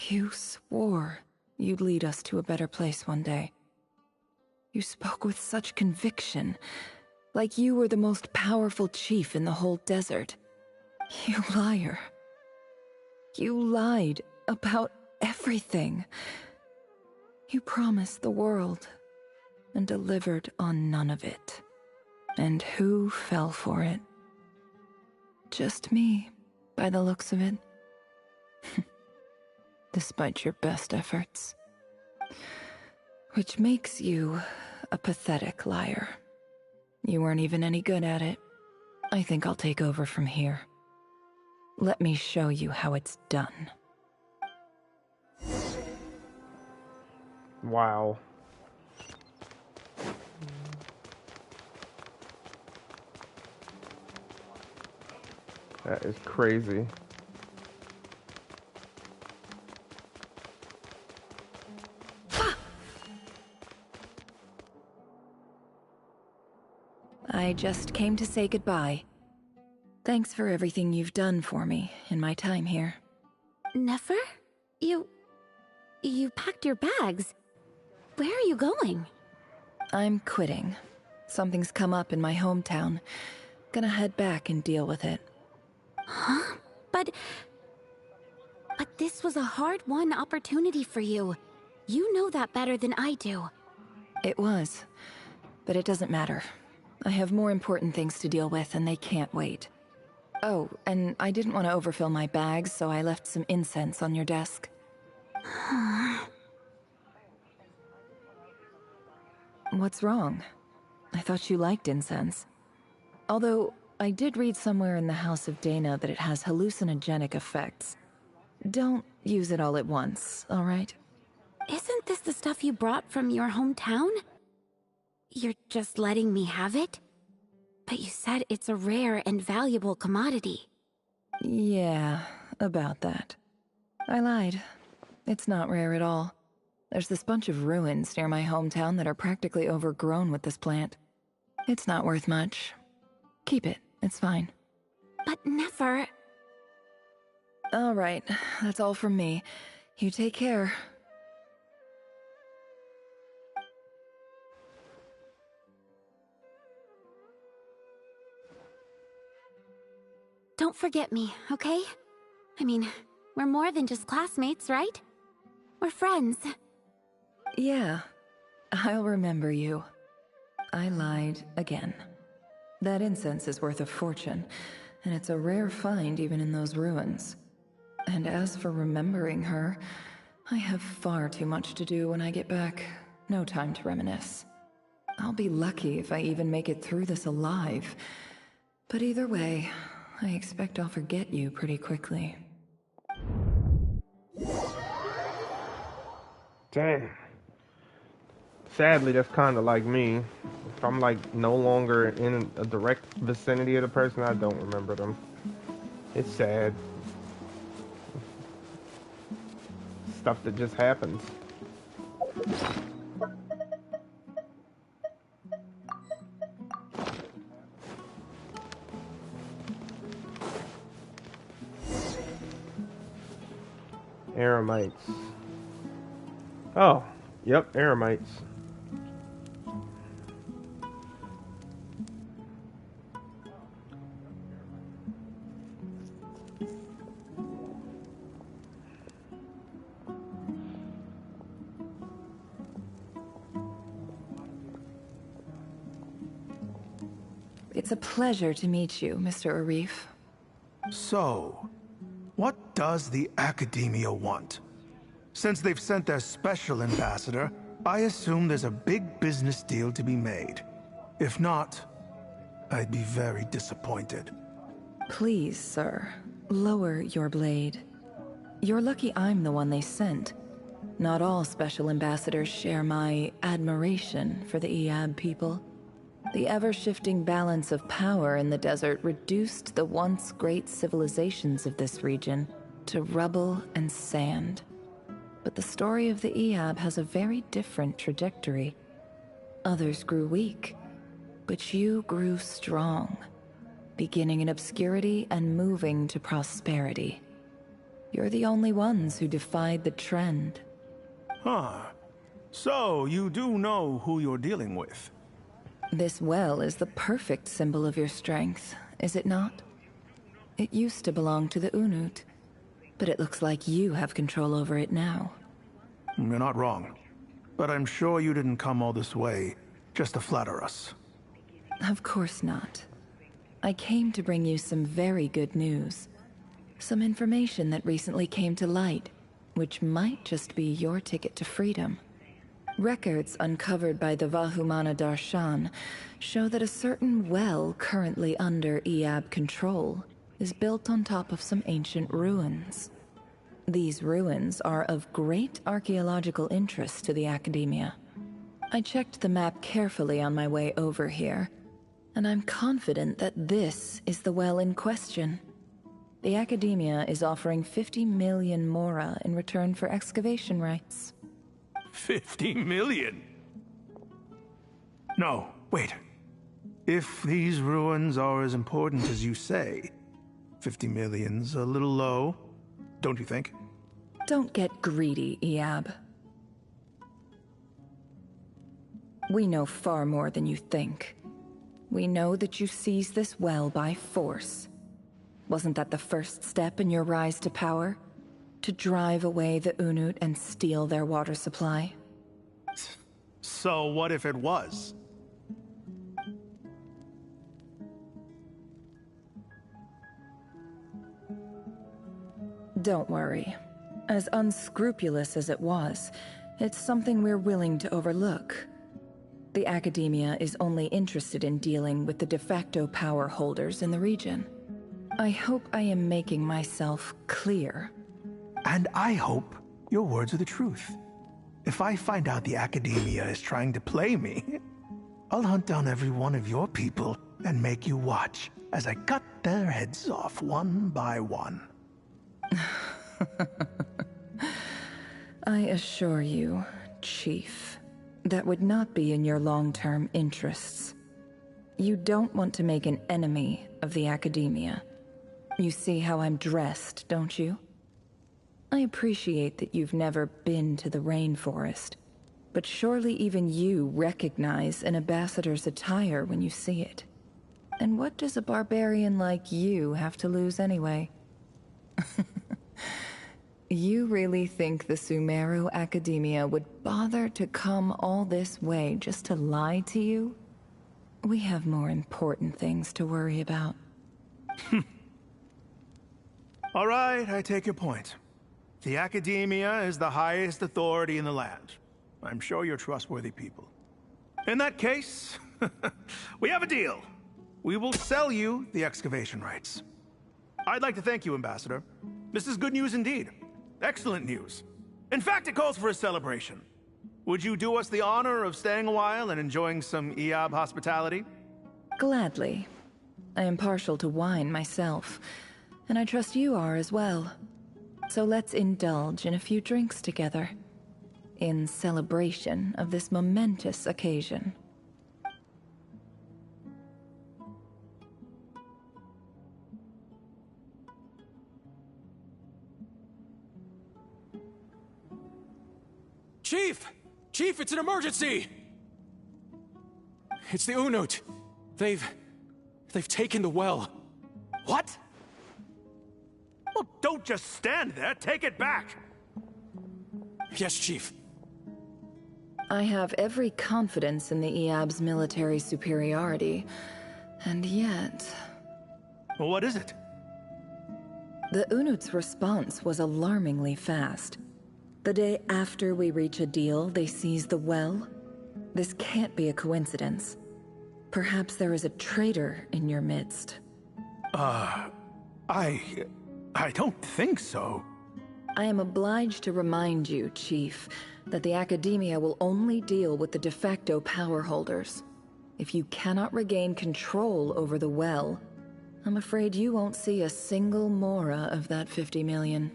You swore you'd lead us to a better place one day. You spoke with such conviction, like you were the most powerful chief in the whole desert. You liar. You lied about everything. You promised the world and delivered on none of it. And who fell for it? Just me, by the looks of it. Despite your best efforts. Which makes you a pathetic liar. You weren't even any good at it. I think I'll take over from here. Let me show you how it's done. Wow. That is crazy. I just came to say goodbye. Thanks for everything you've done for me in my time here. Nefer? You packed your bags. Where are you going? I'm quitting. Something's come up in my hometown. Gonna head back and deal with it. Huh? But this was a hard-won opportunity for you. You know that better than I do. It was. But it doesn't matter. I have more important things to deal with, and they can't wait. Oh, and I didn't want to overfill my bags, so I left some incense on your desk. What's wrong? I thought you liked incense. Although, I did read somewhere in the House of Dana that it has hallucinogenic effects. Don't use it all at once, all right? Isn't this the stuff you brought from your hometown? You're just letting me have it? But you said it's a rare and valuable commodity. Yeah, about that. I lied. It's not rare at all. There's this bunch of ruins near my hometown that are practically overgrown with this plant. It's not worth much. Keep it, it's fine. But Nefer... All right, that's all from me. You take care. Don't forget me, okay? I mean, we're more than just classmates, right? We're friends. Yeah, I'll remember you. I lied again. That incense is worth a fortune, and it's a rare find even in those ruins. And as for remembering her, I have far too much to do when I get back. No time to reminisce. I'll be lucky if I even make it through this alive. But either way, I expect I'll forget you pretty quickly. Dang. Sadly, that's kind of like me. If I'm like no longer in a direct vicinity of the person, I don't remember them. It's sad. Stuff that just happens. Aramites. Oh, yep, Aramites. It's a pleasure to meet you, Mr. Arif. So, what does the Academia want? Since they've sent their special ambassador, I assume there's a big business deal to be made. If not, I'd be very disappointed. Please, sir, lower your blade. You're lucky I'm the one they sent. Not all special ambassadors share my admiration for the Iab people. The ever-shifting balance of power in the desert reduced the once great civilizations of this region to rubble and sand. But the story of the Iab has a very different trajectory. Others grew weak, but you grew strong, beginning in obscurity and moving to prosperity. You're the only ones who defied the trend. Huh. So, you do know who you're dealing with? This well is the perfect symbol of your strength, is it not? It used to belong to the Unut, but it looks like you have control over it now. You're not wrong. But I'm sure you didn't come all this way just to flatter us. Of course not. I came to bring you some very good news. Some information that recently came to light, which might just be your ticket to freedom. Records uncovered by the Vahumana Darshan show that a certain well currently under Iab control is built on top of some ancient ruins. These ruins are of great archaeological interest to the Academia. I checked the map carefully on my way over here, and I'm confident that this is the well in question. The Academia is offering 50 million mora in return for excavation rights. 50 million? No, wait. If these ruins are as important as you say, 50 million's a little low, don't you think? Don't get greedy, Iab. We know far more than you think. We know that you seized this well by force. Wasn't that the first step in your rise to power? To drive away the Unut and steal their water supply? So what if it was? Don't worry. As unscrupulous as it was, it's something we're willing to overlook. The Academia is only interested in dealing with the de facto power holders in the region. I hope I am making myself clear. And I hope your words are the truth. If I find out the Academia is trying to play me, I'll hunt down every one of your people and make you watch as I cut their heads off one by one. I assure you, Chief, that would not be in your long-term interests. You don't want to make an enemy of the Academia. You see how I'm dressed, don't you? I appreciate that you've never been to the rainforest, but surely even you recognize an ambassador's attire when you see it. And what does a barbarian like you have to lose anyway? You really think the Sumeru Academia would bother to come all this way just to lie to you? We have more important things to worry about. All right, I take your point. The Academia is the highest authority in the land. I'm sure you're trustworthy people. In that case, we have a deal. We will sell you the excavation rights. I'd like to thank you, Ambassador. This is good news indeed. Excellent news. In fact, it calls for a celebration. Would you do us the honor of staying a while and enjoying some EOB hospitality? Gladly. I am partial to wine myself, and I trust you are as well. So let's indulge in a few drinks together, in celebration of this momentous occasion. Chief! Chief, it's an emergency! It's the Unut. They've taken the well. What? Well, don't just stand there. Take it back. Yes, Chief. I have every confidence in the EOB's military superiority, and yet... Well, what is it? The Unut's response was alarmingly fast. The day after we reach a deal, they seize the well. This can't be a coincidence. Perhaps there is a traitor in your midst. I don't think so. I am obliged to remind you, Chief, that the Academia will only deal with the de facto power holders. If you cannot regain control over the well, I'm afraid you won't see a single mora of that 50 million.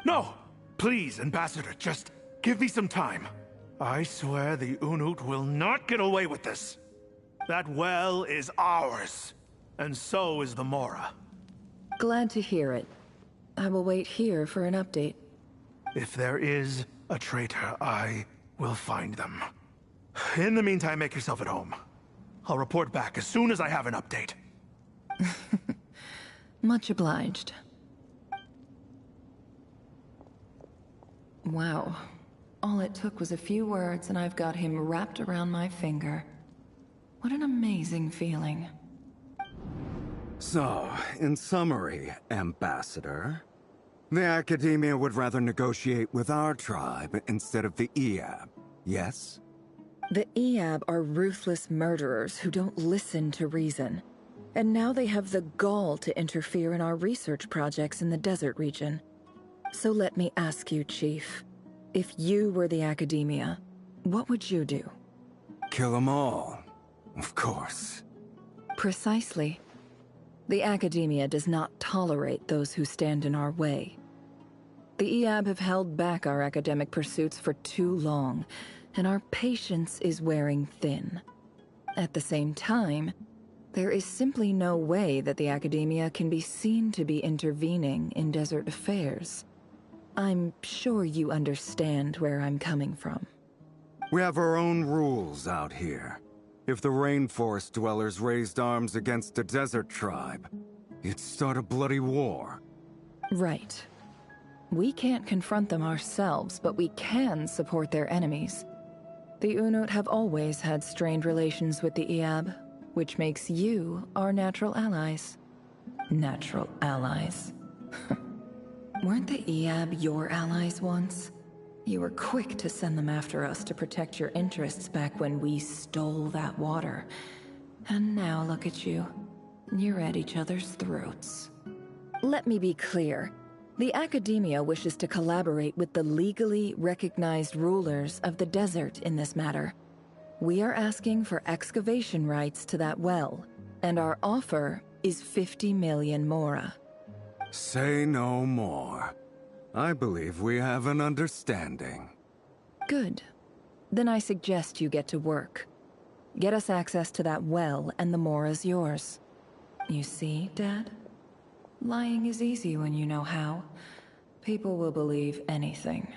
No! Please, Ambassador, just give me some time. I swear the Unut will not get away with this. That well is ours, and so is the mora. Glad to hear it. I will wait here for an update. If there is a traitor, I will find them. In the meantime, make yourself at home. I'll report back as soon as I have an update. Much obliged. Wow. All it took was a few words and I've got him wrapped around my finger. What an amazing feeling. So, in summary, Ambassador, the Academia would rather negotiate with our tribe instead of the EOB, yes? The EOB are ruthless murderers who don't listen to reason. And now they have the gall to interfere in our research projects in the desert region. So let me ask you, Chief, if you were the Academia, what would you do? Kill them all, of course. Precisely. The Academia does not tolerate those who stand in our way. The EOB have held back our academic pursuits for too long, and our patience is wearing thin. At the same time, there is simply no way that the Academia can be seen to be intervening in desert affairs. I'm sure you understand where I'm coming from. We have our own rules out here. If the rainforest dwellers raised arms against a desert tribe, it'd start a bloody war. Right. We can't confront them ourselves, but we can support their enemies. The Unut have always had strained relations with the EOB, which makes you our natural allies. Natural allies. Weren't the EOB your allies once? You were quick to send them after us to protect your interests back when we stole that water. And now look at you. You're at each other's throats. Let me be clear. The Academia wishes to collaborate with the legally recognized rulers of the desert in this matter. We are asking for excavation rights to that well, and our offer is 50 million mora. Say no more. I believe we have an understanding. Good. Then I suggest you get to work. Get us access to that well, and the mora's yours. You see, Dad? Lying is easy when you know how. People will believe anything.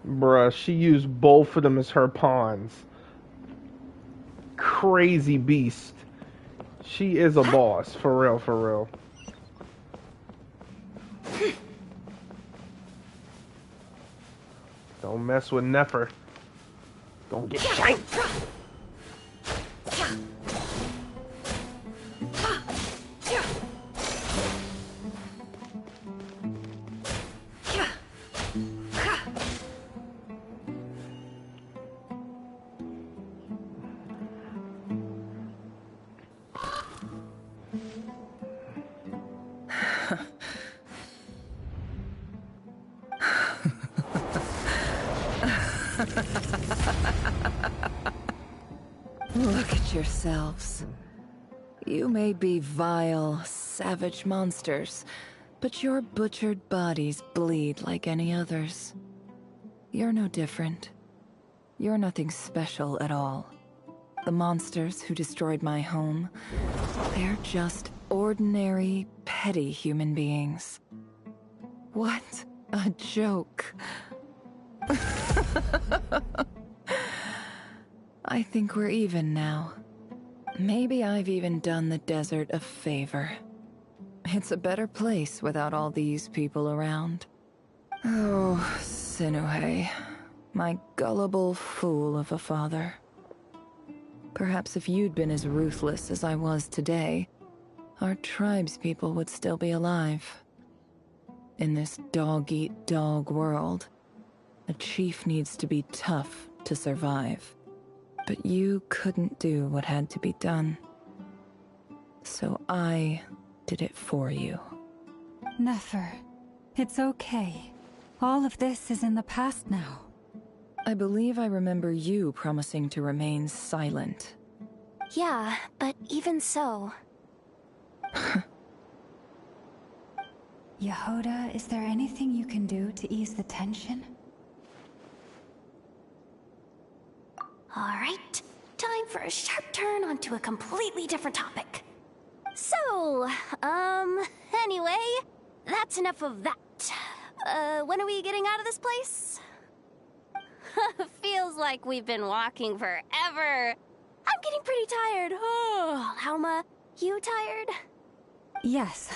Bruh, she used both of them as her pawns. Crazy beast. She is a boss, for real, for real. Don't mess with Nefer. Don't get shanked. Look at yourselves. You may be vile, savage monsters, but your butchered bodies bleed like any others. You're no different. You're nothing special at all. The monsters who destroyed my home, they're just ordinary, petty human beings. What a joke. I think we're even now. Maybe I've even done the desert a favor. It's a better place without all these people around. Oh, Sinuhe, my gullible fool of a father. Perhaps if you'd been as ruthless as I was today, our tribespeople would still be alive. In this dog-eat-dog world, a chief needs to be tough to survive. But you couldn't do what had to be done. So I did it for you. Nefer, it's okay. All of this is in the past now. I believe I remember you promising to remain silent. Yeah, but even so... Yehoda, is there anything you can do to ease the tension? Alright, time for a sharp turn onto a completely different topic. So, anyway, that's enough of that. When are we getting out of this place? Feels like we've been walking forever. I'm getting pretty tired. Oh, Alma, you tired? Yes.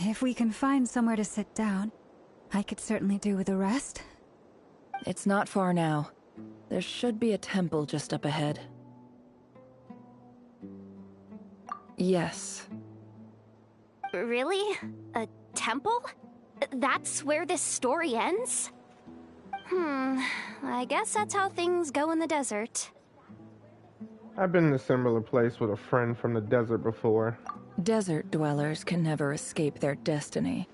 If we can find somewhere to sit down, I could certainly do with a rest. It's not far now. There should be a temple just up ahead. Yes. Really? A temple? That's where this story ends? I guess that's how things go in the desert. I've been in a similar place with a friend from the desert before. Desert dwellers can never escape their destiny.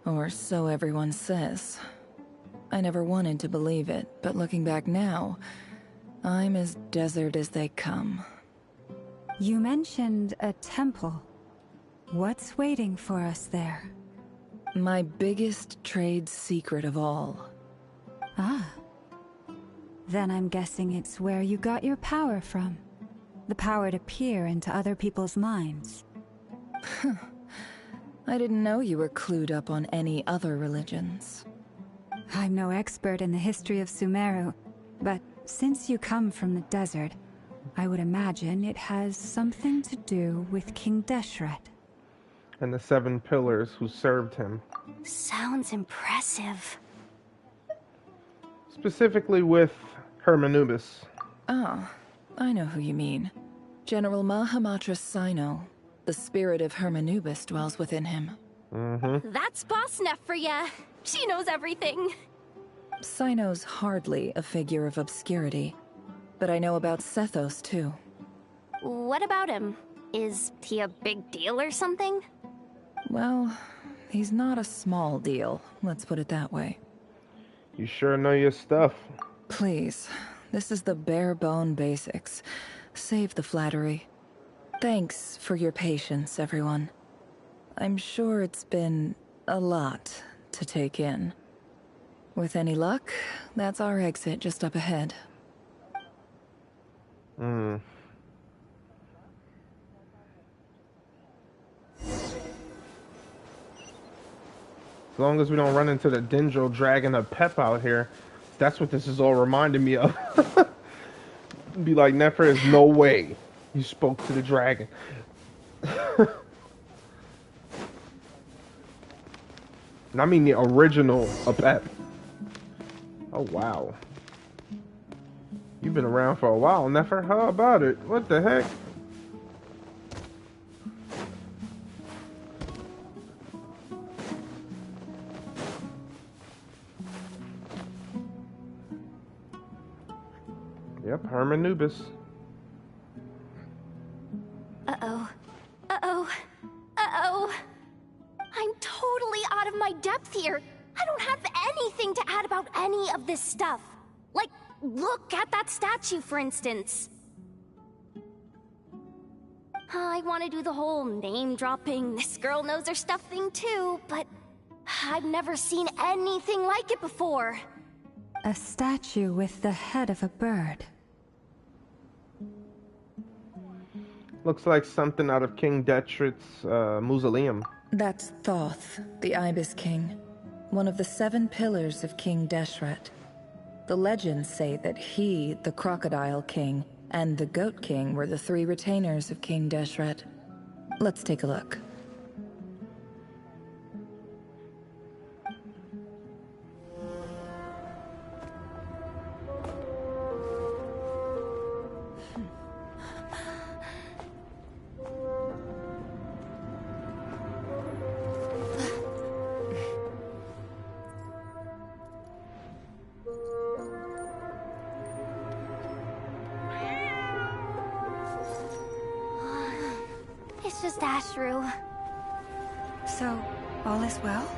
Or so everyone says. I never wanted to believe it, but looking back now, I'm as desert as they come. You mentioned a temple. What's waiting for us there? My biggest trade secret of all. Ah. Then I'm guessing it's where you got your power from. The power to peer into other people's minds. I didn't know you were clued up on any other religions. I'm no expert in the history of Sumeru, but since you come from the desert, I would imagine it has something to do with King Deshret. And the 7 pillars who served him. Sounds impressive. Specifically with Hermanubis. Oh, I know who you mean. General Mahamatra Sino. The spirit of Hermanubis dwells within him. That's Boss Neff for ya. She knows everything. Sino's hardly a figure of obscurity, but I know about Sethos too. What about him? Is he a big deal or something? Well, he's not a small deal, let's put it that way. You sure know your stuff. Please, this is the bare-bone basics. Save the flattery. Thanks for your patience, everyone. I'm sure it's been a lot to take in. With any luck, that's our exit just up ahead. As long as we don't run into the Dendro dragging a Pep out here. That's what this is all reminding me of. Be like, Nefer, there's no way you spoke to the dragon. And I mean the original Apep. Oh, wow. You've been around for a while, Nefer. How about it? What the heck? Yep, Hermanubis. Uh-oh. Uh-oh. Uh-oh. I'm totally out of my depth here. I don't have anything to add about any of this stuff. Like, look at that statue, for instance. I want to do the whole name-dropping, this girl knows her stuff thing too, but I've never seen anything like it before. A statue with the head of a bird. Looks like something out of King Detrit's mausoleum. That's Thoth, the Ibis King, one of the 7 pillars of King Deshret. The legends say that he, the Crocodile King, and the Goat King were the 3 retainers of King Deshret. Let's take a look. It's just Ashru. So, all is well?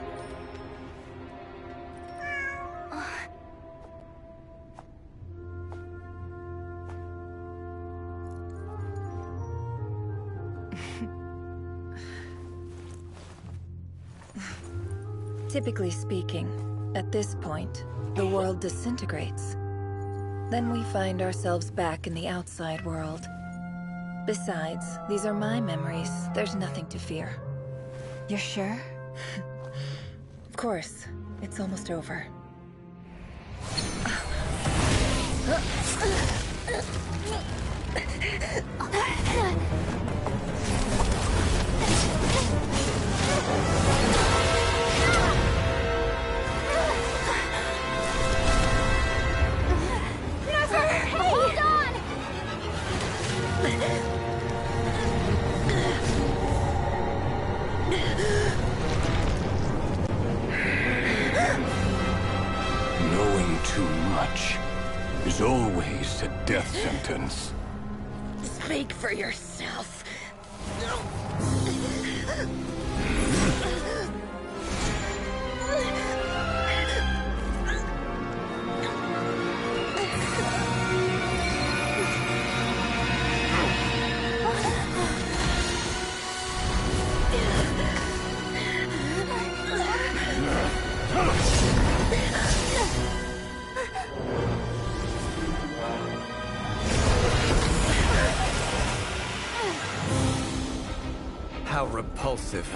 Typically speaking, at this point, the world disintegrates. Then we find ourselves back in the outside world. Besides, these are my memories. There's nothing to fear. You're sure? Of course. It's almost over. Hold on! Knowing too much is always a death sentence. Speak for yourself. How repulsive.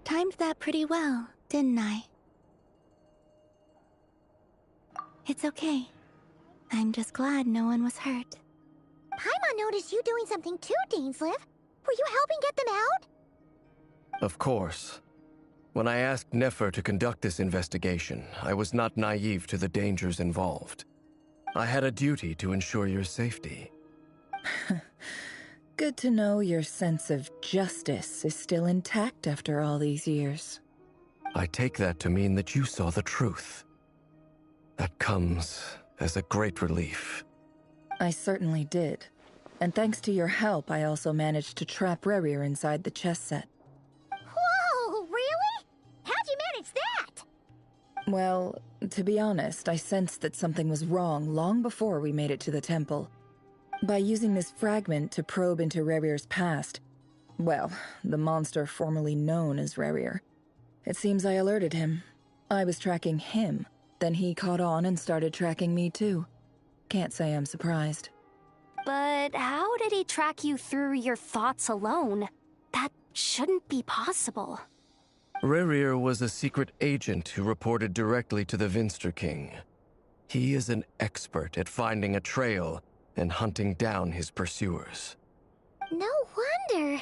Timed that pretty well, didn't I? It's okay. I'm just glad no one was hurt. Paimon noticed you doing something too, Dainsleif. Were you helping get them out? Of course. When I asked Nefer to conduct this investigation, I was not naive to the dangers involved. I had a duty to ensure your safety. Good to know your sense of justice is still intact after all these years. I take that to mean that you saw the truth. That comes as a great relief. I certainly did. And thanks to your help, I also managed to trap Rerir inside the chess set. Whoa, really? How'd you manage that? Well, to be honest, I sensed that something was wrong long before we made it to the temple. By using this fragment to probe into Rerir's past, well, the monster formerly known as Rerir, it seems I alerted him. I was tracking him, then he caught on and started tracking me too. Can't say I'm surprised. But how did he track you through your thoughts alone? That shouldn't be possible. Rerir was a secret agent who reported directly to the Vinster King. He is an expert at finding a trail and hunting down his pursuers. No wonder.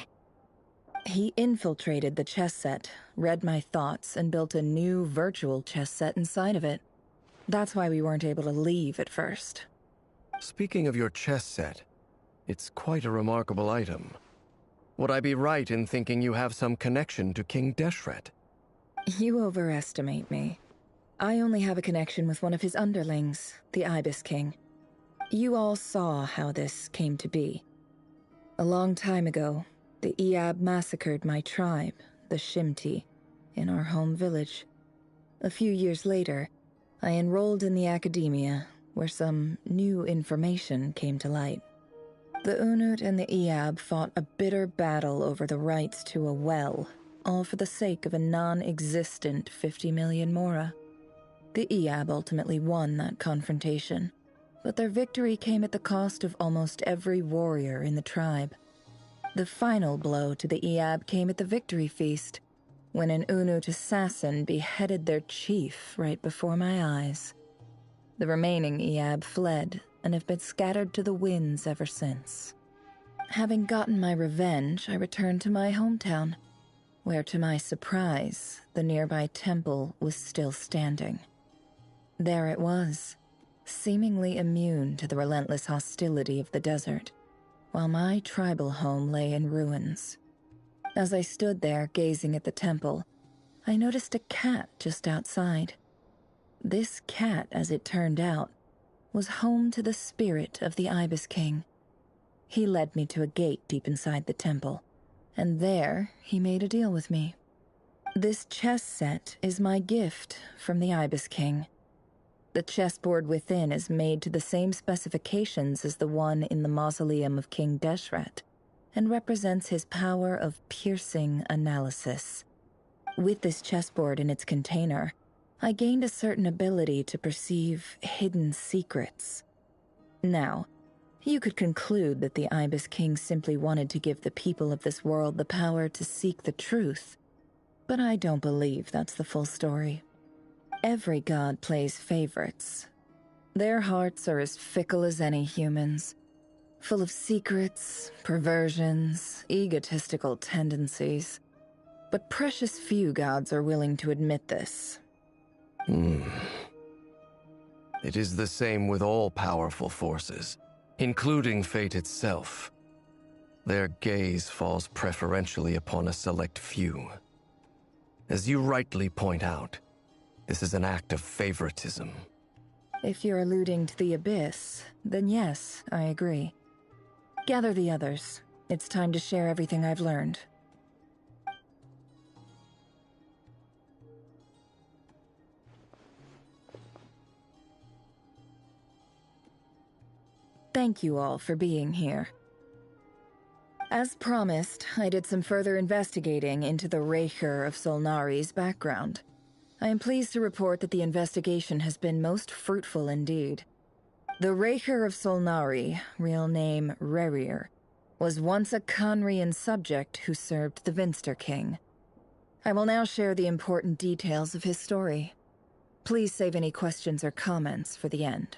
He infiltrated the chess set, read my thoughts, and built a new virtual chess set inside of it. That's why we weren't able to leave at first. Speaking of your chess set, it's quite a remarkable item. Would I be right in thinking you have some connection to King Deshret? You overestimate me. I only have a connection with one of his underlings, the Ibis King. You all saw how this came to be. A long time ago, the Iab massacred my tribe, the Shimti, in our home village. A few years later, I enrolled in the academia, where some new information came to light. The Unut and the Iab fought a bitter battle over the rights to a well, all for the sake of a non-existent 50 million mora. The Iab ultimately won that confrontation, but their victory came at the cost of almost every warrior in the tribe. The final blow to the Iab came at the victory feast, when an Unut assassin beheaded their chief right before my eyes. The remaining Iab fled and have been scattered to the winds ever since. Having gotten my revenge, I returned to my hometown, where to my surprise, the nearby temple was still standing. There it was, seemingly immune to the relentless hostility of the desert, while my tribal home lay in ruins. As I stood there gazing at the temple, I noticed a cat just outside. This cat, as it turned out, was home to the spirit of the Ibis King. He led me to a gate deep inside the temple, and there he made a deal with me. This chess set is my gift from the Ibis King. The chessboard within is made to the same specifications as the one in the mausoleum of King Deshret, and represents his power of piercing analysis. With this chessboard in its container, I gained a certain ability to perceive hidden secrets. Now, you could conclude that the Ibis King simply wanted to give the people of this world the power to seek the truth, but I don't believe that's the full story. Every god plays favorites. Their hearts are as fickle as any human's, full of secrets, perversions, egotistical tendencies. But precious few gods are willing to admit this. It is the same with all powerful forces, including fate itself. Their gaze falls preferentially upon a select few. As you rightly point out, this is an act of favoritism. If you're alluding to the Abyss, then yes, I agree. Gather the others. It's time to share everything I've learned. Thank you all for being here. As promised, I did some further investigating into the Rächer of Solnari's background. I am pleased to report that the investigation has been most fruitful indeed. The Rächer of Solnari, real name Rerir, was once a Conrian subject who served the Vinster King. I will now share the important details of his story. Please save any questions or comments for the end.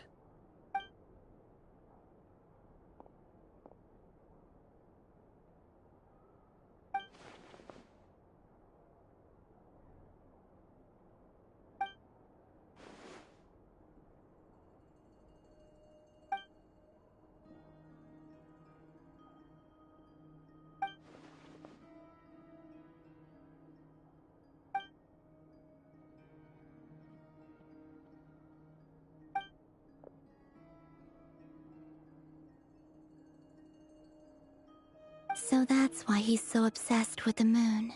So that's why he's so obsessed with the moon.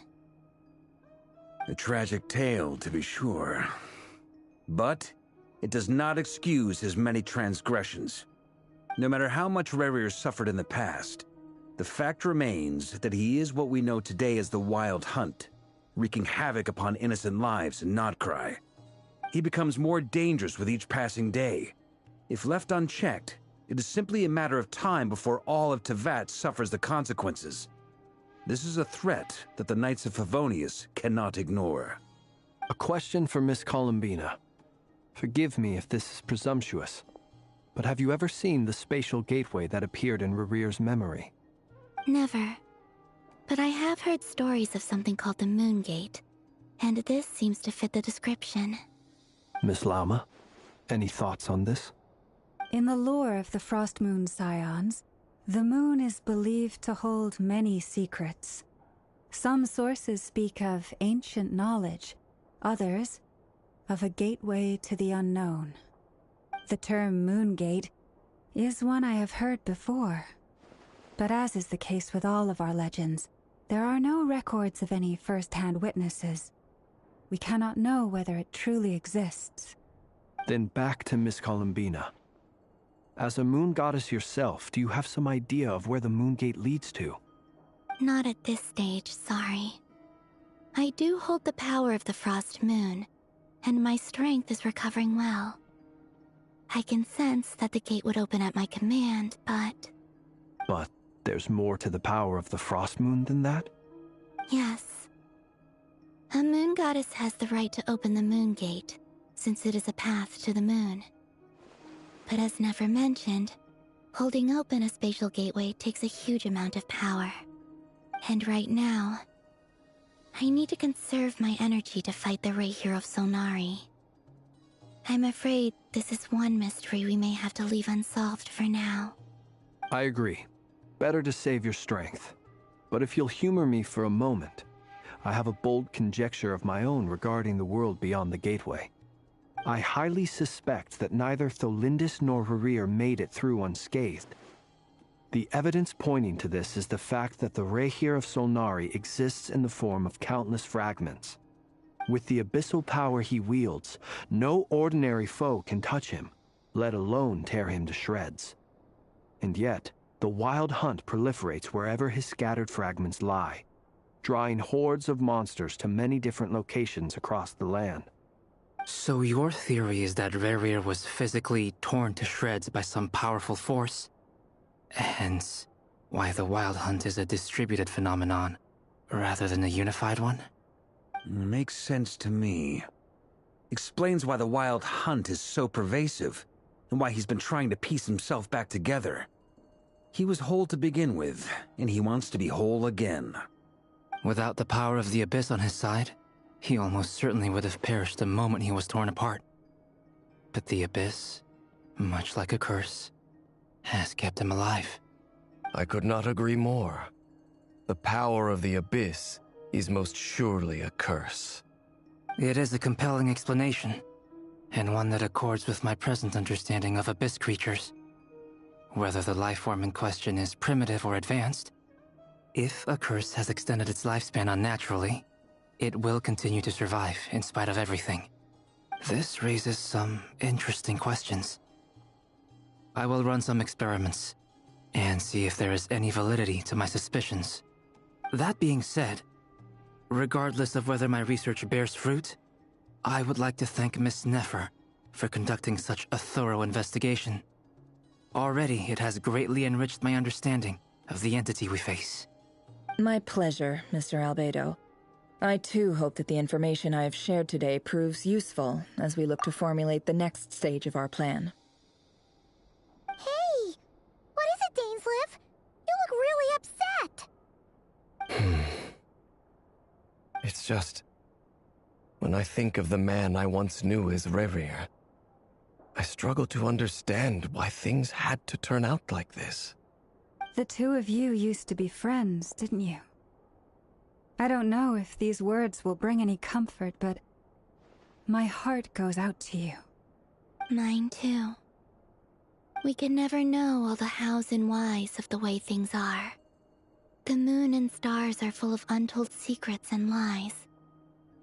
A tragic tale, to be sure. But it does not excuse his many transgressions. No matter how much Rerir suffered in the past, the fact remains that he is what we know today as the Wild Hunt, wreaking havoc upon innocent lives in Notcry. He becomes more dangerous with each passing day. If left unchecked, it is simply a matter of time before all of Teyvat suffers the consequences. This is a threat that the Knights of Favonius cannot ignore. A question for Miss Columbina. Forgive me if this is presumptuous, but have you ever seen the spatial gateway that appeared in Rerir's memory? Never. But I have heard stories of something called the Moon Gate, and this seems to fit the description. Miss Lauma, any thoughts on this? In the lore of the Frost Moon Scions, the moon is believed to hold many secrets. Some sources speak of ancient knowledge, others of a gateway to the unknown. The term Moon Gate is one I have heard before. But as is the case with all of our legends, there are no records of any first-hand witnesses. We cannot know whether it truly exists. Then back to Miss Columbina. As a moon goddess yourself, do you have some idea of where the Moon Gate leads to? Not at this stage, sorry. I do hold the power of the Frost Moon, and my strength is recovering well. I can sense that the gate would open at my command, but... But there's more to the power of the Frost Moon than that? Yes. A moon goddess has the right to open the Moon Gate, since it is a path to the moon. But as Nefer mentioned, holding open a spatial gateway takes a huge amount of power. And right now, I need to conserve my energy to fight the Rächer of Solnari. I'm afraid this is one mystery we may have to leave unsolved for now. I agree. Better to save your strength. But if you'll humor me for a moment, I have a bold conjecture of my own regarding the world beyond the gateway. I highly suspect that neither Tholindis nor Rerir made it through unscathed. The evidence pointing to this is the fact that the Rächer of Solnari exists in the form of countless fragments. With the abyssal power he wields, no ordinary foe can touch him, let alone tear him to shreds. And yet, the wild hunt proliferates wherever his scattered fragments lie, drawing hordes of monsters to many different locations across the land. So your theory is that Rerir was physically torn to shreds by some powerful force? Hence, why the Wild Hunt is a distributed phenomenon, rather than a unified one? Makes sense to me. Explains why the Wild Hunt is so pervasive, and why he's been trying to piece himself back together. He was whole to begin with, and he wants to be whole again. Without the power of the Abyss on his side, he almost certainly would have perished the moment he was torn apart. But the Abyss, much like a curse, has kept him alive. I could not agree more. The power of the Abyss is most surely a curse. It is a compelling explanation, and one that accords with my present understanding of Abyss creatures. Whether the life form in question is primitive or advanced, if a curse has extended its lifespan unnaturally, it will continue to survive in spite of everything. This raises some interesting questions. I will run some experiments and see if there is any validity to my suspicions. That being said, regardless of whether my research bears fruit, I would like to thank Miss Nefer for conducting such a thorough investigation. Already, it has greatly enriched my understanding of the entity we face. My pleasure, Mr. Albedo. I too hope that the information I have shared today proves useful as we look to formulate the next stage of our plan. Hey! What is it, Dainsleif? You look really upset! It's just... when I think of the man I once knew as Rerir, I struggle to understand why things had to turn out like this. The two of you used to be friends, didn't you? I don't know if these words will bring any comfort, but my heart goes out to you. Mine too. We can never know all the hows and whys of the way things are. The moon and stars are full of untold secrets and lies,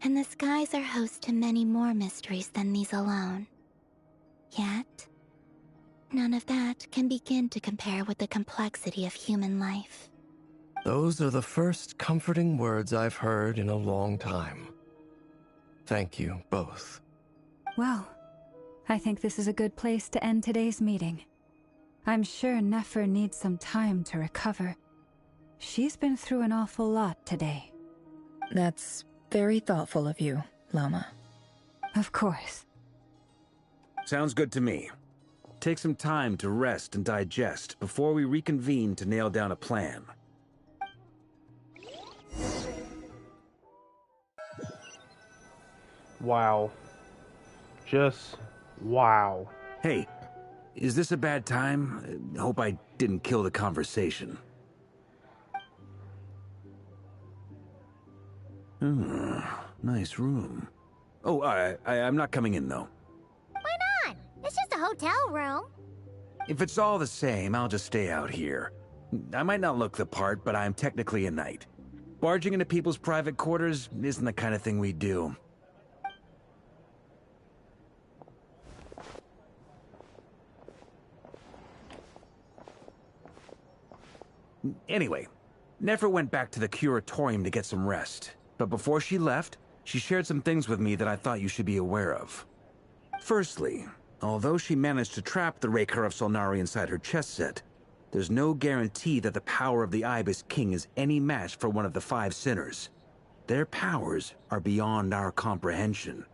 and the skies are host to many more mysteries than these alone. Yet, none of that can begin to compare with the complexity of human life. Those are the first comforting words I've heard in a long time. Thank you, both. Well, I think this is a good place to end today's meeting. I'm sure Nefer needs some time to recover. She's been through an awful lot today. That's very thoughtful of you, Llama. Of course. Sounds good to me. Take some time to rest and digest before we reconvene to nail down a plan. Wow. Just wow. Hey, is this a bad time? Hope I didn't kill the conversation. Nice room. Oh, I'm not coming in, though. Why not? It's just a hotel room. If it's all the same, I'll just stay out here. I might not look the part, but I'm technically a knight. Barging into people's private quarters isn't the kind of thing we do. Anyway, Nefer went back to the curatorium to get some rest. But before she left, she shared some things with me that I thought you should be aware of. Firstly, although she managed to trap the Rächer of Solnari inside her chest set, there's no guarantee that the power of the Ibis King is any match for one of the 5 sinners. Their powers are beyond our comprehension.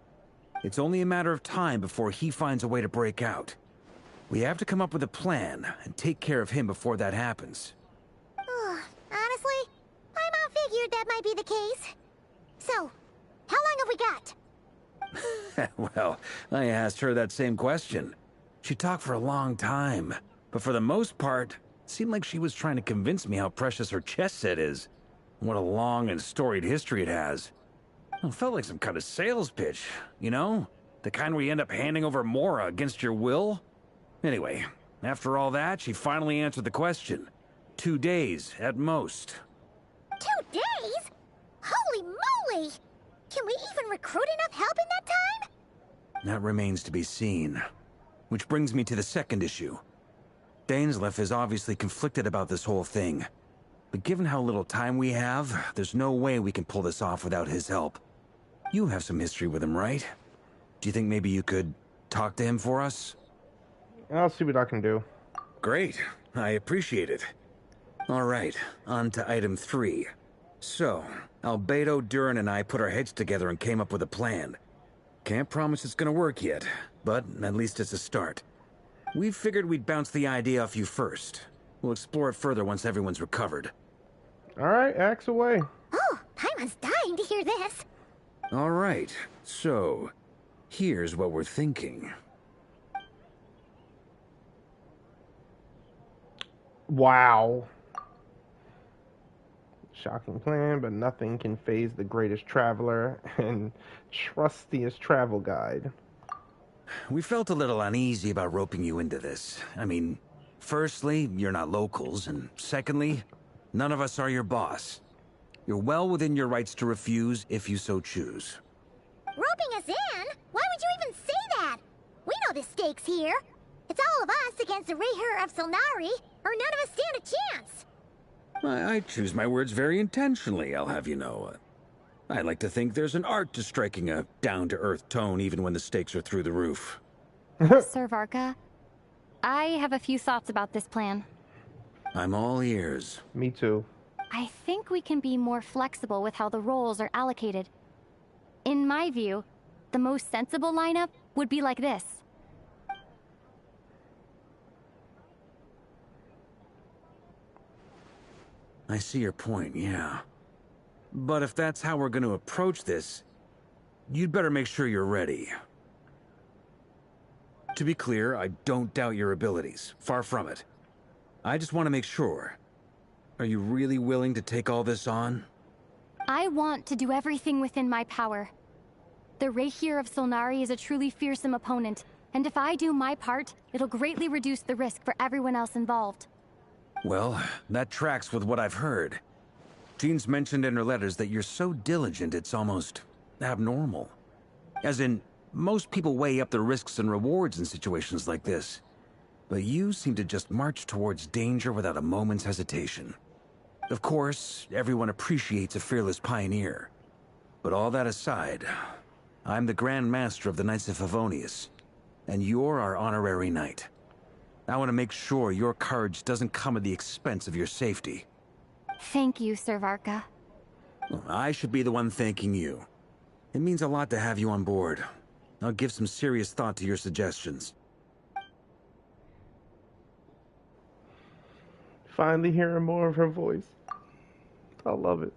It's only a matter of time before he finds a way to break out. We have to come up with a plan and take care of him before that happens. Honestly, Paimon figured that might be the case. So, how long have we got? Well, I asked her that same question. She talked for a long time, but for the most part, it seemed like she was trying to convince me how precious her chess set is, and what a long and storied history it has. It felt like some kind of sales pitch, you know? The kind where you end up handing over Mora against your will? Anyway, after all that, she finally answered the question. 2 days, at most. 2 days? Holy moly! Can we even recruit enough help in that time? That remains to be seen. Which brings me to the second issue. Dainsleif is obviously conflicted about this whole thing. But given how little time we have, there's no way we can pull this off without his help. You have some history with him, right? Do you think maybe you could talk to him for us? I'll see what I can do. Great. I appreciate it. All right, on to item 3. So, Albedo, Durin, and I put our heads together and came up with a plan. Can't promise it's gonna work yet, but at least it's a start. We figured we'd bounce the idea off you first. We'll explore it further once everyone's recovered. Alright, axe away. Oh, Paimon's dying to hear this. All right, so, here's what we're thinking. Wow. Shocking plan, but nothing can faze the greatest traveler and trustiest travel guide. We felt a little uneasy about roping you into this. I mean, firstly, you're not locals, and secondly, none of us are your boss. You're well within your rights to refuse if you so choose. Roping us in? Why would you even say that? We know the stakes here. It's all of us against the Rerir of Solnari, or none of us stand a chance. I choose my words very intentionally, I'll have you know. I like to think there's an art to striking a down-to-earth tone even when the stakes are through the roof. Sir Varka, I have a few thoughts about this plan. I'm all ears. Me too. I think we can be more flexible with how the roles are allocated. In my view, the most sensible lineup would be like this. I see your point, yeah. But if that's how we're going to approach this, you'd better make sure you're ready. To be clear, I don't doubt your abilities. Far from it. I just want to make sure. Are you really willing to take all this on? I want to do everything within my power. The Rächer of Solnari is a truly fearsome opponent, and if I do my part, it'll greatly reduce the risk for everyone else involved. Well, that tracks with what I've heard. Jean's mentioned in her letters that you're so diligent it's almost abnormal. As in, most people weigh up the risks and rewards in situations like this. But you seem to just march towards danger without a moment's hesitation. Of course, everyone appreciates a fearless pioneer. But all that aside, I'm the Grand Master of the Knights of Favonius, and you're our honorary knight. I want to make sure your courage doesn't come at the expense of your safety. Thank you, Sir Varka. Well, I should be the one thanking you. It means a lot to have you on board. I'll give some serious thought to your suggestions. Finally hearing more of her voice. I love it.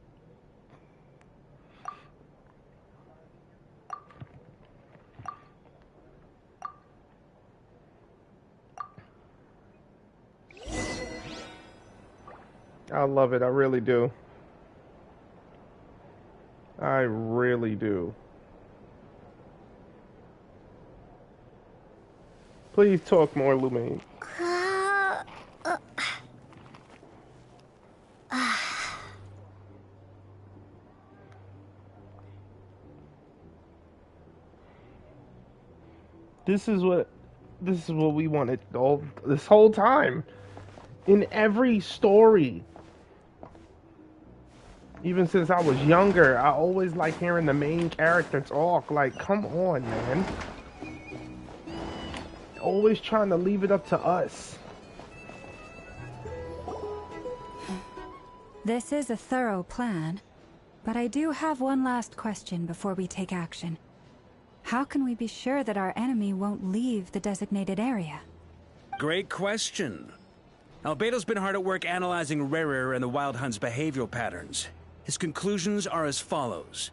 I love it. I really do. I really do. Please talk more, Lumaine. This is what we wanted this whole time. In every story. Even since I was younger, I always like hearing the main character talk. Like, come on, man. Always trying to leave it up to us. This is a thorough plan, but I do have one last question before we take action. How can we be sure that our enemy won't leave the designated area? Great question. Albedo's been hard at work analyzing Rerir and the Wild Hunt's behavioral patterns. His conclusions are as follows.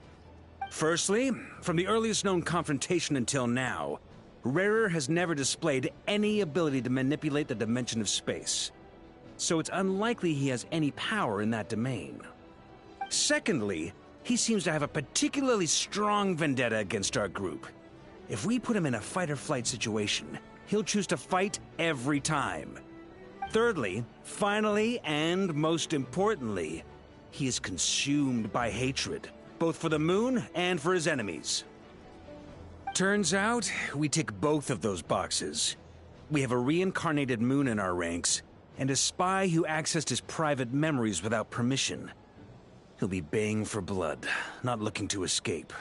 Firstly, from the earliest known confrontation until now, Rerir has never displayed any ability to manipulate the dimension of space. So it's unlikely he has any power in that domain. Secondly, he seems to have a particularly strong vendetta against our group. If we put him in a fight-or-flight situation, he'll choose to fight every time. Thirdly, finally, and most importantly, he is consumed by hatred, both for the moon and for his enemies. Turns out, we tick both of those boxes. We have a reincarnated moon in our ranks, and a spy who accessed his private memories without permission. He'll be baying for blood, not looking to escape.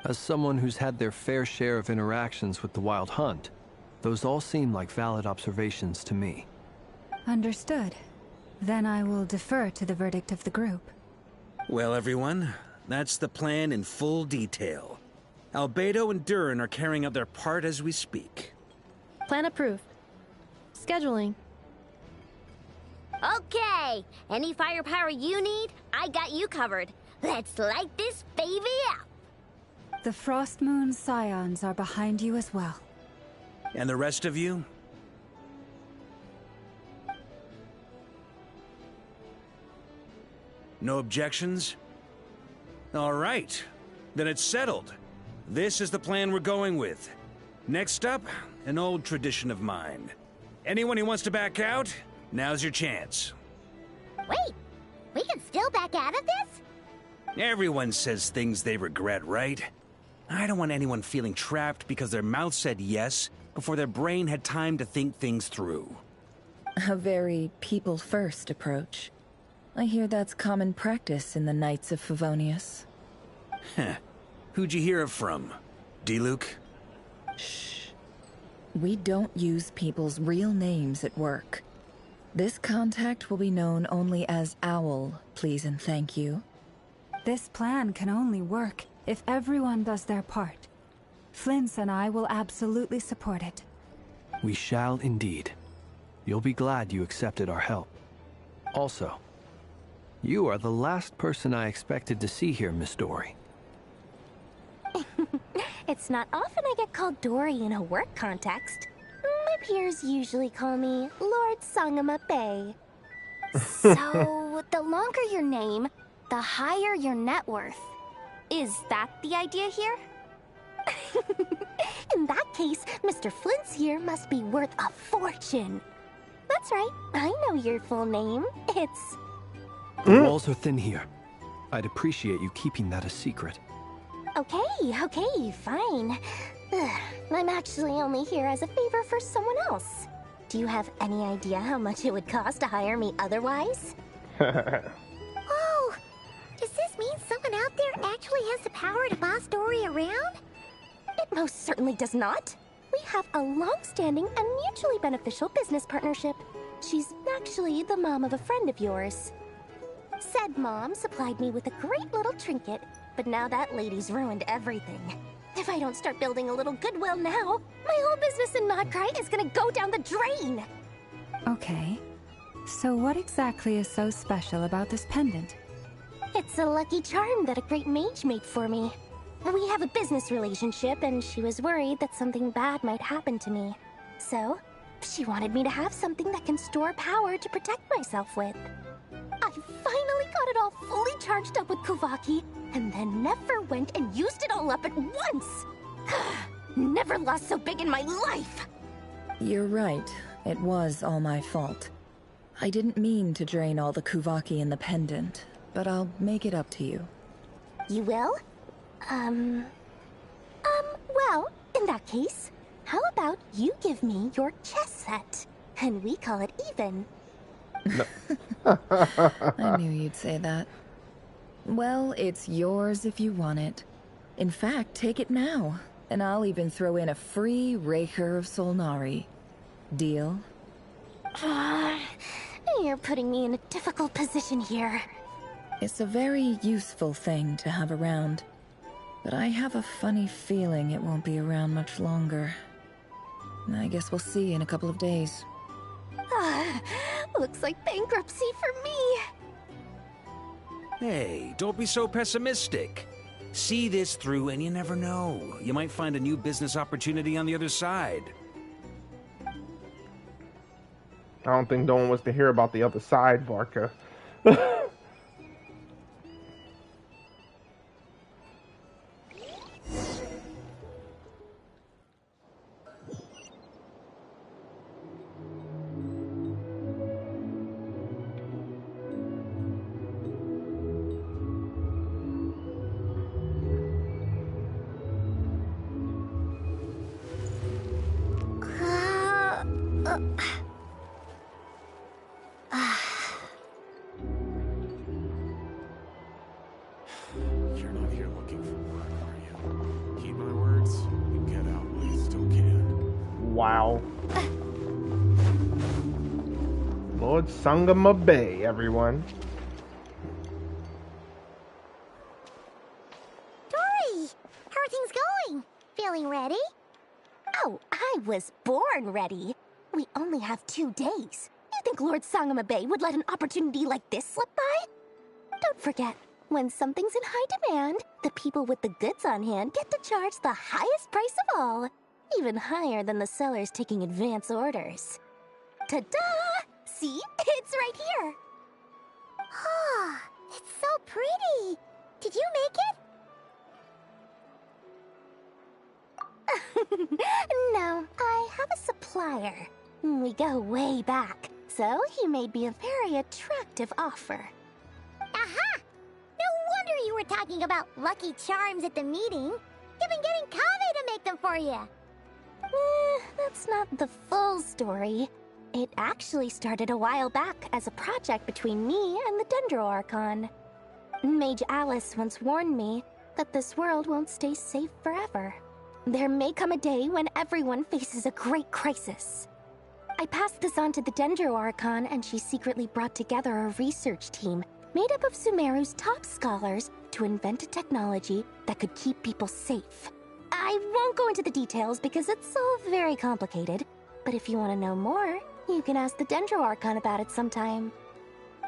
As someone who's had their fair share of interactions with the Wild Hunt, those all seem like valid observations to me. Understood. Then I will defer to the verdict of the group. Well, everyone, that's the plan in full detail. Albedo and Durin are carrying out their part as we speak. Plan approved. Scheduling. Okay, any firepower you need, I got you covered. Let's light this baby up. The Frost Moon Scions are behind you as well. And the rest of you? No objections? All right, then it's settled. This is the plan we're going with. Next up, an old tradition of mine. Anyone who wants to back out, now's your chance. Wait, we can still back out of this? Everyone says things they regret, right? I don't want anyone feeling trapped because their mouth said yes before their brain had time to think things through. A very people-first approach. I hear that's common practice in the Knights of Favonius. Heh. Who'd you hear it from? D-Luke? Shh. We don't use people's real names at work. This contact will be known only as Owl, please and thank you. This plan can only work if everyone does their part. Flint's and I will absolutely support it. We shall indeed. You'll be glad you accepted our help. Also, you are the last person I expected to see here, Miss Dory. It's not often I get called Dory in a work context. My peers usually call me Lord Sangamabe. So, the longer your name, the higher your net worth. Is that the idea here? In that case, Mr. Flint's here must be worth a fortune. That's right, I know your full name. It's... The walls are thin here. I'd appreciate you keeping that a secret. Okay, fine. I'm actually only here as a favor for someone else. Do you have any idea how much it would cost to hire me otherwise? Oh, does this mean someone out there actually has the power to boss Dory around? It most certainly does not. We have a long-standing and mutually beneficial business partnership. She's actually the mom of a friend of yours. Said Mom supplied me with a great little trinket, but now that lady's ruined everything. If I don't start building a little goodwill now, my whole business in Notcry is gonna go down the drain! Okay. So what exactly is so special about this pendant? It's a lucky charm that a great mage made for me. We have a business relationship, and she was worried that something bad might happen to me. So, she wanted me to have something that can store power to protect myself with. I finally got it all fully charged up with Kuvaki, and then Nefer went and used it all up at once! Never lost so big in my life! You're right. It was all my fault. I didn't mean to drain all the Kuvaki in the pendant, but I'll make it up to you. You will? Well, in that case, how about you give me your chess set, and we call it even? I knew you'd say that. Well, it's yours if you want it. In fact, take it now, and I'll even throw in a free Rächer of Solnari. Deal? You're putting me in a difficult position here. It's a very useful thing to have around, but I have a funny feeling it won't be around much longer. I guess we'll see in a couple of days. Looks like bankruptcy for me. Hey, don't be so pessimistic. See this through and you never know. You might find a new business opportunity on the other side. I don't think no one wants to hear about the other side, Varka. You're not here looking for work, are you? Heed my words and get out while you still can. Wow. Lord Sangama Bay, everyone. Dory! How are things going? Feeling ready? Oh, I was born ready. We only have 2 days. You think Lord Sangama Bay would let an opportunity like this slip by? Don't forget, when something's in high demand, the people with the goods on hand get to charge the highest price of all. Even higher than the sellers taking advance orders. Ta-da! See? It's right here! Ah, it's so pretty! Did you make it? No, I have a supplier. We go way back, so he made me a very attractive offer. Aha! No wonder you were talking about lucky charms at the meeting. You've been getting Kaveh to make them for you. That's not the full story. It actually started a while back as a project between me and the Dendro Archon. Mage Alice once warned me that this world won't stay safe forever. There may come a day when everyone faces a great crisis. I passed this on to the Dendro Archon, and she secretly brought together a research team made up of Sumeru's top scholars to invent a technology that could keep people safe. I won't go into the details because it's all very complicated, but if you want to know more, you can ask the Dendro Archon about it sometime.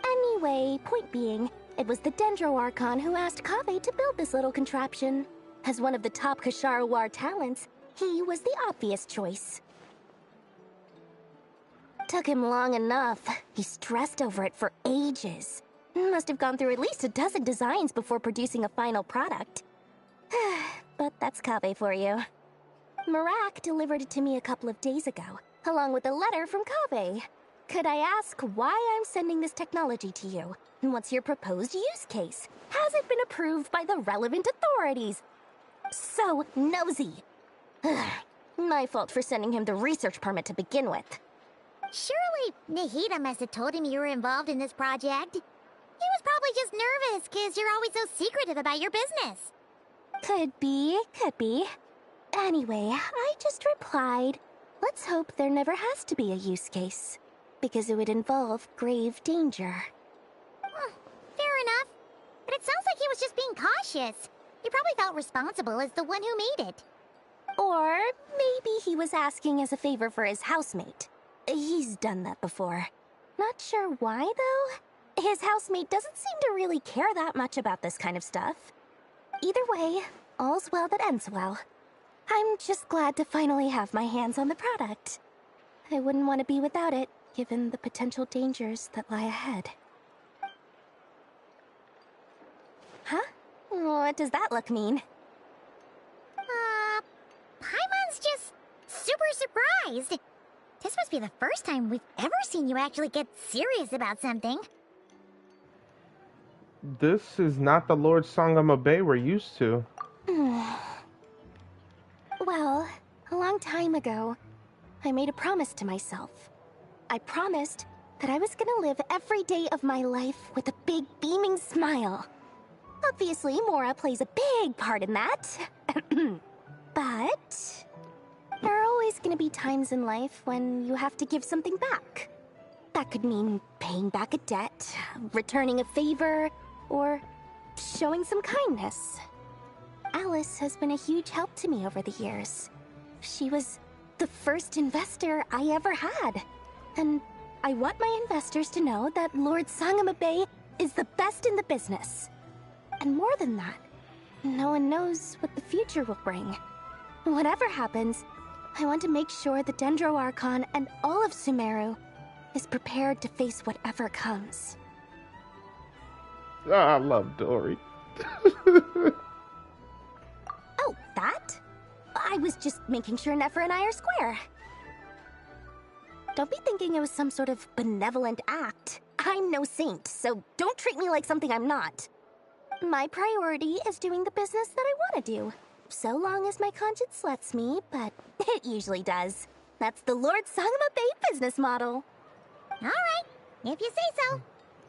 Anyway, point being, it was the Dendro Archon who asked Kaveh to build this little contraption. As one of the top Kasharawar talents, he was the obvious choice. Took him long enough. He stressed over it for ages. Must have gone through at least a dozen designs before producing a final product. But that's Kaveh for you. Marak delivered it to me a couple of days ago, along with a letter from Kaveh. Could I ask why I'm sending this technology to you? And what's your proposed use case? Has it been approved by the relevant authorities? So nosy. My fault for sending him the research permit to begin with. Surely Nahida must have told him you were involved in this project. He was probably just nervous because you're always so secretive about your business. Could be, could be. Anyway, I just replied, let's hope there never has to be a use case, because it would involve grave danger. Fair But it sounds like he was just being cautious. He probably felt responsible as the one who made it. Or maybe he was asking as a favor for his housemate. He's done that before. Not sure why, though. His housemate doesn't seem to really care that much about this kind of stuff. Either way, all's well that ends well. I'm just glad to finally have my hands on the product. I wouldn't want to be without it, given the potential dangers that lie ahead. Huh? What does that look mean? Paimon's just super surprised. This must be the first time we've ever seen you actually get serious about something. This is not the Lord Sangama Bay we're used to. Well, a long time ago, I made a promise to myself. I promised that I was gonna live every day of my life with a big beaming smile. Obviously, Mora plays a big part in that. But there are always gonna be times in life when you have to give something back. That could mean paying back a debt, returning a favor, or showing some kindness. Alice has been a huge help to me over the years. She was the first investor I ever had. And I want my investors to know that Lord Sangama Bay is the best in the business. And more than that, no one knows what the future will bring. Whatever happens, I want to make sure the Dendro Archon and all of Sumeru is prepared to face whatever comes. Oh, I love Dory. Oh, that? I was just making sure Nefer and I are square. Don't be thinking it was some sort of benevolent act. I'm no saint, so don't treat me like something I'm not. My priority is doing the business that I want to do. So long as my conscience lets me, but it usually does. That's the Lord Sangama Bay business model. All right, if you say so.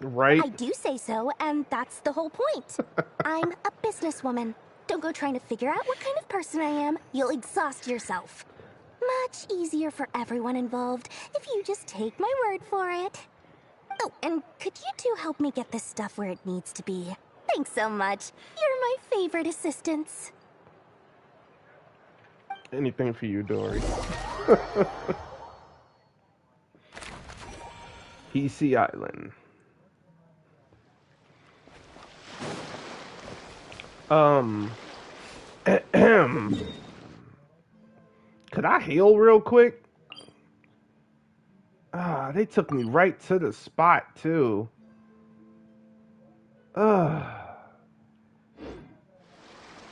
Right? I do say so, and that's the whole point. I'm a businesswoman. Don't go trying to figure out what kind of person I am. You'll exhaust yourself. Much easier for everyone involved if you just take my word for it. Oh, and could you two help me get this stuff where it needs to be? Thanks so much. You're my favorite assistants. Anything for you, Dory. PC Island. Could I heal real quick? Ah, they took me right to the spot, too.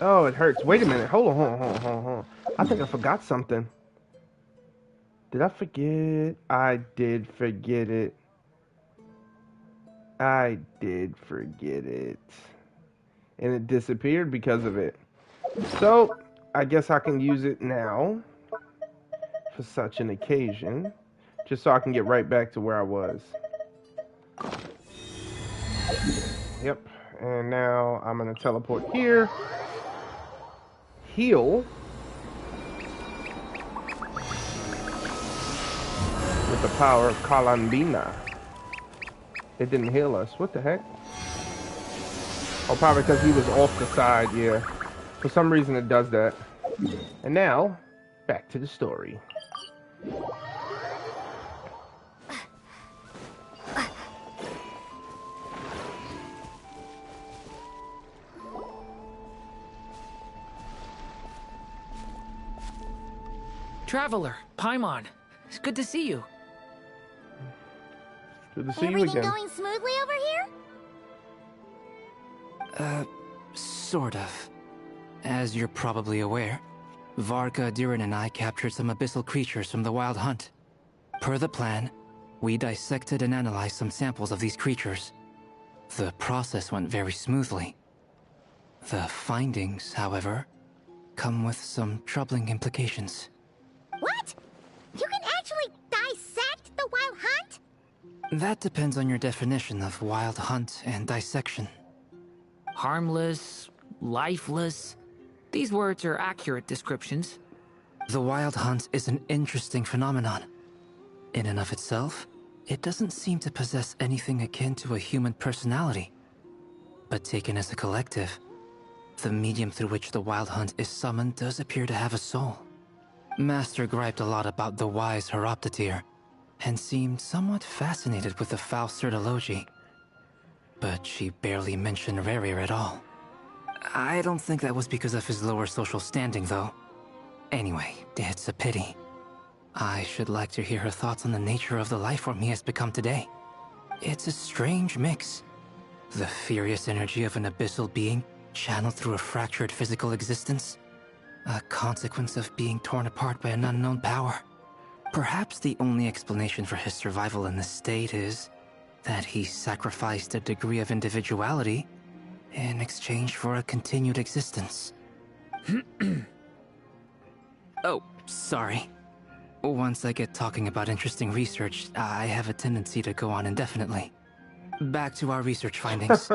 Oh, it hurts. Wait a minute. Hold on. I think I forgot something. Did I forget? I did forget it. I did forget it. And it disappeared because of it. So, I guess I can use it now for such an occasion. Just so I can get right back to where I was. Yep. And now I'm going to teleport here. Heal. With the power of Kalambina. It didn't heal us. What the heck? Oh, probably because he was off the side, yeah. For some reason it does that. And now, back to the story. Traveler, Paimon, it's good to see you. Good to see you Everything again. going smoothly over here? Sort of. As you're probably aware, Varka, Durin, and I captured some abyssal creatures from the Wild Hunt. Per the plan, we dissected and analyzed some samples of these creatures. The process went very smoothly. The findings, however, come with some troubling implications. What? You can actually dissect the Wild Hunt? That depends on your definition of Wild Hunt and dissection. Harmless, lifeless. These words are accurate descriptions. The Wild Hunt is an interesting phenomenon. In and of itself, it doesn't seem to possess anything akin to a human personality. But taken as a collective, the medium through which the Wild Hunt is summoned does appear to have a soul. Master griped a lot about the wise Horoptetyr, and seemed somewhat fascinated with the foul Cerdology. But she barely mentioned Rerir at all. I don't think that was because of his lower social standing, though. Anyway, it's a pity. I should like to hear her thoughts on the nature of the lifeform he has become today. It's a strange mix. The furious energy of an abyssal being channeled through a fractured physical existence. A consequence of being torn apart by an unknown power. Perhaps the only explanation for his survival in this state is that he sacrificed a degree of individuality in exchange for a continued existence. Oh, sorry. Once I get talking about interesting research, I have a tendency to go on indefinitely. Back to our research findings.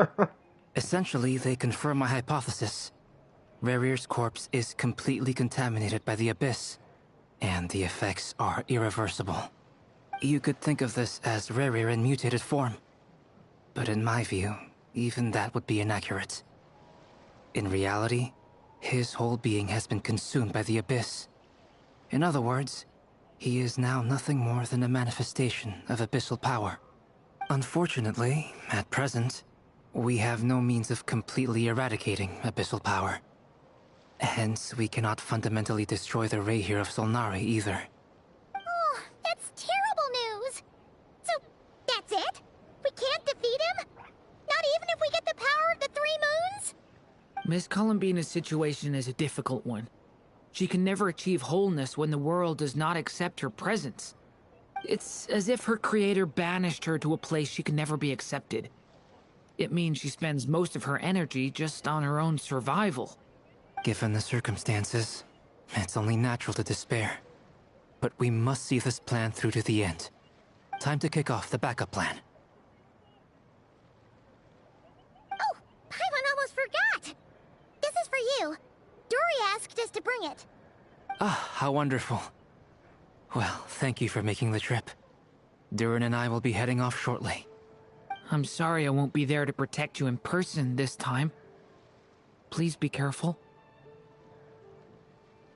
Essentially, they confirm my hypothesis. Rerir's corpse is completely contaminated by the Abyss, and the effects are irreversible. You could think of this as Rerir in mutated form. But in my view, even that would be inaccurate. In reality, his whole being has been consumed by the Abyss. In other words, he is now nothing more than a manifestation of abyssal power. Unfortunately, at present, we have no means of completely eradicating abyssal power. Hence, we cannot fundamentally destroy the Rächer of Solnari either. Oh, that's terrible news! So, that's it? We can't defeat him? Not even if we get the power of the Three Moons? Miss Columbina's situation is a difficult one. She can never achieve wholeness when the world does not accept her presence. It's as if her creator banished her to a place she can never be accepted. It means she spends most of her energy just on her own survival. Given the circumstances, it's only natural to despair. But we must see this plan through to the end. Time to kick off the backup plan. Oh, Paimon almost forgot! This is for you. Dory asked us to bring it. Ah, how wonderful. Well, thank you for making the trip. Durin and I will be heading off shortly. I'm sorry I won't be there to protect you in person this time. Please be careful.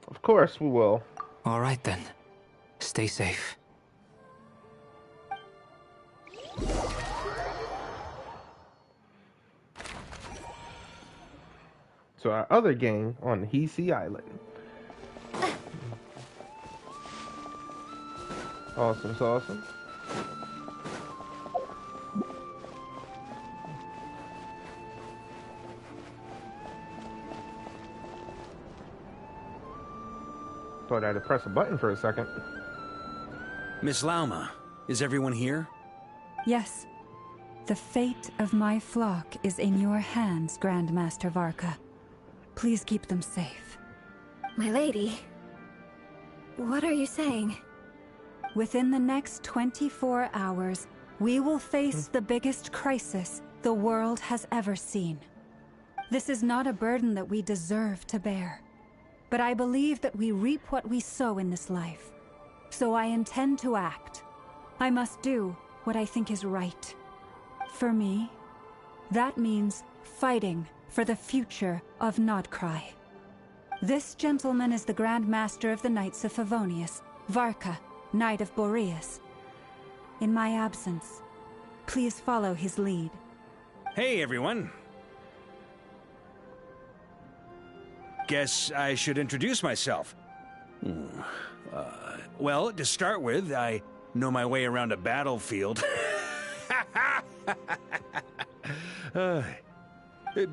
Of course we will. All right then. Stay safe. To our other gang on Hisi Island. Awesome, awesome. Thought I had to press a button for a second. Miss Lauma, is everyone here? Yes. The fate of my flock is in your hands, Grandmaster Varka. Please keep them safe. My lady, what are you saying? Within the next 24 hours, we will face the biggest crisis the world has ever seen. This is not a burden that we deserve to bear. But I believe that we reap what we sow in this life. So I intend to act. I must do what I think is right. For me, that means fighting for the future of Nodcry. This gentleman is the Grand Master of the Knights of Favonius, Varka, Knight of Boreas. In my absence, please follow his lead. Hey, everyone. Guess I should introduce myself. Well, to start with, I know my way around a battlefield.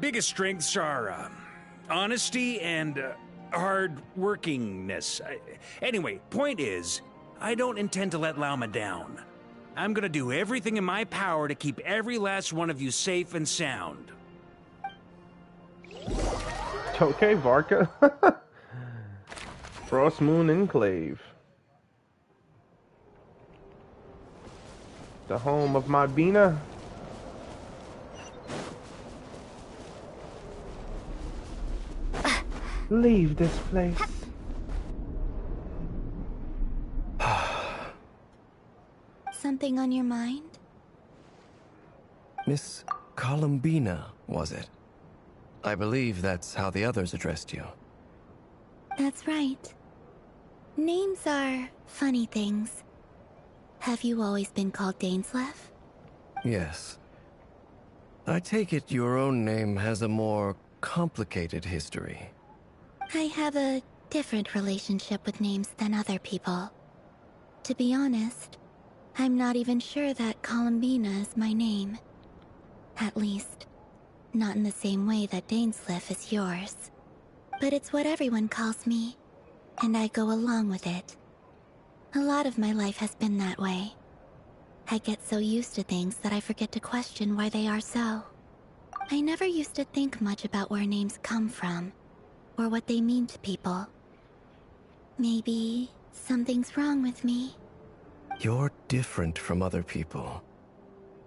Biggest strengths are honesty and hard-workingness. Anyway, point is, I don't intend to let Lauma down. I'm gonna do everything in my power to keep every last one of you safe and sound. Okay, Varka. Frost Moon Enclave. The home of my Bina. Leave this place. Something on your mind? Miss Columbina, was it? I believe that's how the others addressed you. That's right. Names are funny things. Have you always been called Dainslev? Yes. I take it your own name has a more complicated history. I have a different relationship with names than other people. To be honest, I'm not even sure that Columbina is my name. At least, not in the same way that Dainslev is yours. But it's what everyone calls me, and I go along with it. A lot of my life has been that way. I get so used to things that I forget to question why they are so. I never used to think much about where names come from, or what they mean to people. Maybe something's wrong with me. You're different from other people.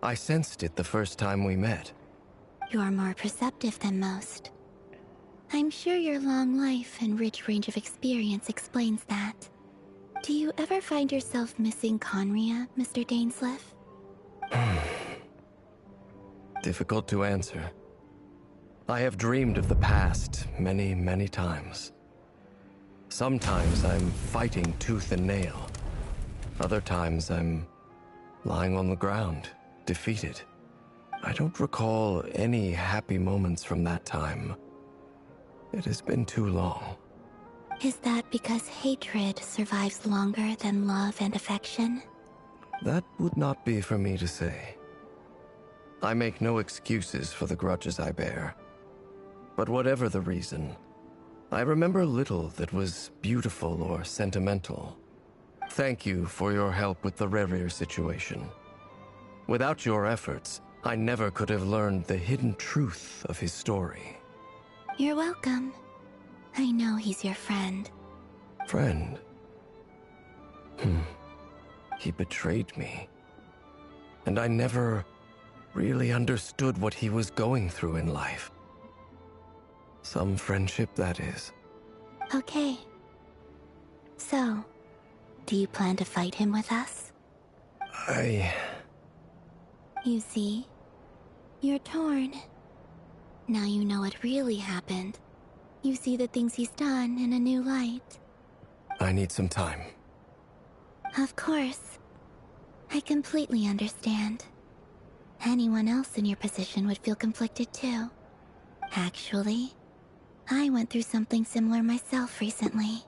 I sensed it the first time we met. You're more perceptive than most. I'm sure your long life and rich range of experience explains that. Do you ever find yourself missing Conria, Mr. Dainslev? Difficult to answer. I have dreamed of the past many, many times. Sometimes I'm fighting tooth and nail. Other times I'm lying on the ground, defeated. I don't recall any happy moments from that time. It has been too long. Is that because hatred survives longer than love and affection? That would not be for me to say. I make no excuses for the grudges I bear. But whatever the reason, I remember little that was beautiful or sentimental. Thank you for your help with the Rerir situation. Without your efforts, I never could have learned the hidden truth of his story. You're welcome. I know he's your friend. Friend? He betrayed me. And I never really understood what he was going through in life. Some friendship, that is. Okay. So, do you plan to fight him with us? You see, you're torn. Now you know what really happened. You see the things he's done in a new light. I need some time. Of course. I completely understand. Anyone else in your position would feel conflicted too. Actually, I went through something similar myself recently.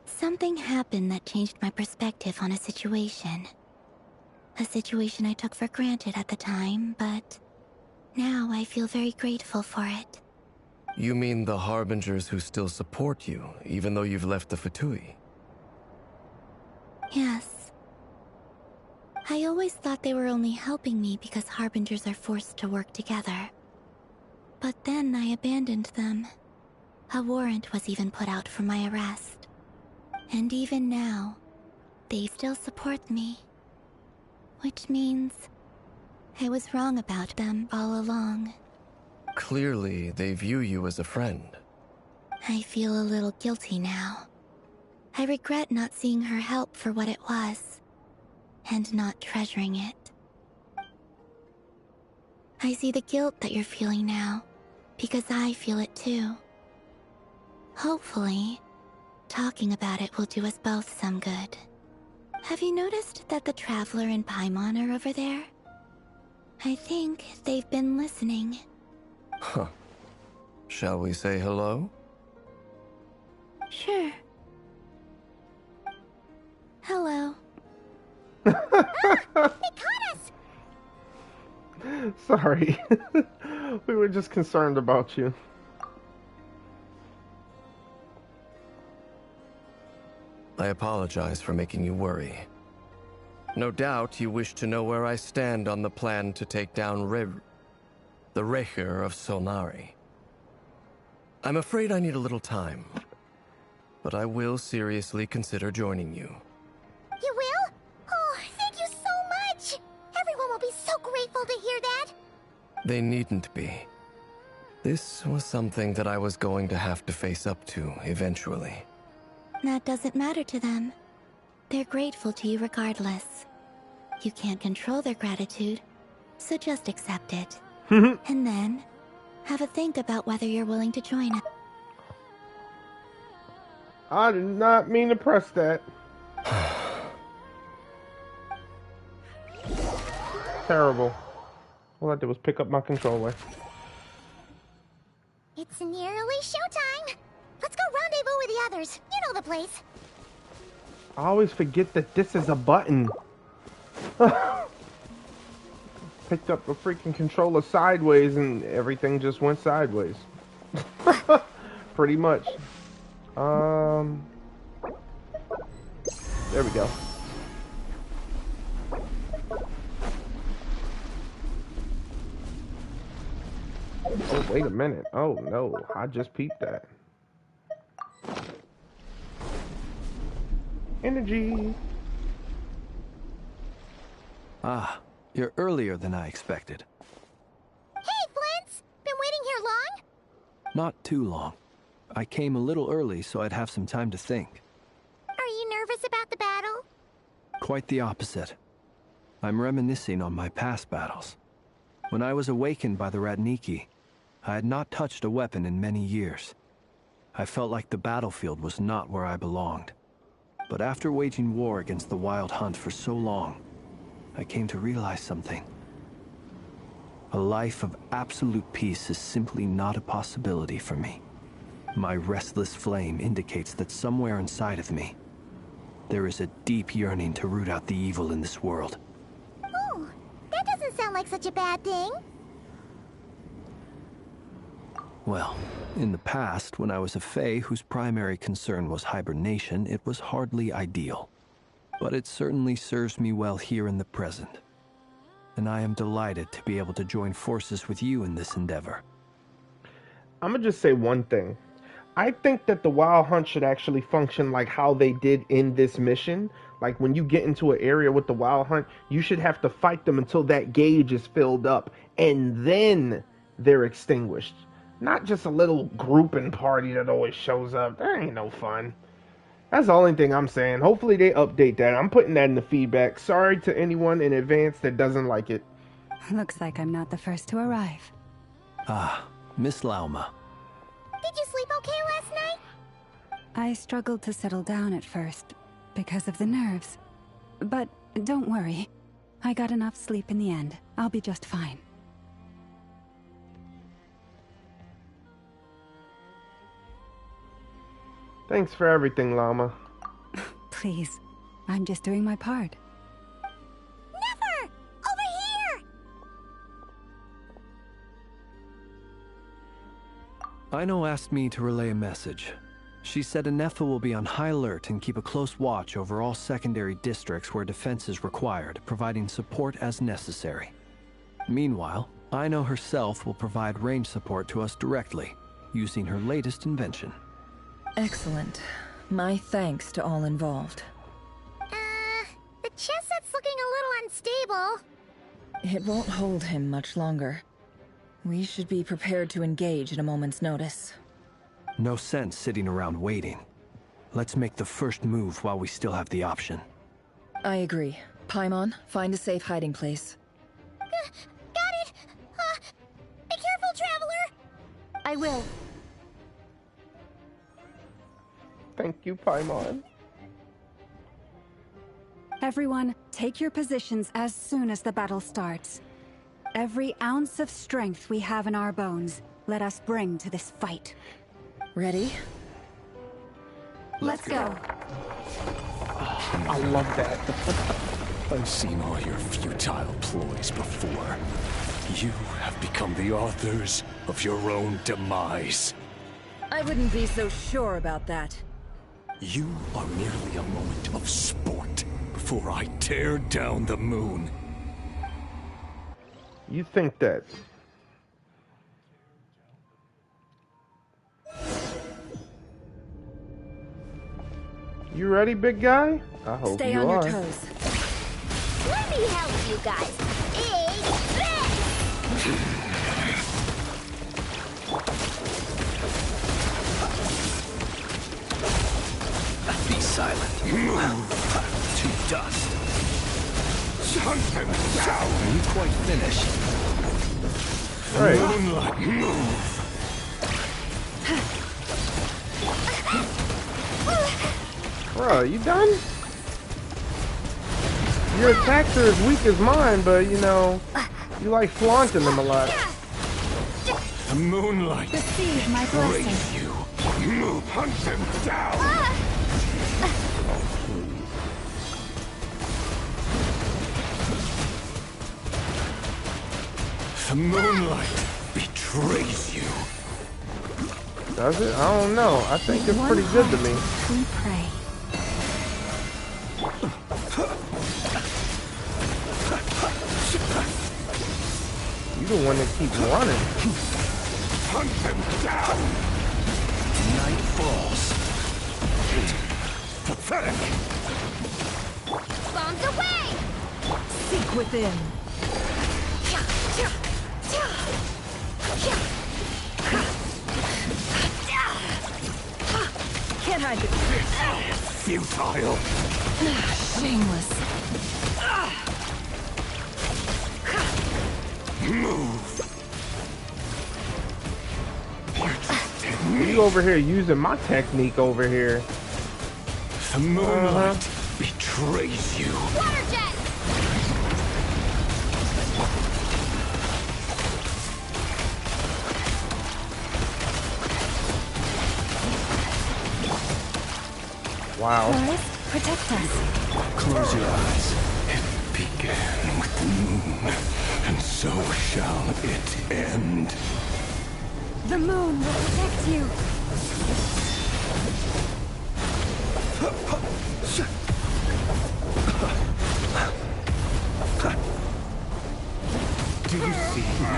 Something happened that changed my perspective on a situation. A situation I took for granted at the time, but now I feel very grateful for it. You mean the Harbingers who still support you, even though you've left the Fatui? Yes. I always thought they were only helping me because Harbingers are forced to work together. But then I abandoned them. A warrant was even put out for my arrest. And even now, they still support me. Which means I was wrong about them all along. Clearly, they view you as a friend. I feel a little guilty now. I regret not seeing her help for what it was, and not treasuring it. I see the guilt that you're feeling now, because I feel it too. Hopefully, talking about it will do us both some good. Have you noticed that the Traveler and Paimon are over there? I think they've been listening. Huh. Shall we say hello? Sure. Hello. They caught us! Sorry. We were just concerned about you. I apologize for making you worry. No doubt you wish to know where I stand on the plan to take down the Rächer of Solnari. I'm afraid I need a little time, but I will seriously consider joining you. You will? Oh, thank you so much! Everyone will be so grateful to hear that! They needn't be. This was something that I was going to have to face up to eventually. That doesn't matter to them. They're grateful to you regardless. You can't control their gratitude, So just accept it. And then, have a think about whether you're willing to join us. I did not mean to press that. Terrible. All I did was pick up my controller. It's nearly showtime. Let's go rendezvous with the others. You know the place. I always forget that this is a button. Picked up the freaking controller sideways and everything just went sideways. Pretty much. There we go. Oh, wait a minute. Oh, no. I just peeped that. Energy. Ah, you're earlier than I expected. Hey, Flint's! Been waiting here long? Not too long. I came a little early so I'd have some time to think. Are you nervous about the battle? Quite the opposite. I'm reminiscing on my past battles. When I was awakened by the Ratniki, I had not touched a weapon in many years. I felt like the battlefield was not where I belonged. But after waging war against the Wild Hunt for so long, I came to realize something. A life of absolute peace is simply not a possibility for me. My restless flame indicates that somewhere inside of me, there is a deep yearning to root out the evil in this world. Oh, that doesn't sound like such a bad thing. Well, in the past, when I was a Fae whose primary concern was hibernation, it was hardly ideal. But it certainly serves me well here in the present. And I am delighted to be able to join forces with you in this endeavor. I'm gonna just say one thing. I think that the Wild Hunt should actually function like how they did in this mission. Like when you get into an area with the Wild Hunt, you should have to fight them until that gauge is filled up. And then they're extinguished. Not just a little grouping party that always shows up. That ain't no fun. That's the only thing I'm saying. Hopefully they update that. I'm putting that in the feedback. Sorry to anyone in advance that doesn't like it. Looks like I'm not the first to arrive. Ah, Miss Lauma. Did you sleep okay last night? I struggled to settle down at first because of the nerves. But don't worry. I got enough sleep in the end. I'll be just fine. Thanks for everything, Llama. Please, I'm just doing my part. Nefer! Over here! Aino asked me to relay a message. She said Nefer will be on high alert and keep a close watch over all secondary districts where defense is required, providing support as necessary. Meanwhile, Aino herself will provide range support to us directly, using her latest invention. Excellent. My thanks to all involved. The chest set's looking a little unstable. It won't hold him much longer. We should be prepared to engage at a moment's notice. No sense sitting around waiting. Let's make the first move while we still have the option. I agree. Paimon, find a safe hiding place. Got it! Be careful, Traveler! I will. Thank you, Paimon. Everyone, take your positions as soon as the battle starts. Every ounce of strength we have in our bones, let us bring to this fight. Ready? Let's go. I love that. I've seen all your futile ploys before. You have become the authors of your own demise. I wouldn't be so sure about that. You are merely a moment of sport before I tear down the moon. You think that? You ready, big guy? I hope Stay you on are. your toes. Let me help you guys. Be silent. To dust. Are you quite finished? Right. Moonlight, move. Bro, you done? Your attacks are as weak as mine, but you know, you like flaunting them a lot. The moonlight. Receive my blessing. Raise you. Move, hunt them down. The moonlight betrays you. Does it? I don't know. I think it's pretty good to me. We pray. You the one that keeps running. Hunt them down. Night falls. Pathetic. Bombs away! Seek within. Can't hide the truth. Futile. Shameless. Move. You over here using my technique over here. The moonlight betrays you. Water jet! Wow. Forest, protect us. Close your eyes. It began with the moon, and so shall it end. The moon will protect you. Do you see now?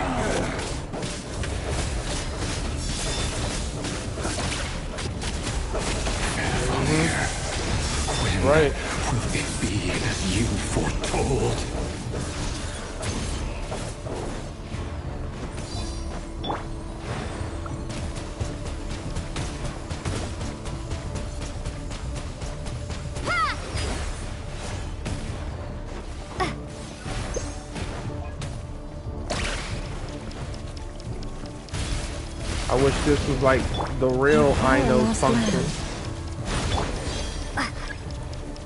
Right. Will it be as you foretold? I wish this was like the real I know function.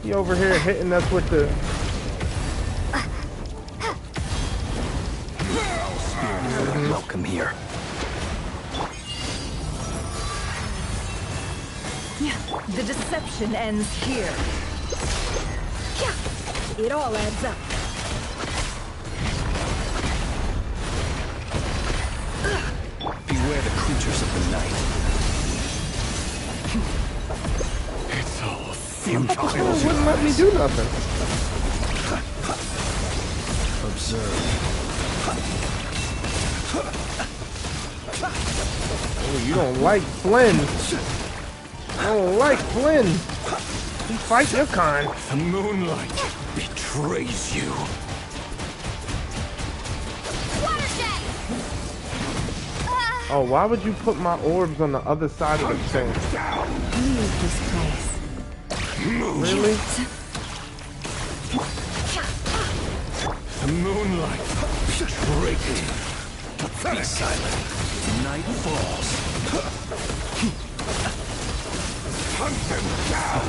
You over here hitting us with the... Welcome here. The deception ends here. It all adds up. Beware the creatures of the night. It's all futile. It wouldn't let me do nothing. Observe. Oh, you don't like Flynn. I don't like Flynn. He fights your kind. The moonlight betrays you. Oh, why would you put my orbs on the other side of the thing? Leave this place. Really? The moonlight betrayed you. Be silent. Night falls. Hunt them down.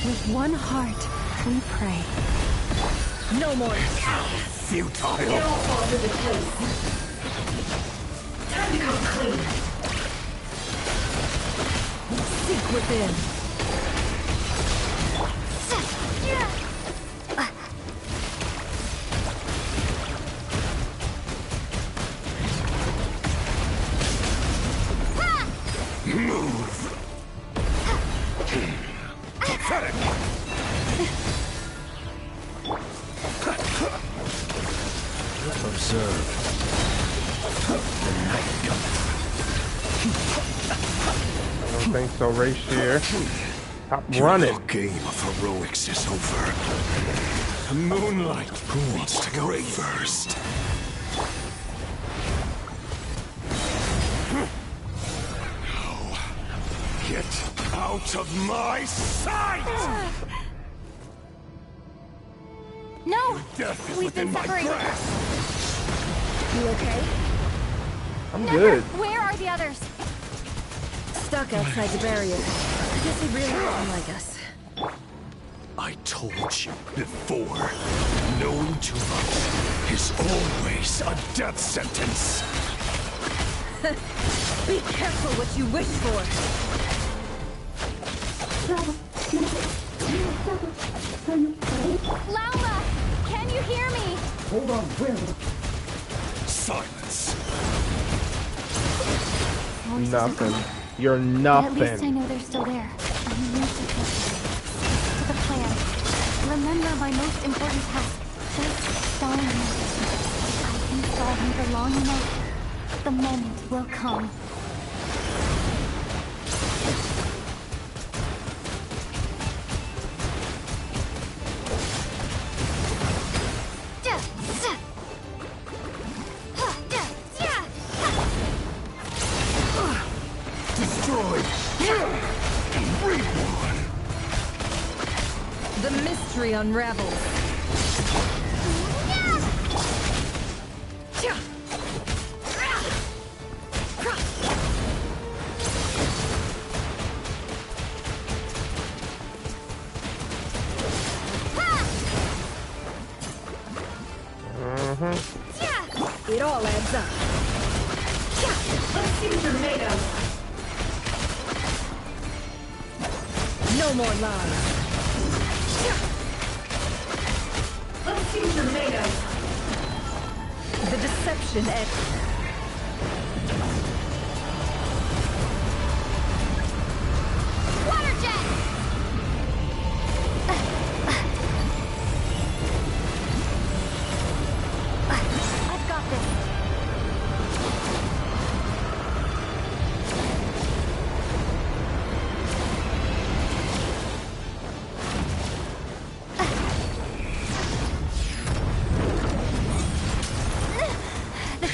With one heart, we pray. No more. Futile. It all falls into place. Time to come clean. Seek within. Move. Pathetic. Observe. The night cometh. I don't think so, Rächer. Stop running. The game of heroics is over. The moonlight. Who wants to go first? Get out of my sight! No! Death is We've been within my separated. grasp. You okay? I'm Never. good. Where are the others? Stuck outside the barrier. I guess he really wouldn't like us. I told you before, knowing too much is always a death sentence. Be careful what you wish for. Laura! Can you hear me? Hold on, silence. Nothing. You're But nothing. at least I know they're still there. I'm near to the plan. Remember my most important task. Just stall him. I can stall him for long enough. The moment will come. Destroyed and reborn. The mystery unravels. It all adds up. Let's see what you're made of. No more lies. Let's see what you're made of. The deception ends. Water jet! I've got this.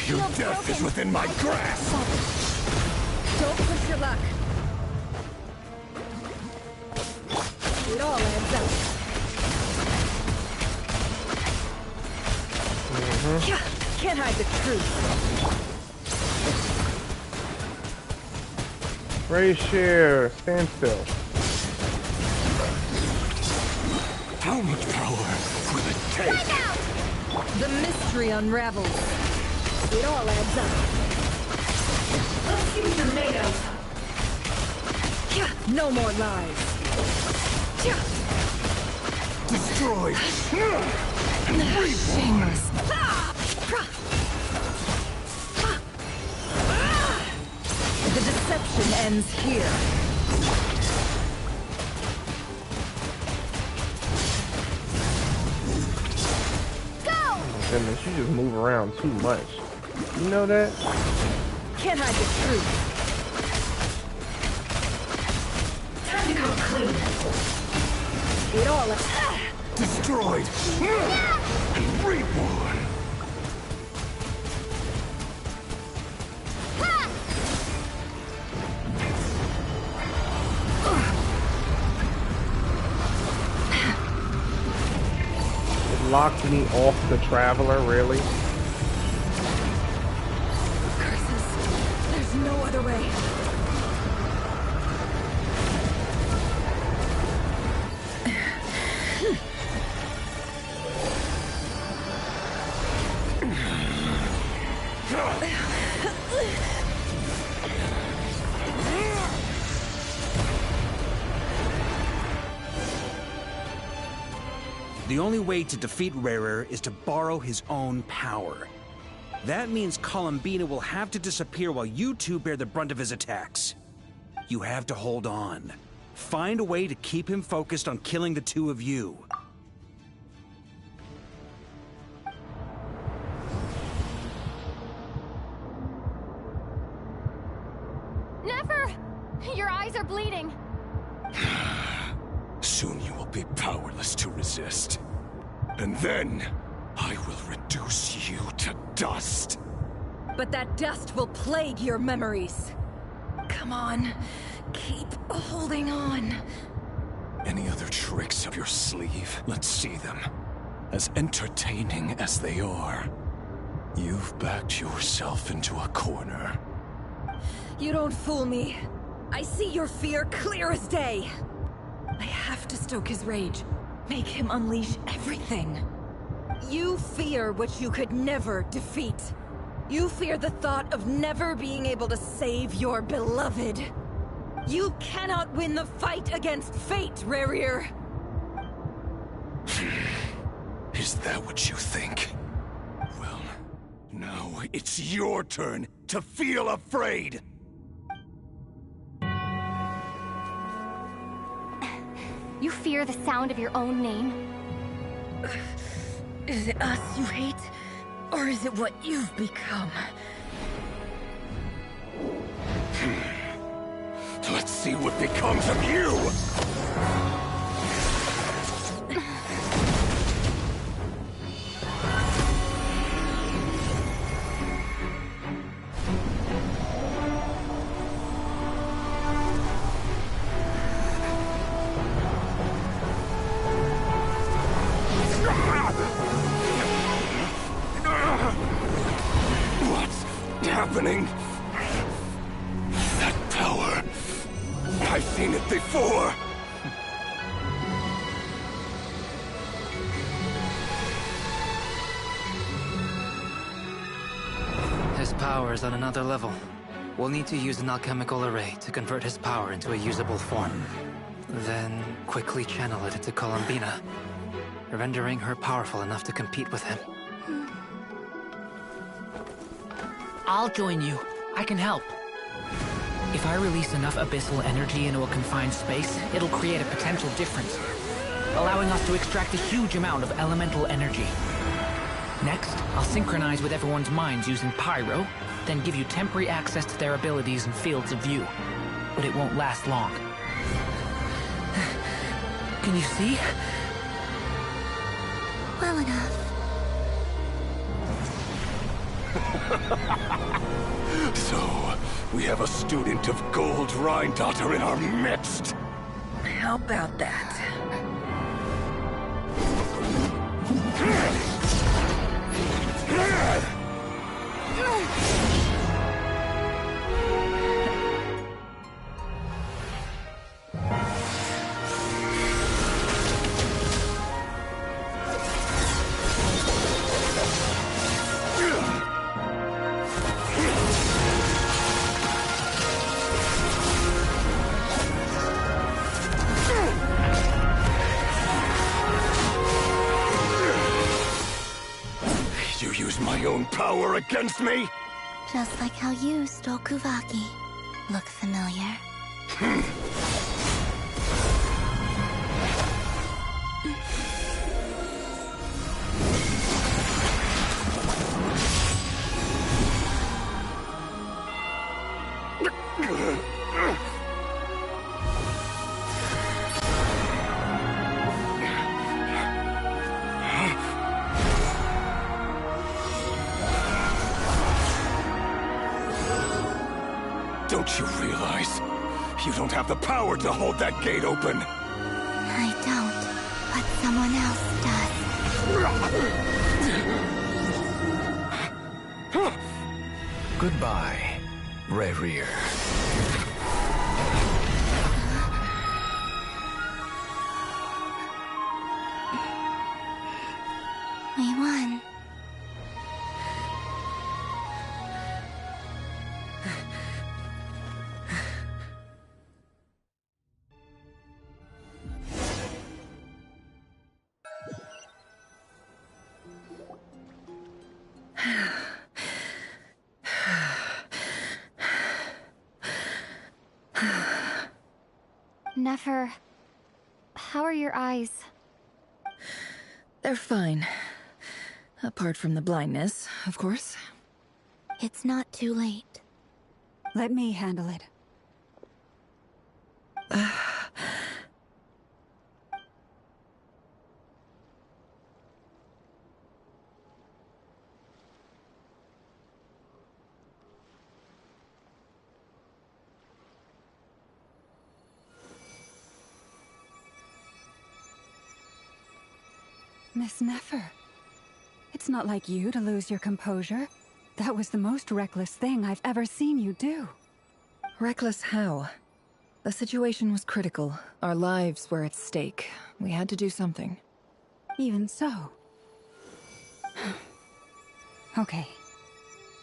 Your death is within my grasp. Don't push your luck. It all adds up. Can't hide the truth. Rächer, stand still. How much power will it take? The mystery unravels. It all adds up. Let's see what you're made of. No more lies. Destroyed and reborn. Shameless. The deception ends here. Oh, goodness, you just move around too much. You know that? Can't hide the truth. Time to come clean. It all Destroyed and reborn. It locked me off the Traveler, really? curses. There's no other way. The only way to defeat Rerir is to borrow his own power. That means Columbina will have to disappear while you two bear the brunt of his attacks. You have to hold on. Find a way to keep him focused on killing the two of you. Nefer! Your eyes are bleeding. Soon you will be powerless to resist. And then, I will reduce you to dust. But that dust will plague your memories. Come on, keep holding on. Any other tricks up your sleeve? Let's see them. as entertaining as they are, you've backed yourself into a corner. You don't fool me. I see your fear clear as day. I have to stoke his rage. Make him unleash everything. You fear what you could never defeat. You fear the thought of never being able to save your beloved. You cannot win the fight against fate, Rerir. Is that what you think? Well, now it's your turn to feel afraid! You fear the sound of your own name? Is it us you hate? Or is it what you've become? Let's see what becomes of you! Happening? That power. I've seen it before. His power is on another level. We'll need to use an alchemical array to convert his power into a usable form. Then quickly channel it into Columbina, rendering her powerful enough to compete with him. I'll join you. I can help. If I release enough abyssal energy into a confined space, it'll create a potential difference, allowing us to extract a huge amount of elemental energy. Next, I'll synchronize with everyone's minds using Pyro, then give you temporary access to their abilities and fields of view. But it won't last long. Can you see? Well enough. So, we have a student of Gold Rheindotter in our midst. How about that? Power against me? Just like how you stole Kuvaki. Look familiar? Don't you realize? You don't have the power to hold that gate open! I don't, but someone else does. Goodbye, Rerir. We won. Nefer, how are your eyes? They're fine. Apart from the blindness, of course. It's not too late. Let me handle it. Miss Nefer. It's not like you to lose your composure. That was the most reckless thing I've ever seen you do. Reckless how? The situation was critical. Our lives were at stake. We had to do something. Even so. Okay.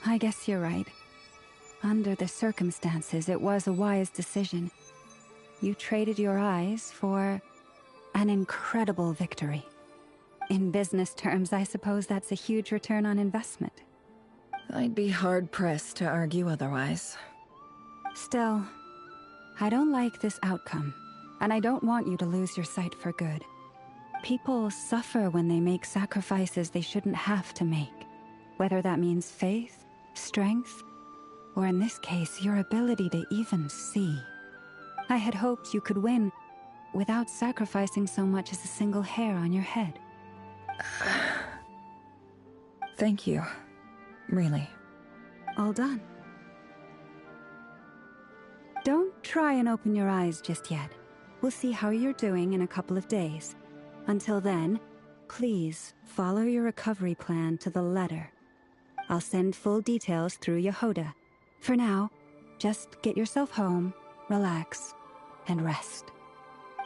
I guess you're right. Under the circumstances, it was a wise decision. You traded your eyes for an incredible victory. In business terms, I suppose that's a huge return on investment. I'd be hard-pressed to argue otherwise. Still, I don't like this outcome, and I don't want you to lose your sight for good. People suffer when they make sacrifices they shouldn't have to make, whether that means faith, strength, or in this case, your ability to even see. I had hoped you could win without sacrificing so much as a single hair on your head. Thank you. Really. All done. Don't try and open your eyes just yet. We'll see how you're doing in a couple of days. Until then, please follow your recovery plan to the letter. I'll send full details through Yehoda. For now, just get yourself home, relax, and rest.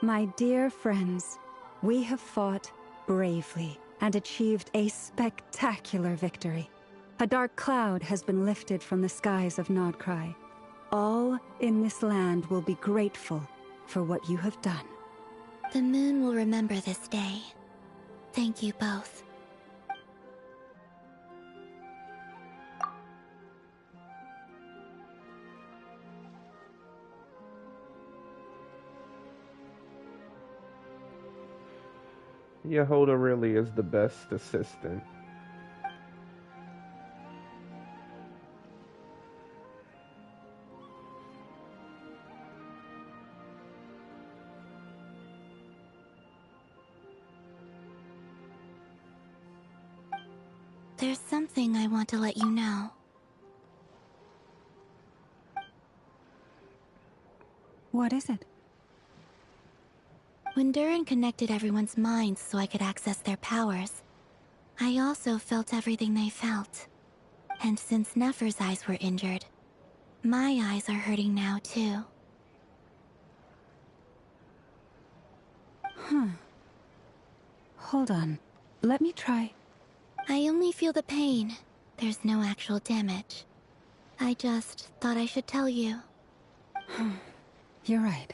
My dear friends, we have fought bravely and achieved a spectacular victory. A dark cloud has been lifted from the skies of Nodcry. All in this land will be grateful for what you have done. The moon will remember this day. Thank you both. Yehoda really is the best assistant. There's something I want to let you know. What is it? When Durin connected everyone's minds so I could access their powers, I also felt everything they felt. And since Nefer's eyes were injured, my eyes are hurting now too. Huh. Hold on. Let me try. I only feel the pain. There's no actual damage. I just thought I should tell you. You're right.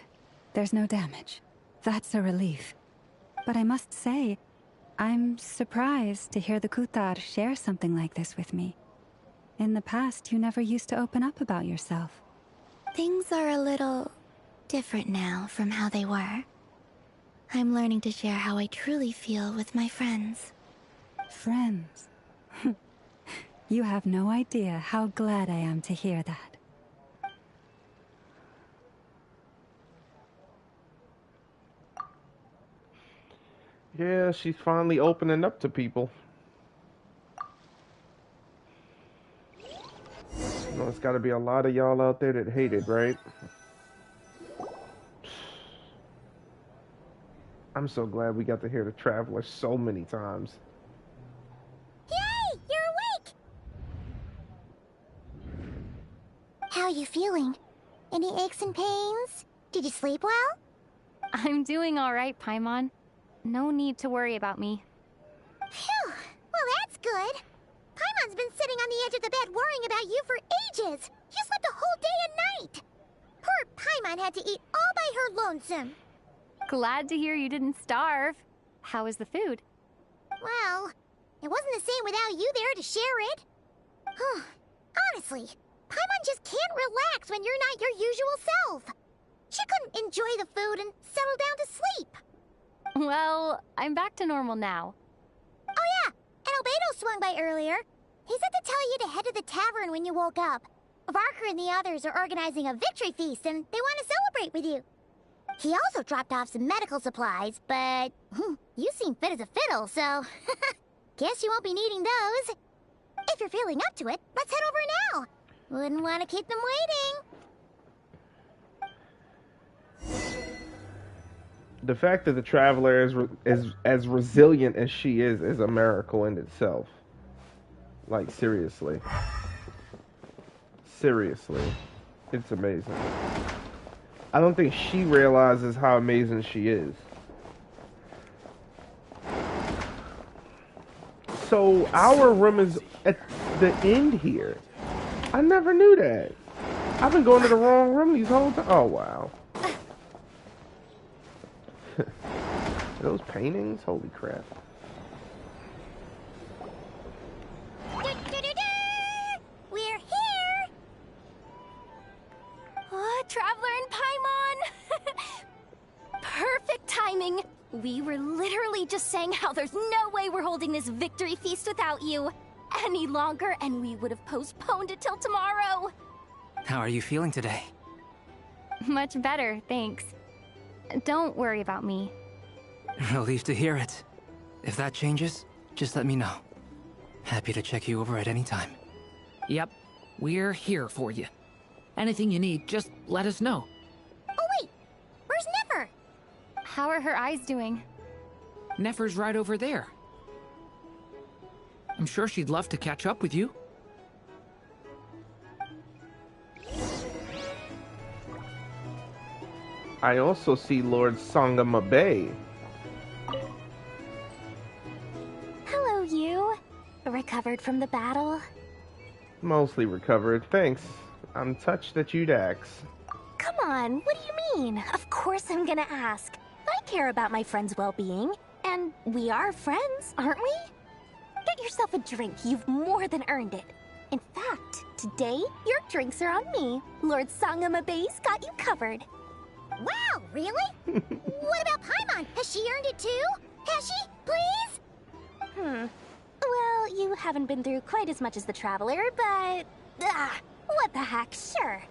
There's no damage. That's a relief. But I must say, I'm surprised to hear the Kutar share something like this with me. In the past, you never used to open up about yourself. Things are a little different now from how they were. I'm learning to share how I truly feel with my friends. Friends? You have no idea how glad I am to hear that. Yeah, she's finally opening up to people. You know, it's gotta be a lot of y'all out there that hate it, right? I'm so glad we got to hear the Traveler so many times. Yay! You're awake! How are you feeling? Any aches and pains? Did you sleep well? I'm doing all right, Paimon. No need to worry about me. Phew! Well, that's good. Paimon's been sitting on the edge of the bed worrying about you for ages. You slept a whole day and night. Poor Paimon had to eat all by her lonesome. Glad to hear you didn't starve. How is the food? Well, it wasn't the same without you there to share it. Honestly, Paimon just can't relax when you're not your usual self. She couldn't enjoy the food and settle down to sleep. Well, I'm back to normal now. Oh yeah, and Albedo swung by earlier. He said to tell you to head to the tavern when you woke up. Varka and the others are organizing a victory feast and they want to celebrate with you. He also dropped off some medical supplies, but you seem fit as a fiddle, so guess you won't be needing those. If you're feeling up to it, let's head over now. Wouldn't want to keep them waiting. The fact that the Traveler is as resilient as she is a miracle in itself. Like, seriously. Seriously. It's amazing. I don't think she realizes how amazing she is. So, our room is at the end here. I never knew that. I've been going to the wrong room these whole time. Oh, wow. Those paintings? Holy crap. We're here! Oh, Traveler and Paimon! Perfect timing! We were literally just saying how there's no way we're holding this victory feast without you any longer, and we would have postponed it till tomorrow. How are you feeling today? Much better, thanks. Don't worry about me. Relieved to hear it. If that changes, just let me know. Happy to check you over at any time. Yep, we're here for you. Anything you need, just let us know. Oh wait, where's Nefer? How are her eyes doing? Nefer's right over there. I'm sure she'd love to catch up with you. I also see Lord Sangamabe. Hello, you. Recovered from the battle? Mostly recovered, thanks. I'm touched that you'd ask. Come on, what do you mean? Of course I'm gonna ask. I care about my friend's well-being, and we are friends, aren't we? Get yourself a drink, you've more than earned it. In fact, today, your drinks are on me. Lord Sangamabe's got you covered. Wow, really? What about Paimon? Has she earned it too? Has she? Please? Well, you haven't been through quite as much as the Traveler, but... what the heck, sure.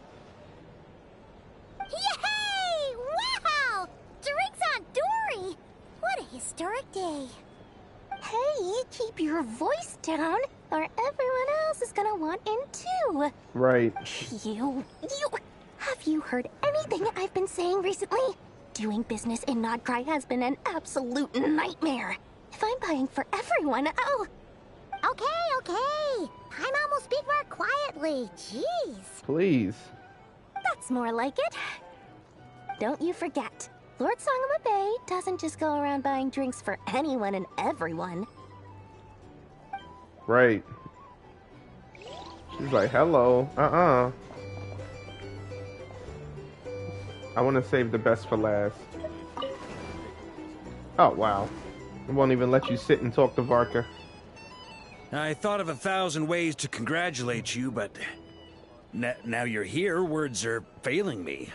Yay! Wow! Drinks on Dory! What a historic day. Hey, keep your voice down, or everyone else is gonna want in too. Right. You... Have you heard anything I've been saying recently? Doing business in Nodcry has been an absolute nightmare. If I'm buying for everyone, oh... Okay. Paimon will speak more quietly. Jeez. Please. That's more like it. Don't you forget, Lord Sangamabe doesn't just go around buying drinks for anyone and everyone. Right. She's like, hello. I want to save the best for last. Oh, wow. It won't even let you sit and talk to Varka. I thought of 1,000 ways to congratulate you, but... now you're here, words are failing me.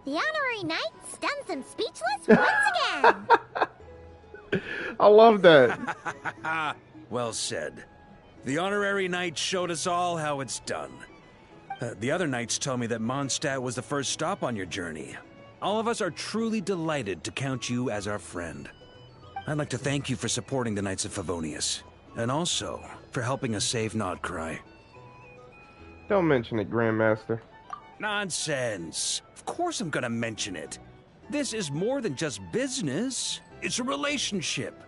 The honorary knight stuns them speechless once again. I love that. Well said. The honorary knight showed us all how it's done. The other knights told me that Mondstadt was the first stop on your journey. All of us are truly delighted to count you as our friend. I'd like to thank you for supporting the Knights of Favonius, and also for helping us save Nodcry. Don't mention it, Grandmaster. Nonsense. Of course I'm gonna mention it. This is more than just business. It's a relationship.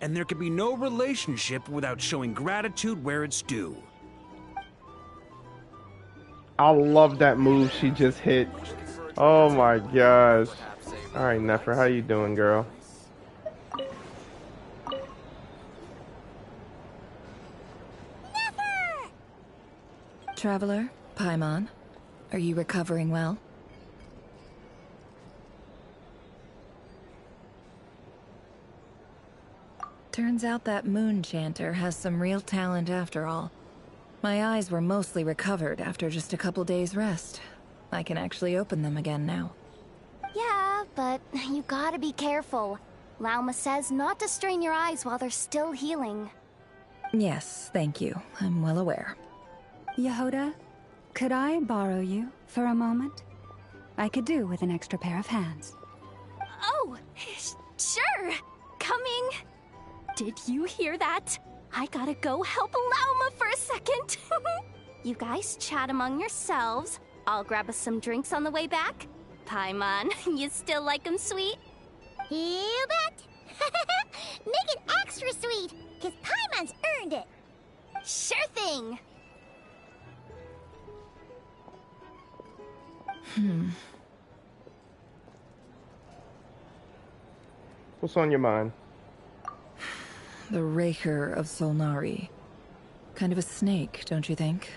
And there can be no relationship without showing gratitude where it's due. I love that move she just hit. Oh my gosh. Alright, Nefer, how you doing, girl? Traveler, Paimon, are you recovering well? Turns out that moon chanter has some real talent after all. My eyes were mostly recovered after just a couple days rest. I can actually open them again now. Yeah, but you gotta be careful. Lauma says not to strain your eyes while they're still healing. Yes, thank you. I'm well aware. Yehoda, could I borrow you for a moment? I could do with an extra pair of hands. Oh, sure. Coming. Did you hear that? I gotta go help Lauma for a second. You guys chat among yourselves. I'll grab us some drinks on the way back. Paimon. You still like him sweet? You bet! Make it extra sweet, because Paimon's earned it! Sure thing! What's on your mind? The Rächer of Solnari. Kind of a snake, don't you think?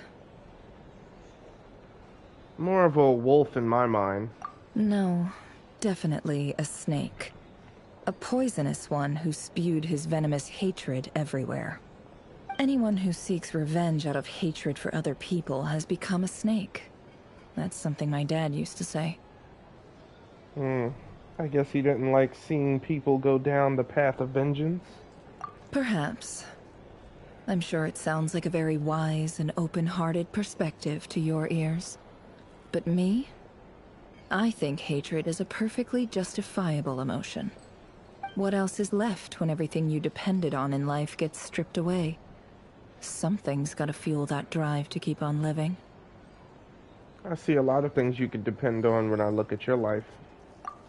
More of a wolf in my mind. No, definitely a snake. A poisonous one who spewed his venomous hatred everywhere. Anyone who seeks revenge out of hatred for other people has become a snake. That's something my dad used to say. I guess he didn't like seeing people go down the path of vengeance. Perhaps. I'm sure it sounds like a very wise and open-hearted perspective to your ears. But me? I think hatred is a perfectly justifiable emotion. What else is left when everything you depended on in life gets stripped away? Something's gotta fuel that drive to keep on living. I see a lot of things you could depend on when I look at your life.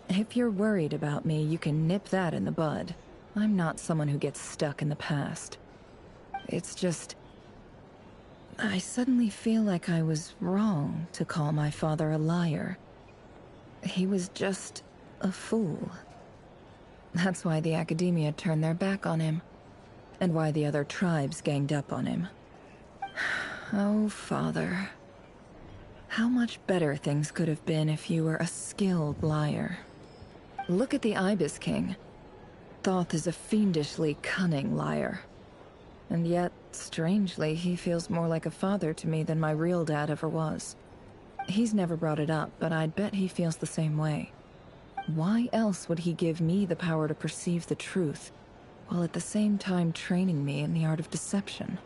If you're worried about me, you can nip that in the bud. I'm not someone who gets stuck in the past. It's just... I suddenly feel like I was wrong to call my father a liar. He was just a fool. That's why the Academia turned their back on him, and why the other tribes ganged up on him. Oh, Father. How much better things could have been if you were a skilled liar. Look at the Ibis King. Thoth is a fiendishly cunning liar. And yet, strangely, he feels more like a father to me than my real dad ever was. He's never brought it up, but I'd bet he feels the same way. Why else would he give me the power to perceive the truth, while at the same time training me in the art of deception?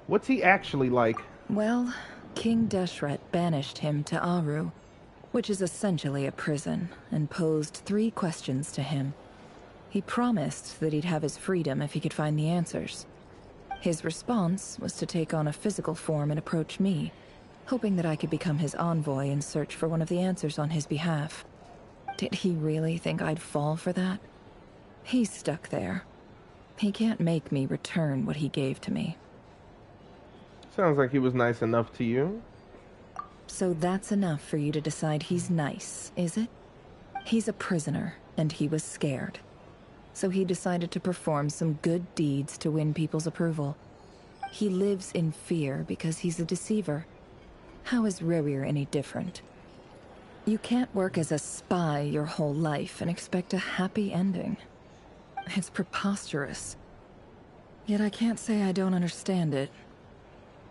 What's he actually like? Well, King Deshret banished him to Aru, which is essentially a prison, and posed 3 questions to him. He promised that he'd have his freedom if he could find the answers. His response was to take on a physical form and approach me, hoping that I could become his envoy and search for one of the answers on his behalf. Did he really think I'd fall for that? He's stuck there. He can't make me return what he gave to me. Sounds like he was nice enough to you. So that's enough for you to decide he's nice, is it? He's a prisoner, and he was scared. So he decided to perform some good deeds to win people's approval. He lives in fear because he's a deceiver. How is Rerir any different? You can't work as a spy your whole life and expect a happy ending. It's preposterous. Yet I can't say I don't understand it.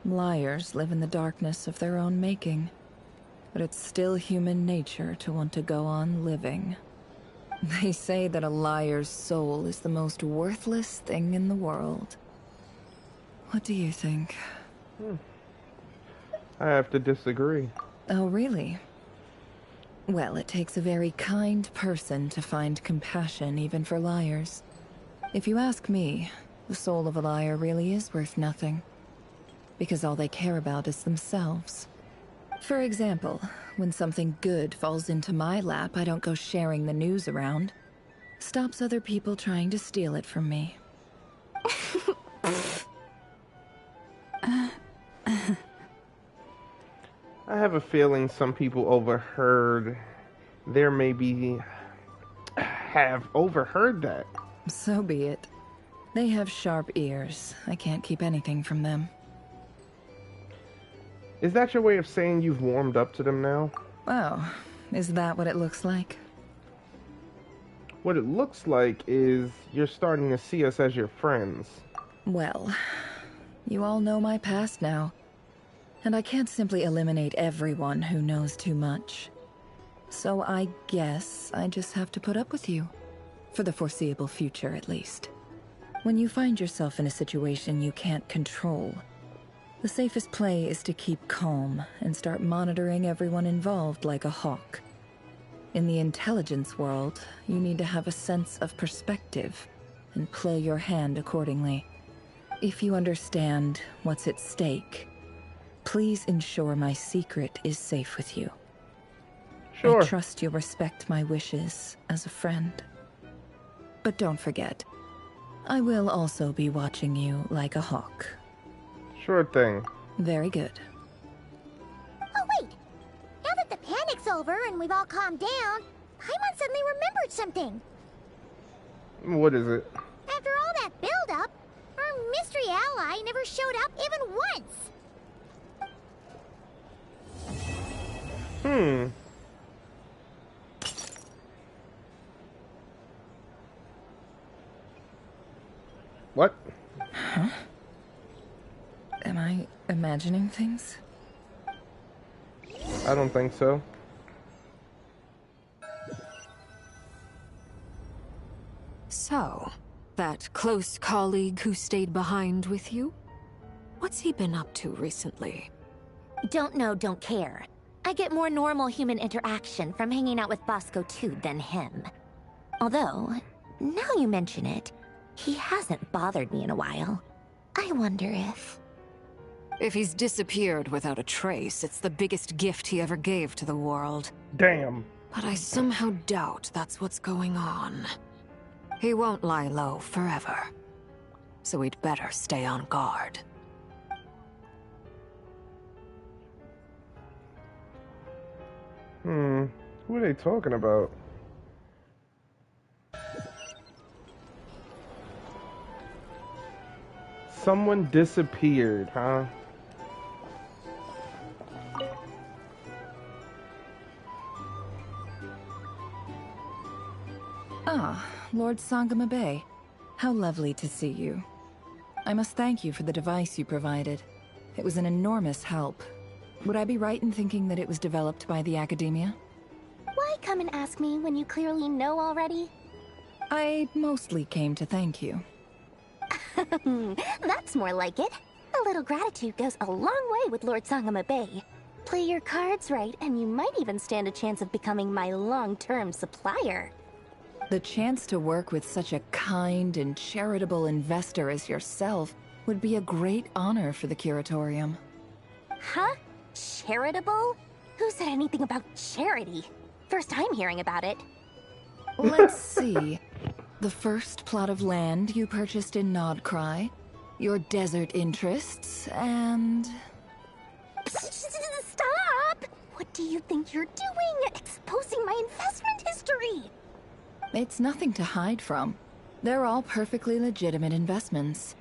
Liars live in the darkness of their own making, but it's still human nature to want to go on living. They say that a liar's soul is the most worthless thing in the world. What do you think? I have to disagree. Oh, really? Well, it takes a very kind person to find compassion even for liars. If you ask me, the soul of a liar really is worth nothing. Because all they care about is themselves. For example, when something good falls into my lap, I don't go sharing the news around. Stops other people trying to steal it from me. I have a feeling some people overheard. Have overheard that. So be it. They have sharp ears. I can't keep anything from them. Is that your way of saying you've warmed up to them now? Oh, is that what it looks like? What it looks like is you're starting to see us as your friends. Well, you all know my past now. And I can't simply eliminate everyone who knows too much. So I guess I just have to put up with you. For the foreseeable future, at least. When you find yourself in a situation you can't control, the safest play is to keep calm and start monitoring everyone involved like a hawk. In the intelligence world, you need to have a sense of perspective and play your hand accordingly. If you understand what's at stake, please ensure my secret is safe with you. Sure. I trust you'll respect my wishes as a friend. But don't forget, I will also be watching you like a hawk. Sure thing. Very good. Oh, wait! Now that the panic's over and we've all calmed down, Paimon suddenly remembered something. What is it? After all that build-up, our mystery ally never showed up even once. What? Huh? Am I imagining things? I don't think so. So, that close colleague who stayed behind with you? What's he been up to recently? Don't know, don't care. I get more normal human interaction from hanging out with Bosco too than him. Although, now you mention it, he hasn't bothered me in a while. I wonder if... If he's disappeared without a trace, it's the biggest gift he ever gave to the world. Damn. But I somehow doubt that's what's going on. He won't lie low forever. So we'd better stay on guard. Who are they talking about? Someone disappeared, huh? Ah, Lord Sangama Bay. How lovely to see you. I must thank you for the device you provided. It was an enormous help. Would I be right in thinking that it was developed by the Academia? Why come and ask me when you clearly know already? I mostly came to thank you. That's more like it. A little gratitude goes a long way with Lord Sangama Bay. Play your cards right, and you might even stand a chance of becoming my long-term supplier. The chance to work with such a kind and charitable investor as yourself would be a great honor for the Curatorium. Huh? Charitable? Who said anything about charity? First I'm hearing about it. Let's see. The first plot of land you purchased in Nodcry, your desert interests, and... Stop! What do you think you're doing? Exposing my investment history! It's nothing to hide from. They're all perfectly legitimate investments.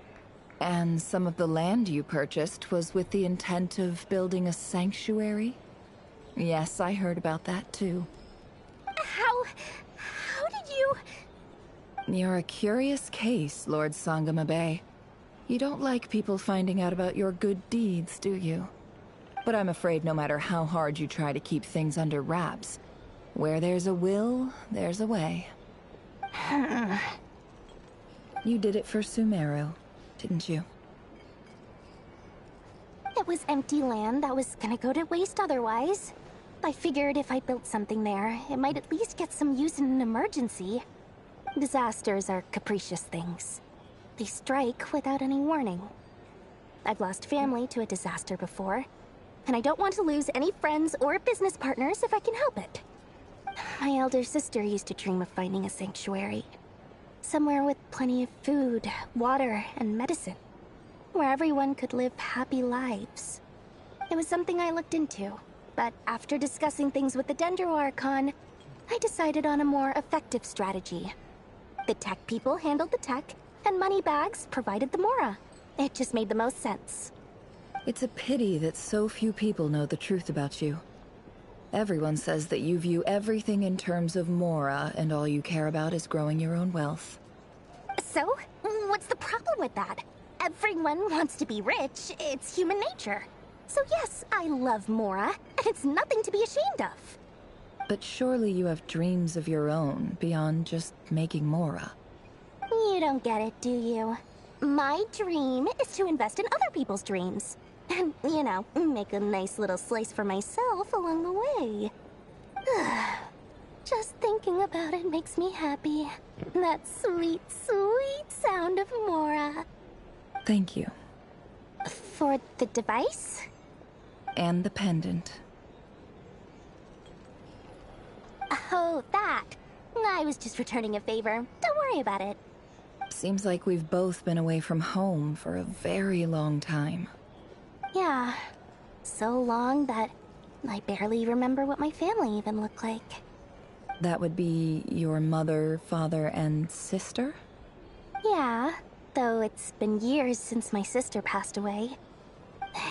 And some of the land you purchased was with the intent of building a sanctuary? Yes, I heard about that too. How did you... You're a curious case, Lord Sangama Bay. You don't like people finding out about your good deeds, do you? But I'm afraid no matter how hard you try to keep things under wraps, where there's a will, there's a way. You did it for Sumeru, didn't you? It was empty land that was gonna go to waste otherwise. I figured if I built something there, it might at least get some use in an emergency. Disasters are capricious things. They strike without any warning. I've lost family to a disaster before, and I don't want to lose any friends or business partners if I can help it. My elder sister used to dream of finding a sanctuary. Somewhere with plenty of food, water, and medicine. Where everyone could live happy lives. It was something I looked into, but after discussing things with the Dendro Archon, I decided on a more effective strategy. The tech people handled the tech, and Moneybags provided the Mora. It just made the most sense. It's a pity that so few people know the truth about you. Everyone says that you view everything in terms of Mora, and all you care about is growing your own wealth. So, what's the problem with that? Everyone wants to be rich. It's human nature. So yes, I love Mora, and it's nothing to be ashamed of. But surely you have dreams of your own beyond just making Mora. You don't get it, do you? My dream is to invest in other people's dreams. And, you know, make a nice little slice for myself along the way. Just thinking about it makes me happy. That sweet, sweet sound of Mora. Thank you. For the device? And the pendant. Oh, that. I was just returning a favor. Don't worry about it. Seems like we've both been away from home for a very long time. Yeah. So long that I barely remember what my family even looked like. That would be your mother, father, and sister? Yeah, though it's been years since my sister passed away.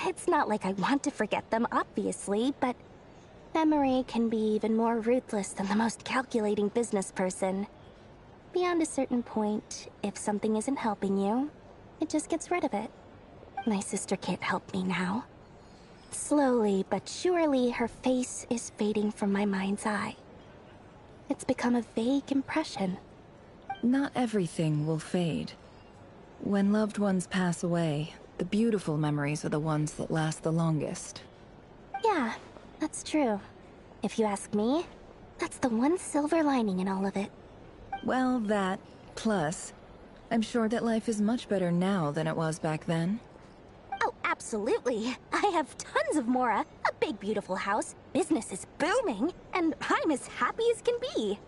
It's not like I want to forget them, obviously, but memory can be even more ruthless than the most calculating business person. Beyond a certain point, if something isn't helping you, it just gets rid of it. My sister can't help me now. Slowly but surely, her face is fading from my mind's eye. It's become a vague impression. Not everything will fade. When loved ones pass away, the beautiful memories are the ones that last the longest. Yeah, that's true. If you ask me, that's the one silver lining in all of it. Well, that, plus, I'm sure that life is much better now than it was back then. Oh, absolutely. I have tons of Mora, a big beautiful house, business is booming, and I'm as happy as can be.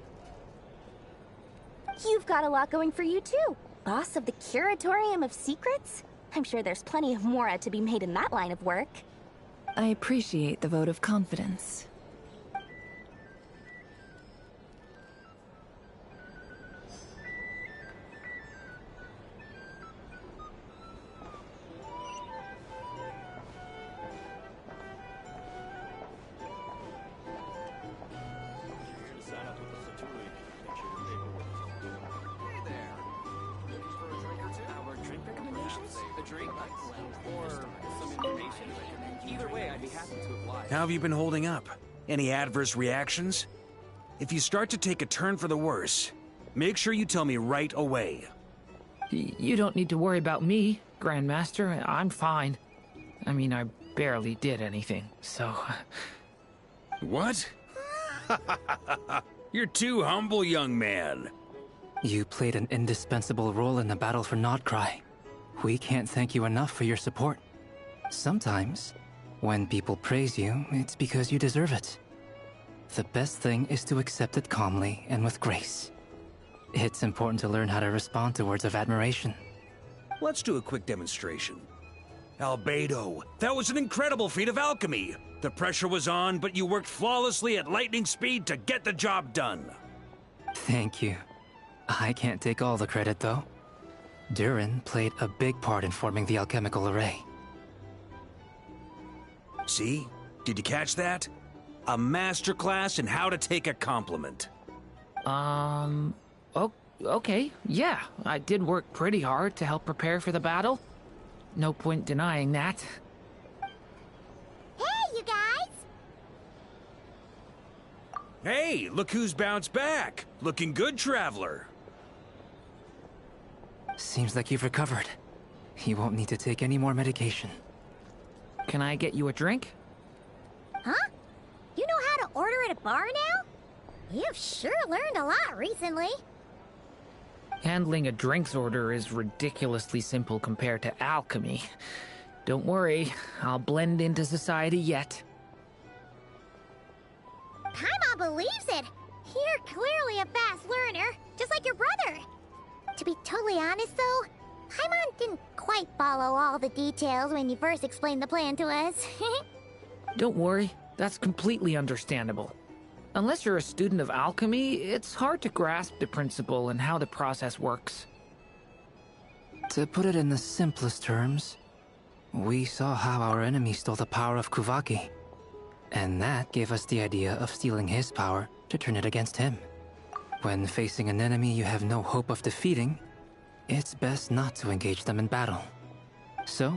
You've got a lot going for you too. Boss of the Curatorium of Secrets? I'm sure there's plenty of Mora to be made in that line of work. I appreciate the vote of confidence. How have you been holding up? Any adverse reactions? If you start to take a turn for the worse, make sure you tell me right away. You don't need to worry about me, Grandmaster. I'm fine. I mean, I barely did anything, so... What? You're too humble, young man. You played an indispensable role in the battle for Nodcry. We can't thank you enough for your support. Sometimes, when people praise you, it's because you deserve it. The best thing is to accept it calmly and with grace. It's important to learn how to respond to words of admiration. Let's do a quick demonstration. Albedo, that was an incredible feat of alchemy. The pressure was on, but you worked flawlessly at lightning speed to get the job done. Thank you. I can't take all the credit, though. Durin played a big part in forming the alchemical array. See? Did you catch that? A masterclass in how to take a compliment. Okay, yeah. I did work pretty hard to help prepare for the battle. No point denying that. Hey, you guys! Hey, look who's bounced back. Looking good, Traveler. Seems like you've recovered. You won't need to take any more medication. Can I get you a drink? Huh? You know how to order at a bar now? You've sure learned a lot recently. Handling a drinks order is ridiculously simple compared to alchemy. Don't worry, I'll blend into society yet. Paimon believes it. You're clearly a fast learner, just like your brother. To be totally honest, though, Paimon didn't quite follow all the details when you first explained the plan to us. Don't worry, that's completely understandable. Unless you're a student of alchemy, it's hard to grasp the principle and how the process works. To put it in the simplest terms, we saw how our enemy stole the power of Kuvaki. And that gave us the idea of stealing his power to turn it against him. When facing an enemy you have no hope of defeating, it's best not to engage them in battle. So,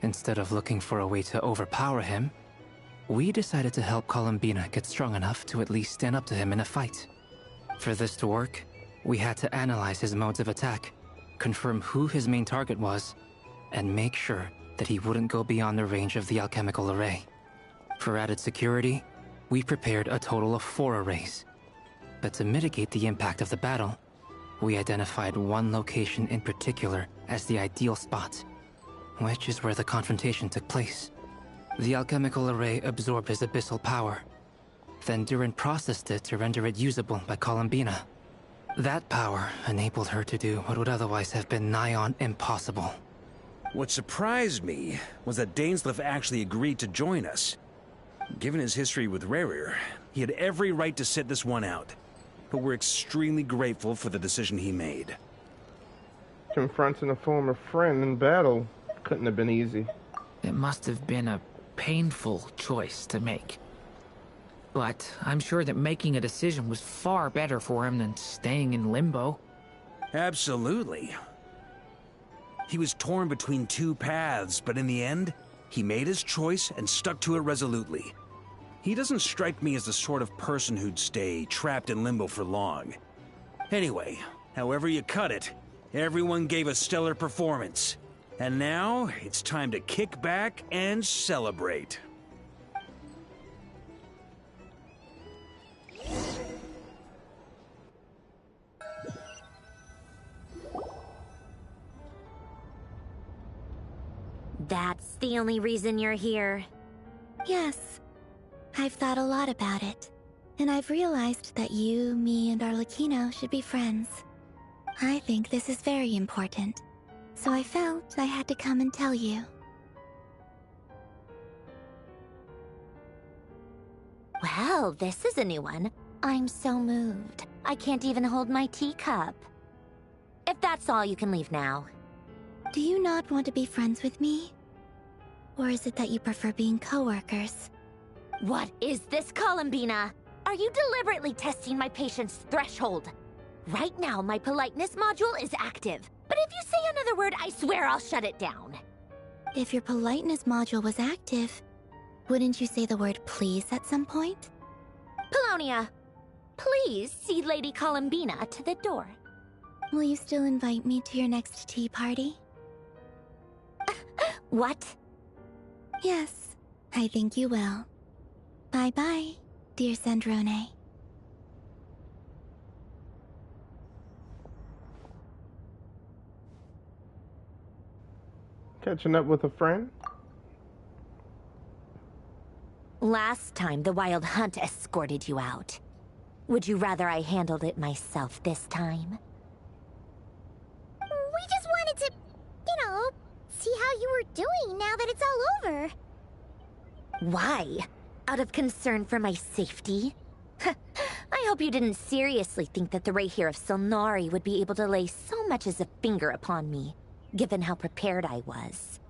instead of looking for a way to overpower him, we decided to help Columbina get strong enough to at least stand up to him in a fight. For this to work, we had to analyze his modes of attack, confirm who his main target was, and make sure that he wouldn't go beyond the range of the alchemical array. For added security, we prepared a total of 4 arrays. But to mitigate the impact of the battle, we identified one location in particular as the ideal spot, which is where the confrontation took place. The alchemical array absorbed his abyssal power, Then Durin processed it to render it usable by Columbina. That power enabled her to do what would otherwise have been nigh on impossible. What surprised me was that Dainsleif actually agreed to join us. Given his history with Rerir, he had every right to sit this one out. But we're extremely grateful for the decision he made. Confronting a former friend in battle couldn't have been easy. It must have been a painful choice to make. But I'm sure that making a decision was far better for him than staying in limbo. Absolutely. He was torn between two paths, but in the end, he made his choice and stuck to it resolutely. He doesn't strike me as the sort of person who'd stay trapped in limbo for long. Anyway, however you cut it, everyone gave a stellar performance. And now, it's time to kick back and celebrate. That's the only reason you're here. Yes. I've thought a lot about it. And I've realized that you, me, and Arlecchino should be friends. I think this is very important. So I felt I had to come and tell you. Well, this is a new one. I'm so moved. I can't even hold my teacup. If that's all, you can leave now. Do you not want to be friends with me? Or is it that you prefer being co-workers? What is this, Columbina? Are you deliberately testing my patience threshold? Right now, my politeness module is active. But if you say another word, I swear I'll shut it down. If your politeness module was active, wouldn't you say the word please at some point? Polonia, please see Lady Columbina to the door. Will you still invite me to your next tea party? What? Yes, I think you will. Bye-bye, dear Sandrone. Catching up with a friend? Last time, the Wild Hunt escorted you out. Would you rather I handled it myself this time? We just wanted to, see how you were doing now that it's all over. Why? Out of concern for my safety? I hope you didn't seriously think that the Rächer of Silnari would be able to lay so much as a finger upon me, given how prepared I was.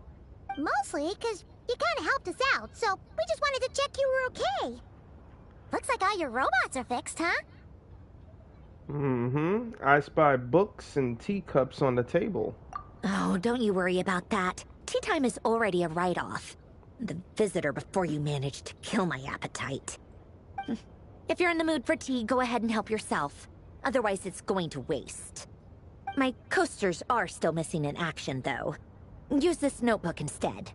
Mostly because you kind of helped us out, so we just wanted to check you were okay. Looks like all your robots are fixed, huh? Mm-hmm. I spy books and teacups on the table. Oh, don't you worry about that. Tea time is already a write-off. The visitor before you managed to kill my appetite. If you're in the mood for tea, go ahead and help yourself. Otherwise, it's going to waste. My coasters are still missing in action, though. Use this notebook instead.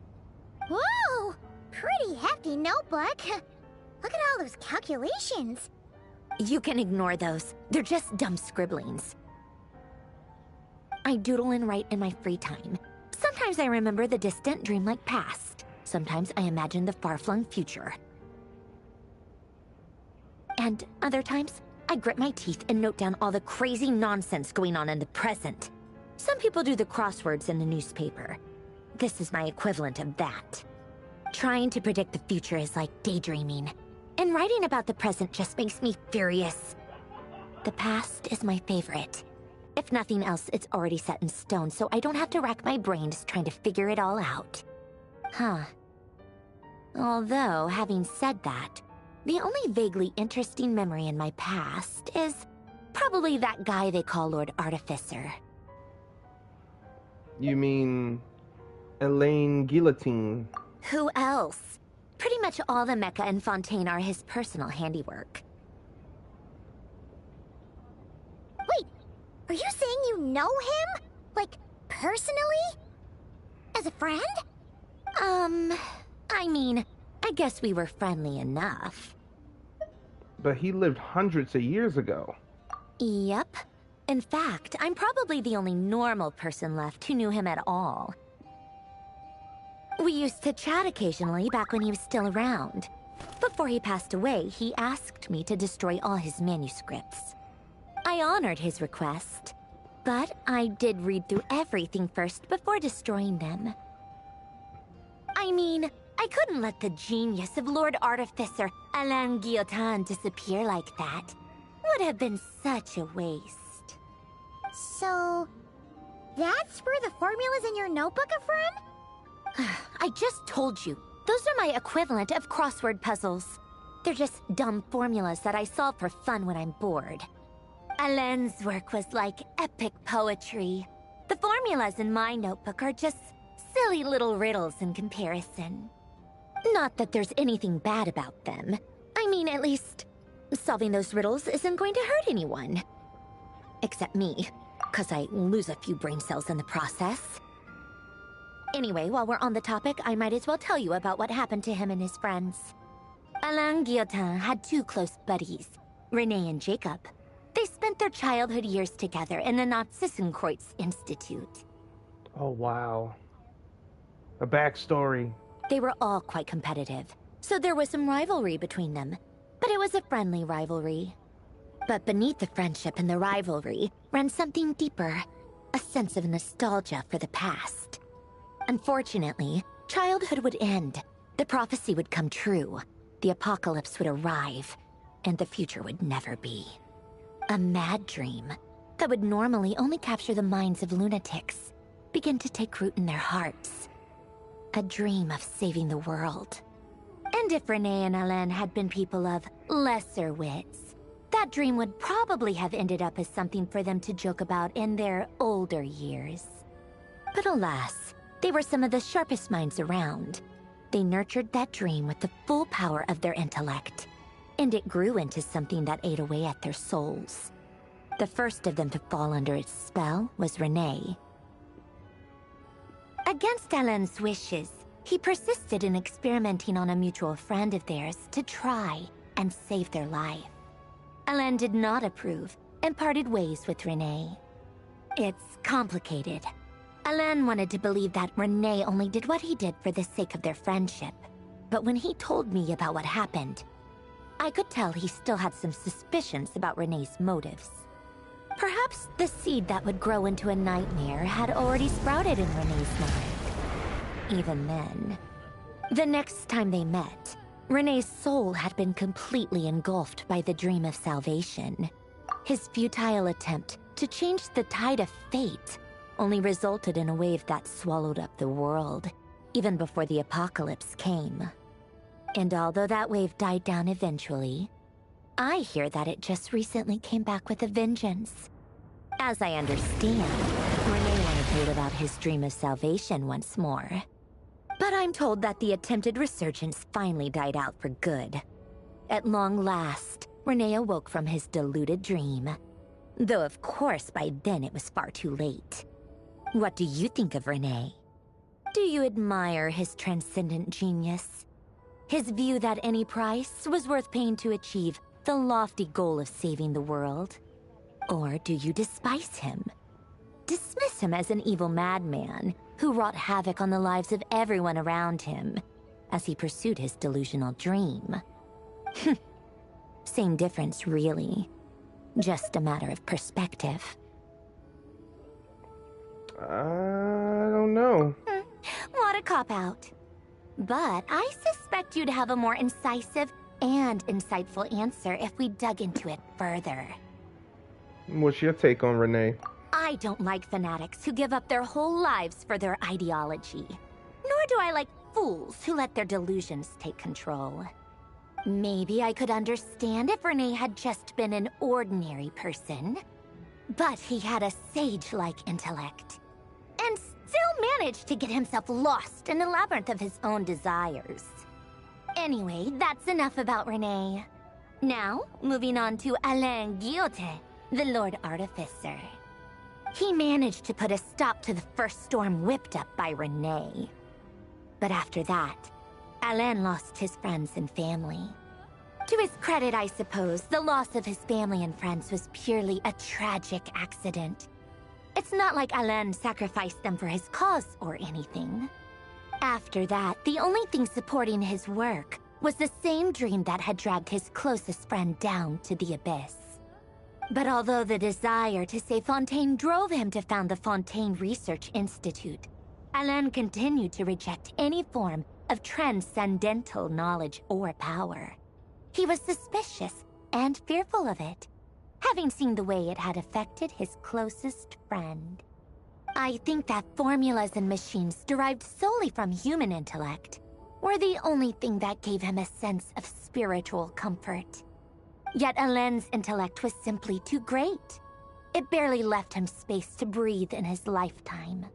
Whoa! Pretty hefty notebook. Look at all those calculations. You can ignore those. They're just dumb scribblings. I doodle and write in my free time. Sometimes I remember the distant, dreamlike past. Sometimes I imagine the far-flung future. And other times, I grit my teeth and note down all the crazy nonsense going on in the present. Some people do the crosswords in the newspaper. This is my equivalent of that. Trying to predict the future is like daydreaming. And writing about the present just makes me furious. The past is my favorite. If nothing else, it's already set in stone, so I don't have to rack my brains trying to figure it all out. Huh. Although, having said that, the only vaguely interesting memory in my past is probably that guy they call Lord Artificer. You mean Elaine Guillotine? Who else? Pretty much all the mecha and Fontaine are his personal handiwork. Wait, are you saying you know him? Like, personally? As a friend? I mean, I guess we were friendly enough. But he lived hundreds of years ago. Yep. In fact, I'm probably the only normal person left who knew him at all. We used to chat occasionally back when he was still around. But before he passed away, he asked me to destroy all his manuscripts. I honored his request, but I did read through everything first before destroying them. I mean, I couldn't let the genius of Lord Artificer Alain Guillotin disappear like that. Would have been such a waste. So, that's where the formulas in your notebook are from? I just told you. Those are my equivalent of crossword puzzles. They're just dumb formulas that I solve for fun when I'm bored. Alain's work was like epic poetry. The formulas in my notebook are just silly little riddles in comparison. Not that there's anything bad about them. I mean, at least, solving those riddles isn't going to hurt anyone. Except me, because I lose a few brain cells in the process. Anyway, while we're on the topic, I might as well tell you about what happened to him and his friends. Alain Guillotin had two close buddies, Renee and Jacob. They spent their childhood years together in the Nazissenkreuz Institute. Oh, wow. A backstory. They were all quite competitive, so there was some rivalry between them. But it was a friendly rivalry. But beneath the friendship and the rivalry ran something deeper, a sense of nostalgia for the past. Unfortunately, childhood would end, the prophecy would come true, the apocalypse would arrive, and the future would never be. A mad dream that would normally only capture the minds of lunatics began to take root in their hearts. A dream of saving the world. And if Renee and Alain had been people of lesser wits, that dream would probably have ended up as something for them to joke about in their older years. But alas, they were some of the sharpest minds around. They nurtured that dream with the full power of their intellect, and it grew into something that ate away at their souls. The first of them to fall under its spell was Renee. Against Alain's wishes, he persisted in experimenting on a mutual friend of theirs to try and save their life. Alain did not approve and parted ways with Renee. It's complicated. Alain wanted to believe that Renee only did what he did for the sake of their friendship. But when he told me about what happened, I could tell he still had some suspicions about Renee's motives. Perhaps the seed that would grow into a nightmare had already sprouted in Renee's mind. Even then, the next time they met, Renee's soul had been completely engulfed by the dream of salvation. His futile attempt to change the tide of fate only resulted in a wave that swallowed up the world, even before the apocalypse came. And although that wave died down eventually, I hear that it just recently came back with a vengeance. As I understand, Renee wanted to live out his dream of salvation once more. But I'm told that the attempted resurgence finally died out for good. At long last, Renee awoke from his deluded dream. Though of course by then it was far too late. What do you think of Renee? Do you admire his transcendent genius? His view that any price was worth paying to achieve the lofty goal of saving the world? Or do you despise him? Dismiss him as an evil madman who wrought havoc on the lives of everyone around him as he pursued his delusional dream? Same difference, really. Just a matter of perspective. I don't know. What a cop-out. But I suspect you'd have a more incisive and insightful answer if we dug into it further. What's your take on Renee? I don't like fanatics who give up their whole lives for their ideology. Nor do I like fools who let their delusions take control. Maybe I could understand if Renee had just been an ordinary person. But he had a sage-like intellect. And still managed to get himself lost in a labyrinth of his own desires. Anyway, that's enough about Renee. Now, moving on to Alain Guillotin, the Lord Artificer. He managed to put a stop to the first storm whipped up by Renee. But after that, Alain lost his friends and family. To his credit, I suppose, the loss of his family and friends was purely a tragic accident. It's not like Alain sacrificed them for his cause or anything. After that, the only thing supporting his work was the same dream that had dragged his closest friend down to the abyss. But although the desire to save Fontaine drove him to found the Fontaine Research Institute, Alain continued to reject any form of transcendental knowledge or power. He was suspicious and fearful of it, having seen the way it had affected his closest friend. I think that formulas and machines derived solely from human intellect were the only thing that gave him a sense of spiritual comfort. Yet Alain's intellect was simply too great. It barely left him space to breathe in his lifetime.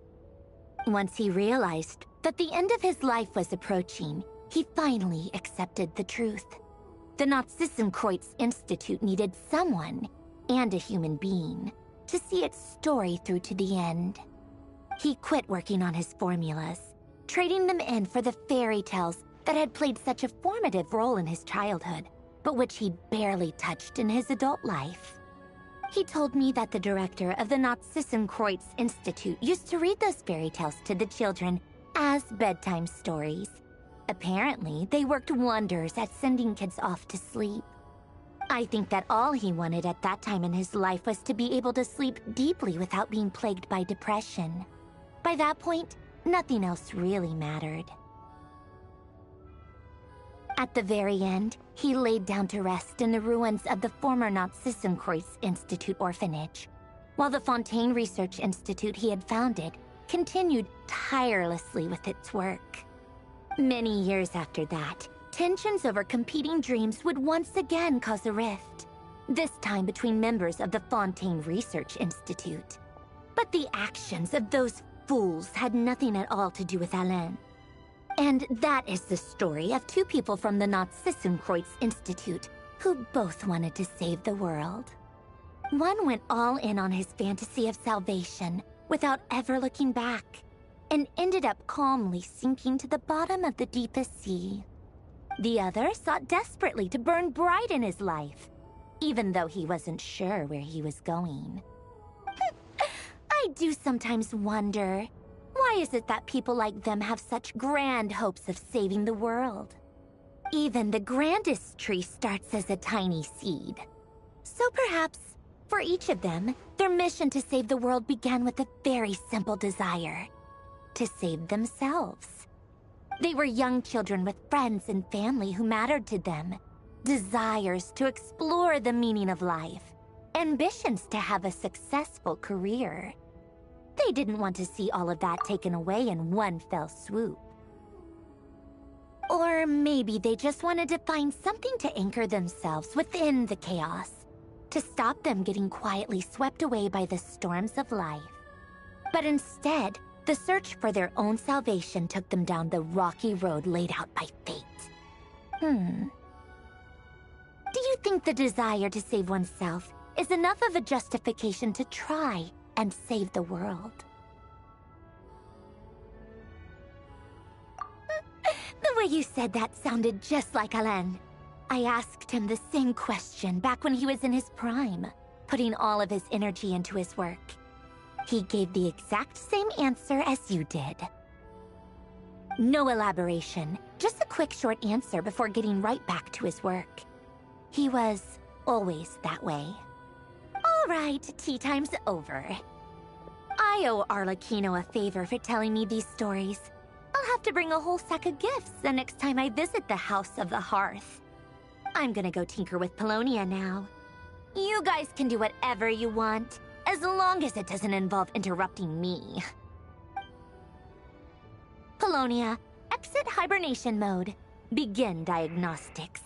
Once he realized that the end of his life was approaching, he finally accepted the truth. The Nazissenkreuz Institute needed someone, and a human being, to see its story through to the end. He quit working on his formulas, trading them in for the fairy tales that had played such a formative role in his childhood, but which he barely touched in his adult life. He told me that the director of the Nazissenkreuz Institute used to read those fairy tales to the children as bedtime stories. Apparently, they worked wonders at sending kids off to sleep. I think that all he wanted at that time in his life was to be able to sleep deeply without being plagued by depression. By that point, nothing else really mattered. At the very end, he laid down to rest in the ruins of the former Nazissenkreuz Institute orphanage, while the Fontaine Research Institute he had founded continued tirelessly with its work. Many years after that, tensions over competing dreams would once again cause a rift, this time between members of the Fontaine Research Institute. But the actions of those fools had nothing at all to do with Alain. And that is the story of two people from the Nazissenkreuz Institute who both wanted to save the world. One went all in on his fantasy of salvation without ever looking back, and ended up calmly sinking to the bottom of the deepest sea. The other sought desperately to burn bright in his life, even though he wasn't sure where he was going. I do sometimes wonder, why is it that people like them have such grand hopes of saving the world? Even the grandest tree starts as a tiny seed. So perhaps, for each of them, their mission to save the world began with a very simple desire: to save themselves. They were young children with friends and family who mattered to them, desires to explore the meaning of life, ambitions to have a successful career. They didn't want to see all of that taken away in one fell swoop. Or maybe they just wanted to find something to anchor themselves within the chaos, to stop them getting quietly swept away by the storms of life. But instead, the search for their own salvation took them down the rocky road laid out by fate. Do you think the desire to save oneself is enough of a justification to try and save the world? The way you said that sounded just like Alain. I asked him the same question back when he was in his prime, putting all of his energy into his work. He gave the exact same answer as you did. No elaboration, just a quick short answer before getting right back to his work. He was always that way. All right, tea time's over. I owe Arlecchino a favor for telling me these stories. I'll have to bring a whole sack of gifts the next time I visit the House of the Hearth. I'm gonna go tinker with Polonia now. You guys can do whatever you want, as long as it doesn't involve interrupting me. Polonia, exit hibernation mode. Begin diagnostics.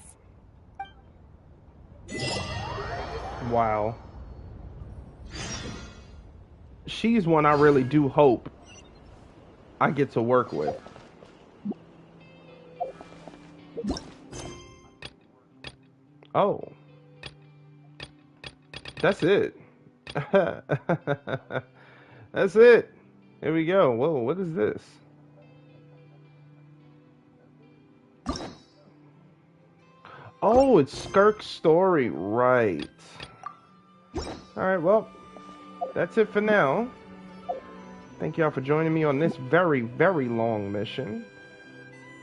Wow. She's one I really do hope I get to work with. Oh. That's it. That's it. Here we go. Whoa, what is this? Oh, it's Skirk's story. Right. Alright, well, that's it for now. Thank y'all for joining me on this very, very long mission.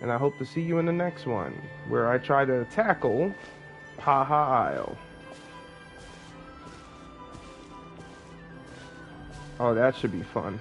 And I hope to see you in the next one, where I try to tackle Paha Isle. Oh, that should be fun.